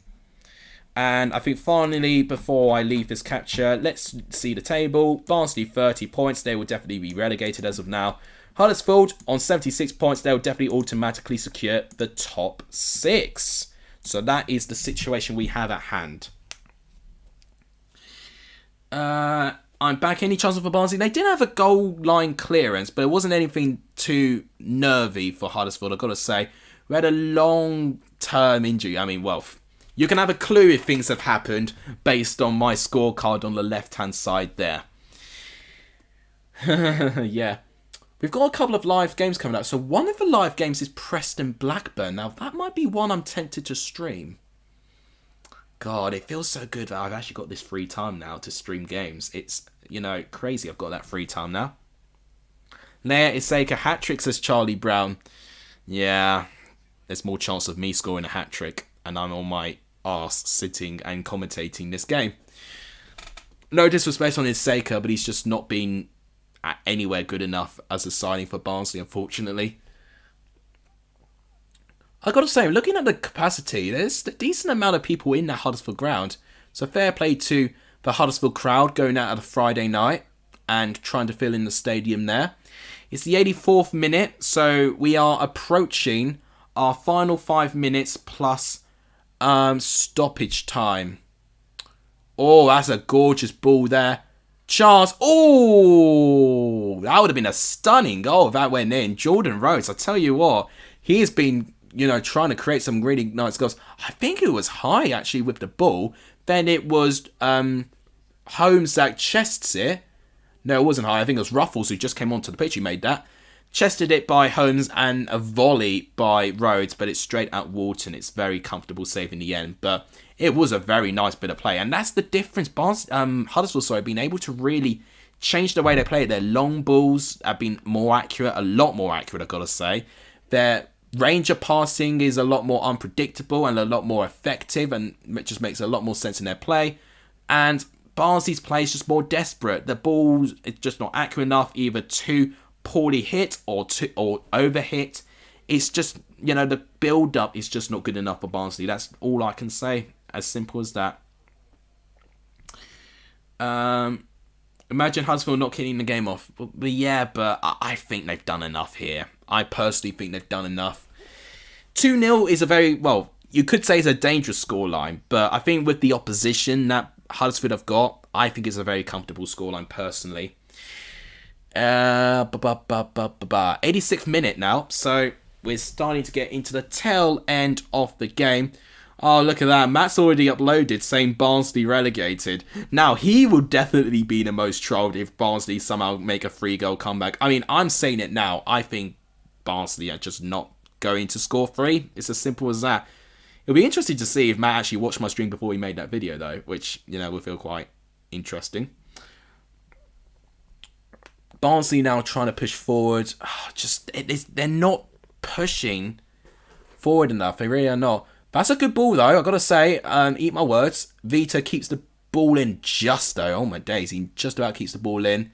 And I think finally, before I leave this capture, let's see the table. Barnsley 30 points. They will definitely be relegated as of now. Huddersfield on 76 points. They'll definitely automatically secure the top 6. So that is the situation we have at hand. I'm back. Any chance for Barnsley? They did have a goal line clearance, but it wasn't anything too nervy for Huddersfield, I've got to say. We had a long-term injury. I mean, well, you can have a clue if things have happened based on my scorecard on the left-hand side there. Yeah. We've got a couple of live games coming up. So one of the live games is Preston Blackburn. Now, that might be one I'm tempted to stream. God, it feels so good that I've actually got this free time now to stream games. It's, crazy I've got that free time now. Leia Iseka hat-trick, says Charlie Brown. Yeah, there's more chance of me scoring a hat-trick. And I'm on my arse sitting and commentating this game. No disrespect on Iseka, but he's just not been anywhere good enough as a signing for Barnsley, unfortunately. I got to say, looking at the capacity, there's a decent amount of people in that Huddersfield ground. So fair play to the Huddersfield crowd going out at a Friday night and trying to fill in the stadium there. It's the 84th minute, so we are approaching our final 5 minutes plus stoppage time. Oh, that's a gorgeous ball there. Charles. Oh, that would have been a stunning goal if that went in. Jordan Rhodes, I tell you what, he has been, trying to create some really nice goals. I think it was high, actually, with the ball. Then it was Holmes that chests it. No, it wasn't high. I think it was Ruffles who just came onto the pitch who made that. Chested it by Holmes and a volley by Rhodes, but it's straight at Wharton. It's very comfortable save in the end, but it was a very nice bit of play, and that's the difference. Huddersfield, been able to really change the way they play. Their long balls have been more accurate, a lot more accurate, I've got to say. Their range of passing is a lot more unpredictable and a lot more effective, and it just makes a lot more sense in their play. And Barnsley's play is just more desperate. The balls is just not accurate enough, either too poorly hit or overhit. It's just, the build-up is just not good enough for Barnsley. That's all I can say. As simple as that. Imagine Huddersfield not kicking the game off. But yeah, but I think they've done enough here. I personally think they've done enough. 2-0 is a very, well, you could say it's a dangerous scoreline, but I think with the opposition that Huddersfield have got, I think it's a very comfortable scoreline personally. 86th minute now, so we're starting to get into the tail end of the game. Oh, look at that. Matt's already uploaded saying Barnsley relegated. Now, he will definitely be the most trolled if Barnsley somehow make a 3-goal comeback. I mean, I'm saying it now. I think Barnsley are just not going to score 3. It's as simple as that. It'll be interesting to see if Matt actually watched my stream before he made that video, though, which, will feel quite interesting. Barnsley now trying to push forward. They're not pushing forward enough. They really are not. That's a good ball, though. I've got to say, eat my words. Vita keeps the ball in just, though. Oh, my days. He just about keeps the ball in.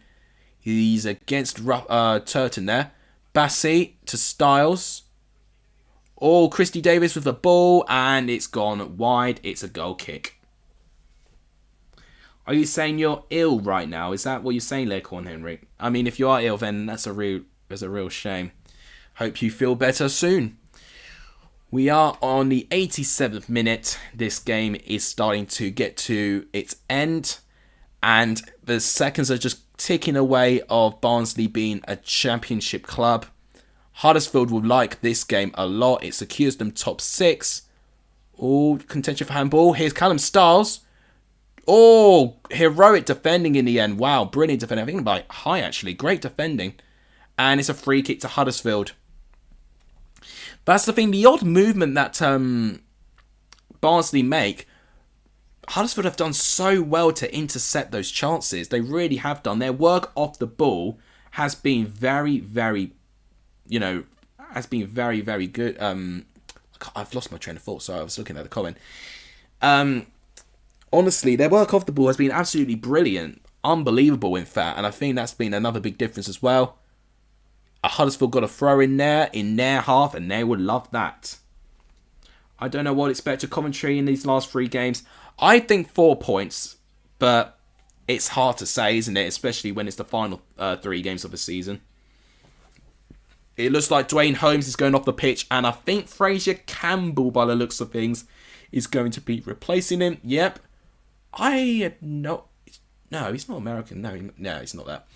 He's against Turton there. Bassi to Styles. Oh, Christy Davis with the ball, and it's gone wide. It's a goal kick. Are you saying you're ill right now? Is that what you're saying, Leghorn Henry? I mean, if you are ill, then that's a real shame. Hope you feel better soon. We are on the 87th minute. This game is starting to get to its end, and the seconds are just ticking away of Barnsley being a championship club. Huddersfield will like this game a lot. It secures them top 6. Oh, contention for handball. Here's Callum Styles. Oh, heroic defending in the end. Wow, brilliant defending. I think by high, actually. Great defending. And it's a free kick to Huddersfield. But that's the thing. The odd movement that Barnsley make, Huddersfield have done so well to intercept those chances. They really have done. Their work off the ball has been very, very, very good. I've lost my train of thought, so I was looking at the comment. Honestly, their work off the ball has been absolutely brilliant. Unbelievable, in fact. And I think that's been another big difference as well. Huddersfield got a throw in their half, and they would love that. I don't know what to expect to commentary in these last 3 games. I think 4 points, but it's hard to say, isn't it? Especially when it's the final 3 games of the season. It looks like Dwayne Holmes is going off the pitch, and I think Fraser Campbell, by the looks of things, is going to be replacing him. Yep. No, he's not American. No, he's not that.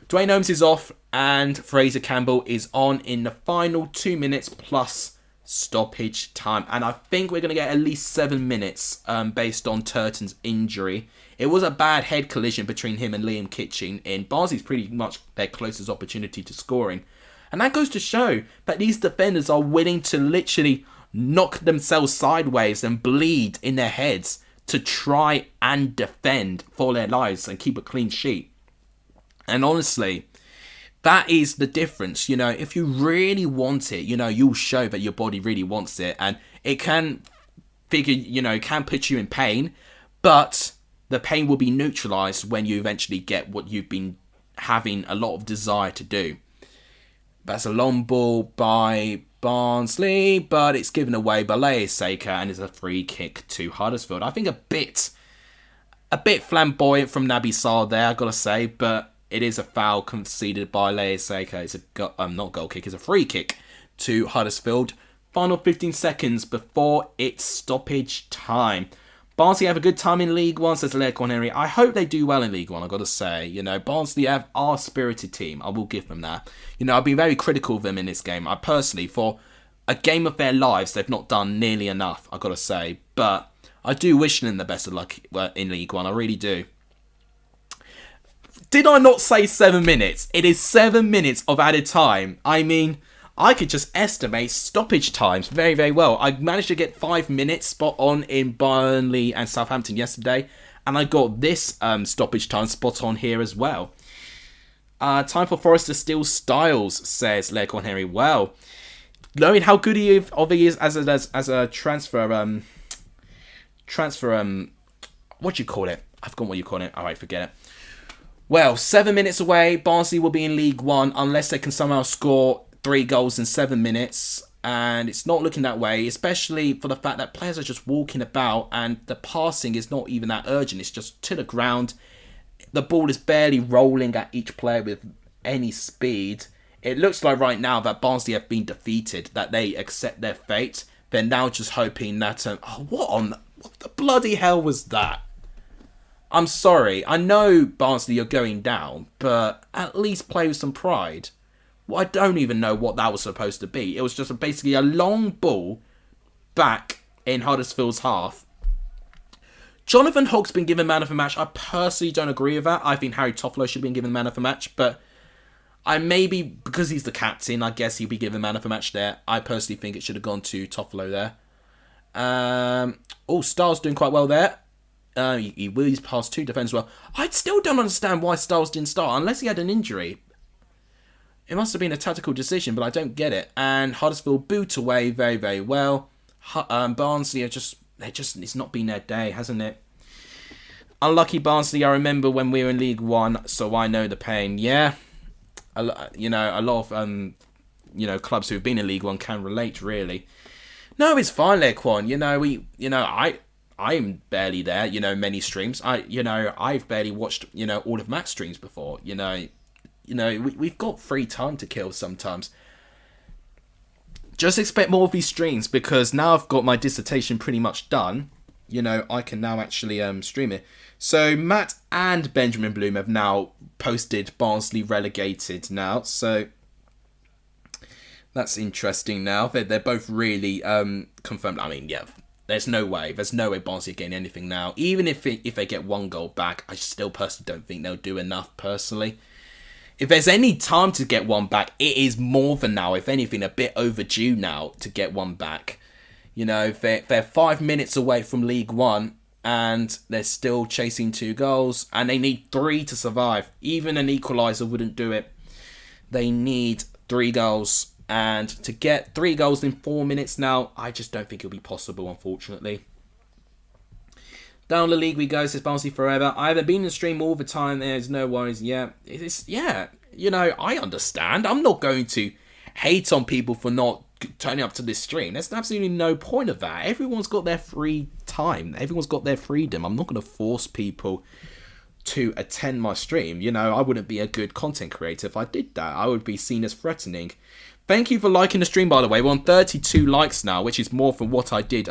Dwayne Holmes is off, and Fraser Campbell is on in the final 2 minutes plus stoppage time. And I think we're going to get at least 7 minutes based on Turton's injury. It was a bad head collision between him and Liam Kitching, and Barnsley's pretty much their closest opportunity to scoring. And that goes to show that these defenders are willing to literally knock themselves sideways and bleed in their heads to try and defend for their lives and keep a clean sheet. And honestly, that is the difference. If you really want it, you'll show that your body really wants it. And it can can put you in pain, but the pain will be neutralized when you eventually get what you've been having a lot of desire to do. That's a long ball by Barnsley, but it's given away by Leiseka, and it's a free kick to Huddersfield. I think a bit flamboyant from Naby Sarr there, I've got to say, but it is a foul conceded by Leiseka. It's not goal kick, it's a free kick to Huddersfield. Final 15 seconds before it's stoppage time. Barnsley have a good time in League One, says Leicon Henry. I hope they do well in League One, I've got to say. Barnsley are a spirited team. I will give them that. I've been very critical of them in this game. I personally, for a game of their lives, they've not done nearly enough, I've got to say. But I do wish them the best of luck in League One. I really do. Did I not say 7 minutes? It is 7 minutes of added time. I mean, I could just estimate stoppage times very, very well. I managed to get 5 minutes spot on in Burnley and Southampton yesterday, and I got this stoppage time spot on here as well. Time for Forest to steal Styles, says Leicon Henry. Well, knowing how good he is as a transfer, what do you call it? I've forgotten what you call it. Alright, forget it. Well, 7 minutes away, Barnsley will be in League One unless they can somehow score 3 goals in 7 minutes, and it's not looking that way, especially for the fact that players are just walking about and the passing is not even that urgent. It's just to the ground. The ball is barely rolling at each player with any speed. It looks like right now that Barnsley have been defeated, that they accept their fate. They're now just hoping that... what the bloody hell was that? I'm sorry. I know Barnsley are going down, but at least play with some pride. Well, I don't even know what that was supposed to be. It was just basically a long ball back in Huddersfield's half. Jonathan Hogg's been given man of the match. I personally don't agree with that. I think Harry Toffolo should have been given man of the match, but maybe because he's the captain, I guess he'll be given man of the match there. I personally think it should have gone to Toffolo there. Styles doing quite well there. He whizzed past 2 defenders well. I still don't understand why Styles didn't start, unless he had an injury. It must have been a tactical decision, but I don't get it. And Huddersfield boot away very, very well. Barnsley it's not been their day, hasn't it? Unlucky Barnsley. I remember when we were in League One, so I know the pain. Yeah, a lot of clubs who've been in League One can relate. Really, no, it's fine, Lequan. I'm barely there. Many streams. I've barely watched all of Matt's streams before. We've got free time to kill sometimes. Just expect more of these streams, because now I've got my dissertation pretty much done. I can now actually stream it. So Matt and Benjamin Bloom have now posted Barnsley relegated now. So that's interesting now. They're both really confirmed. I mean, yeah, there's no way Barnsley are getting anything now. Even if they get 1 goal back, I still personally don't think they'll do enough personally. If there's any time to get 1 back, it is more than now. If anything, a bit overdue now to get 1 back. If they're 5 minutes away from League One, and they're still chasing 2 goals, and they need 3 to survive. Even an equaliser wouldn't do it. They need 3 goals, and to get 3 goals in 4 minutes now, I just don't think it'll be possible, unfortunately. Down the league we go, says Barnsley Forever. I haven't been in the stream all the time, there's no worries. Yeah, I understand. I'm not going to hate on people for not turning up to this stream. There's absolutely no point of that. Everyone's got their free time. Everyone's got their freedom. I'm not going to force people to attend my stream. I wouldn't be a good content creator if I did that. I would be seen as threatening. Thank you for liking the stream, by the way. We're on 32 likes now, which is more than what I did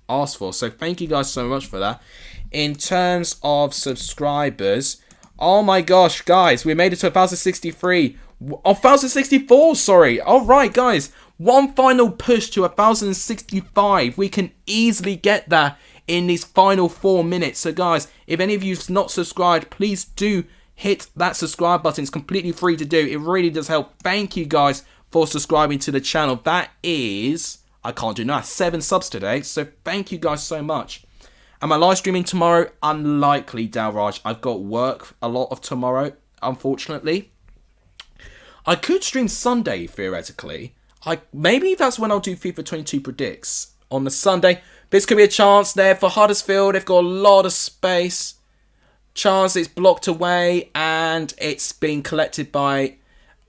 ask for. So thank you guys so much for that. In terms of subscribers, oh my gosh, guys, we made it to 1,063. 1,064, sorry. Alright, guys. One final push to 1,065. We can easily get that in these final 4 minutes. So, guys, if any of you've not subscribed, please do hit that subscribe button. It's completely free to do. It really does help. Thank you, guys, for subscribing to the channel. That is, I can't do that, 7 subs today. So, thank you guys so much. Am I live streaming tomorrow? Unlikely, Dalraj. I've got work a lot of tomorrow, unfortunately. I could stream Sunday, theoretically. Maybe that's when I'll do FIFA 22 Predicts. On the Sunday. This could be a chance there for Huddersfield. They've got a lot of space. Chance it's blocked away. And it's being collected by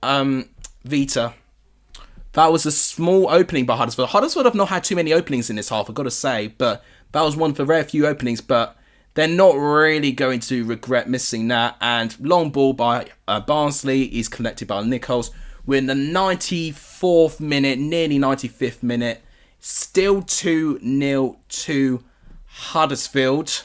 Vita. That was a small opening by Huddersfield. Huddersfield have not had too many openings in this half, I've got to say. But that was one of the rare few openings. But they're not really going to regret missing that. And long ball by Barnsley is collected by Nichols. We're in the 94th minute, nearly 95th minute. Still 2-0 to Huddersfield.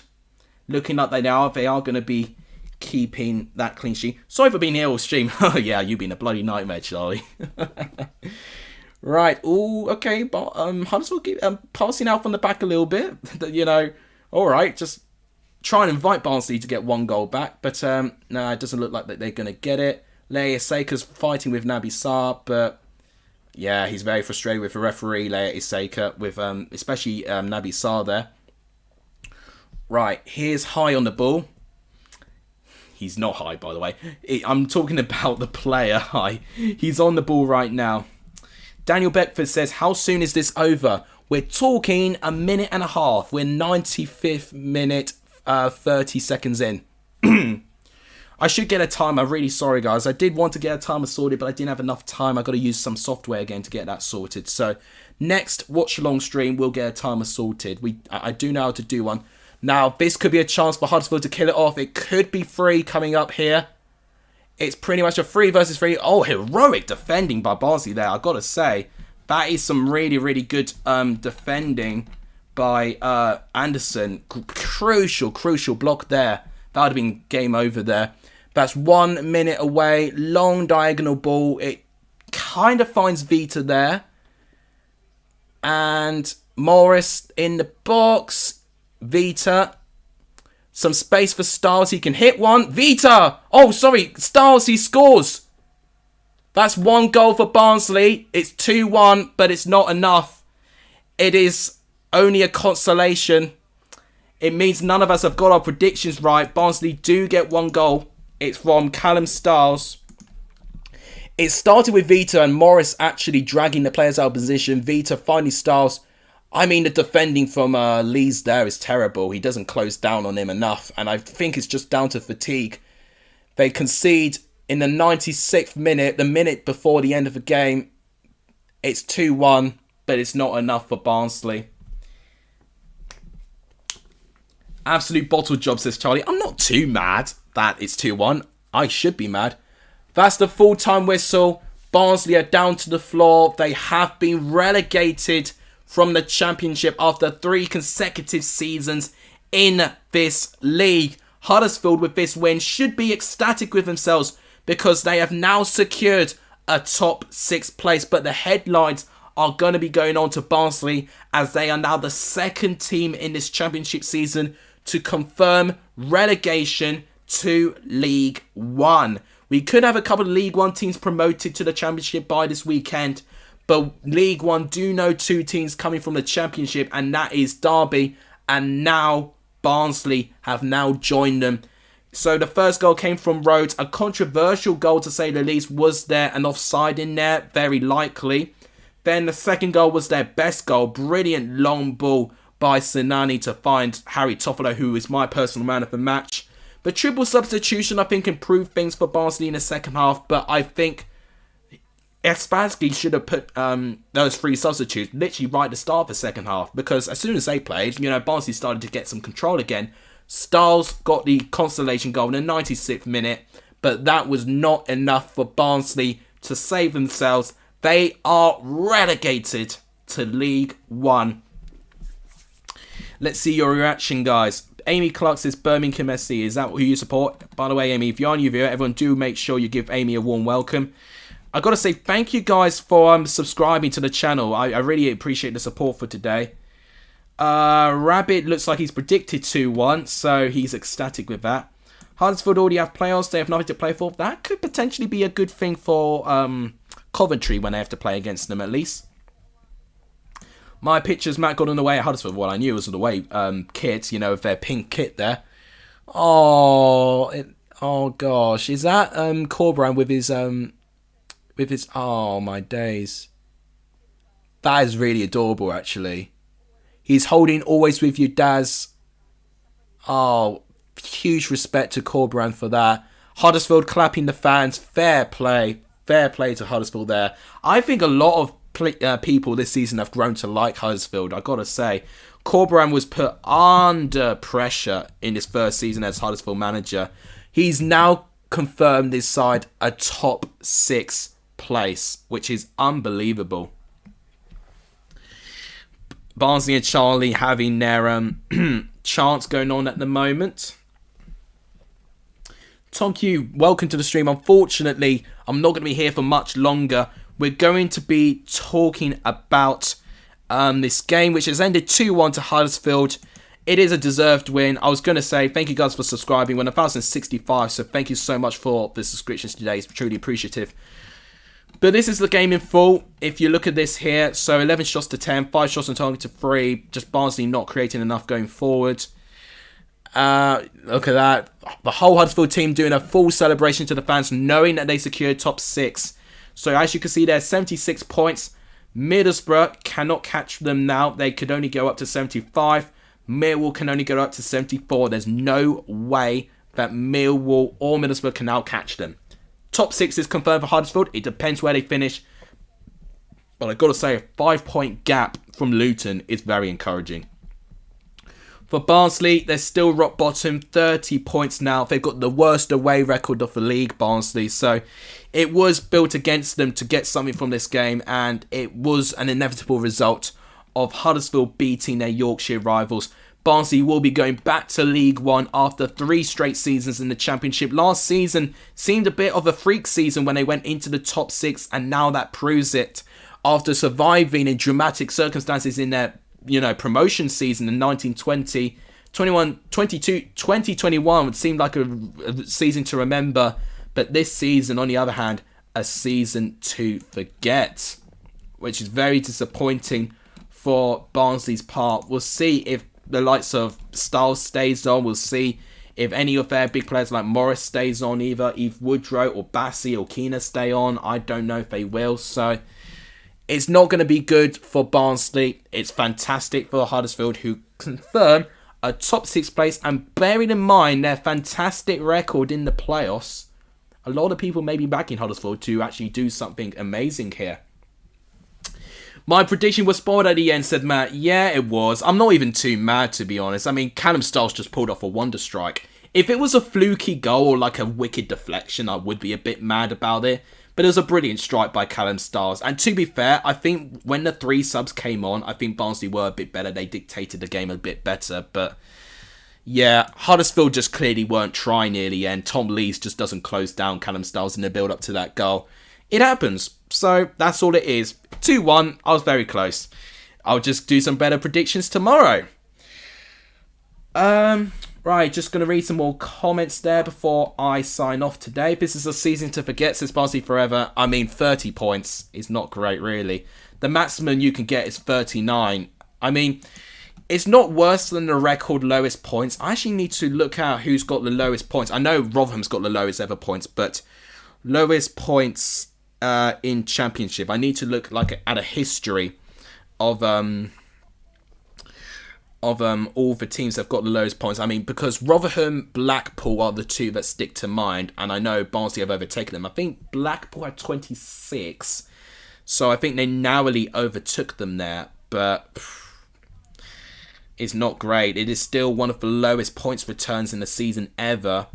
Looking like they are going to be keeping that clean sheet. Sorry for being here all stream. Oh yeah, you've been a bloody nightmare, Charlie. Right. Oh, okay. But Huddersfield passing out from the back a little bit. All right. Just try and invite Barnsley to get 1 goal back. But no, it doesn't look like that they're going to get it. Leia Iseka's fighting with Naby Sarr, but yeah, he's very frustrated with the referee, Leia Iseka, with especially Naby Sarr there. Right, here's High on the ball. He's not High, by the way. I'm talking about the player High. He's on the ball right now. Daniel Beckford says, how soon is this over? We're talking a minute and a half. We're 95th minute, 30 seconds in. I should get a timer. Really sorry, guys. I did want to get a timer sorted, but I didn't have enough time. I got to use some software again to get that sorted. So next Watchalong stream, we'll get a timer sorted. I do know how to do one. Now, this could be a chance for Huddersfield to kill it off. It could be 3 coming up here. It's pretty much a 3 versus 3. Oh, heroic defending by Barnsley there. I've got to say, that is some really, really good defending by Anderson. Crucial block there. That would have been game over there. That's 1 minute away. Long diagonal ball. It kind of finds Vita there. And Morris in the box. Vita. Some space for Styles. He can hit one. Vita! Oh, sorry. Styles, he scores. That's 1 goal for Barnsley. It's 2-1, but it's not enough. It is only a consolation. It means none of us have got our predictions right. Barnsley do get 1 goal. It's from Callum Styles. It started with Vita and Morris actually dragging the players out of position. Vita finally Styles. I mean, the defending from Lees there is terrible. He doesn't close down on him enough. And I think it's just down to fatigue. They concede in the 96th minute, the minute before the end of the game. It's 2-1, but it's not enough for Barnsley. Absolute bottle job, says Charlie. I'm not too mad that it's 2-1. I should be mad. That's the full-time whistle. Barnsley are down to the floor. They have been relegated from the Championship after 3 consecutive seasons in this league. Huddersfield, with this win, should be ecstatic with themselves because they have now secured a top 6 place. But the headlines are going to be going on to Barnsley as they are now the 2nd team in this Championship season to confirm relegation to League One. We could have a couple of League One teams promoted to the Championship by this weekend, but League One do know 2 teams coming from the Championship, and that is Derby and now Barnsley have now joined them. So the first goal came from Rhodes. A controversial goal, to say the least. Was there an offside in there? Very likely. Then the second goal was their best goal. Brilliant long ball by Sinani to find Harry Toffolo, who is my personal man of the match. The triple substitution, I think, improved things for Barnsley in the second half. But I think Spassky should have put those 3 substitutes literally right at the start of the second half. Because as soon as they played, Barnsley started to get some control again. Stiles got the consolation goal in the 96th minute. But that was not enough for Barnsley to save themselves. They are relegated to League One. Let's see your reaction, guys. Amy Clark says Birmingham SC. Is that who you support? By the way, Amy, if you're on your video, everyone do make sure you give Amy a warm welcome. I got to say thank you guys for subscribing to the channel. I really appreciate the support for today. Rabbit looks like he's predicted 2-1, so he's ecstatic with that. Huddersfield already have playoffs. They have nothing to play for. That could potentially be a good thing for Coventry when they have to play against them, at least. My pictures, Matt got on the way at Huddersfield. Well, I knew it was on the way kit, with their pink kit there. Oh gosh. Is that Corberan with his oh my days. That is really adorable, actually. He's holding Always With You, Daz. Oh, huge respect to Corberan for that. Huddersfield clapping the fans. Fair play. Fair play to Huddersfield there. I think a lot of people this season have grown to like Huddersfield, I gotta say. Corberan was put under pressure in his first season as Huddersfield manager. He's now confirmed this side a top 6 place, which is unbelievable. Barnsley and Charlie having their chants going on at the moment. Tom Q, welcome to the stream. Unfortunately, I'm not going to be here for much longer. We're going to be talking about this game, which has ended 2-1 to Huddersfield. It is a deserved win. I was going to say thank you guys for subscribing. We're 1,065, so thank you so much for the subscriptions today. It's truly appreciative. But this is the game in full. If you look at this here, so 11 shots to 10, 5 shots on target to 3. Just Barnsley not creating enough going forward. Look at that. The whole Huddersfield team doing a full celebration to the fans, knowing that they secured top 6. So as you can see there, 76 points. Middlesbrough cannot catch them now. They could only go up to 75. Millwall can only go up to 74. There's no way that Millwall or Middlesbrough can now catch them. Top 6 is confirmed for Huddersfield. It depends where they finish. But I've got to say, a 5-point gap from Luton is very encouraging. For Barnsley, they're still rock bottom. 30 points now. They've got the worst away record of the league, Barnsley. So it was built against them to get something from this game. And it was an inevitable result of Huddersfield beating their Yorkshire rivals. Barnsley will be going back to League One after 3 straight seasons in the Championship. Last season seemed a bit of a freak season when they went into the top 6, and now that proves it. After surviving in dramatic circumstances in their, promotion season in 1920, 2021 would seem like a season to remember, but this season, on the other hand, a season to forget, which is very disappointing for Barnsley's part. We'll see if the likes of Stiles stays on. We'll see if any of their big players like Morris stays on, either Eve Woodrow or Bassi or Keena stay on. I don't know if they will. So it's not going to be good for Barnsley. It's fantastic for Huddersfield, who confirm a top 6 place. And bearing in mind their fantastic record in the playoffs, a lot of people may be backing Huddersfield to actually do something amazing here. My prediction was spoiled at the end, said Matt. Yeah, it was. I'm not even too mad, to be honest. I mean, Callum Stiles just pulled off a wonder strike. If it was a fluky goal or like a wicked deflection, I would be a bit mad about it. But it was a brilliant strike by Callum Stiles. And to be fair, I think when the 3 subs came on, I think Barnsley were a bit better. They dictated the game a bit better. But yeah, Huddersfield just clearly weren't trying near the end. Tom Lees just doesn't close down Callum Stiles in the build-up to that goal. It happens. So that's all it is. 2-1. I was very close. I'll just do some better predictions tomorrow. Right, just going to read some more comments there before I sign off today. This is a season to forget, says Barnsley Forever. I mean, 30 points is not great, really. The maximum you can get is 39. I mean, It's not worse than the record lowest points. I actually need to look at who's got the lowest points. I know Rotherham's got the lowest ever points, but lowest points in Championship. I need to look at a history of all the teams that have got the lowest points. I mean, because Rotherham, Blackpool are the two that stick to mind, and I know Barnsley have overtaken them. I think Blackpool had 26, so I think they narrowly overtook them there, but it's not great. It is still one of the lowest points returns in the season ever,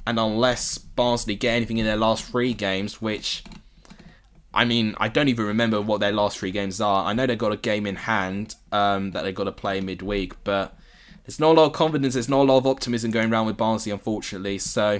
and unless Barnsley get anything in their last 3 games, which, I mean, I don't even remember what their last 3 games are. I know they've got a game in hand that they've got to play midweek, but there's not a lot of confidence, there's not a lot of optimism going around with Barnsley, unfortunately. So,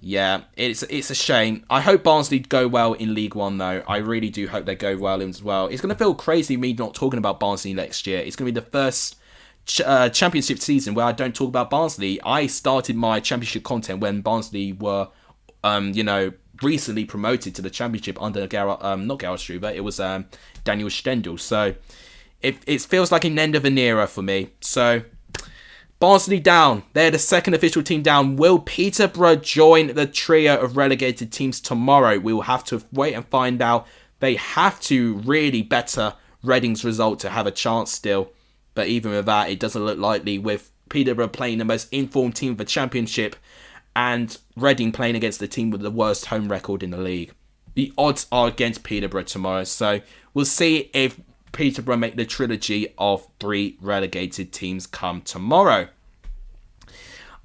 yeah, it's a shame. I hope Barnsley go well in League One, though. I really do hope they go well as well. It's going to feel crazy me not talking about Barnsley next year. It's going to be the first Championship season where I don't talk about Barnsley. I started my Championship content when Barnsley were, recently promoted to the Championship under not Gareth Struber, it was Daniel Stendel. So it feels like an end of an era for me. So Barnsley down. They're the second official team down. Will Peterborough join the trio of relegated teams tomorrow? We will have to wait and find out. They have to really better Reading's result to have a chance still. But even with that, it doesn't look likely, with Peterborough playing the most informed team of the Championship and Reading playing against the team with the worst home record in the league. The odds are against Peterborough tomorrow, so we'll see if Peterborough make the trilogy of 3 relegated teams come tomorrow.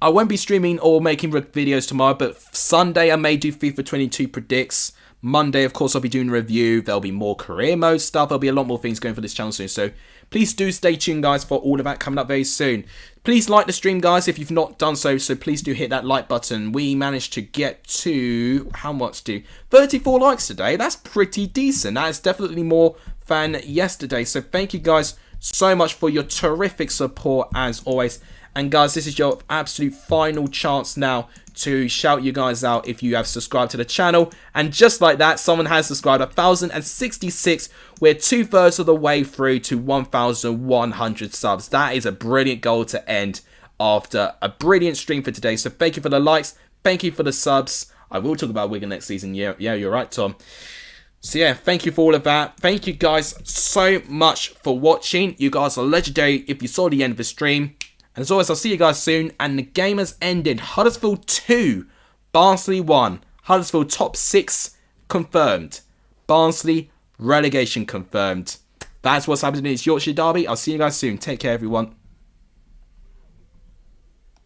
I won't be streaming or making videos tomorrow, but Sunday I may do FIFA 22 predicts. Monday, of course, I'll be doing a review. There'll be more career mode stuff. There'll be a lot more things going for this channel soon. So please do stay tuned, guys, for all of that coming up very soon. Please like the stream, guys, if you've not done so. So please do hit that like button. We managed to get to, how much to? 34 likes today. That's pretty decent. That is definitely more than yesterday. So thank you, guys, so much for your terrific support, as always. And guys, this is your absolute final chance now to shout you guys out if you have subscribed to the channel. And just like that, someone has subscribed. 1,066. We're 2/3 of the way through to 1,100 subs. That is a brilliant goal to end after a brilliant stream for today. So thank you for the likes. Thank you for the subs. I will talk about Wigan next season. Yeah, you're right, Tom. So yeah, thank you for all of that. Thank you guys so much for watching. You guys are legendary if you saw the end of the stream. And as always, I'll see you guys soon. And the game has ended. Huddersfield 2, Barnsley 1. Huddersfield top 6 confirmed. Barnsley relegation confirmed. That's what's happening in this Yorkshire derby. I'll see you guys soon. Take care, everyone.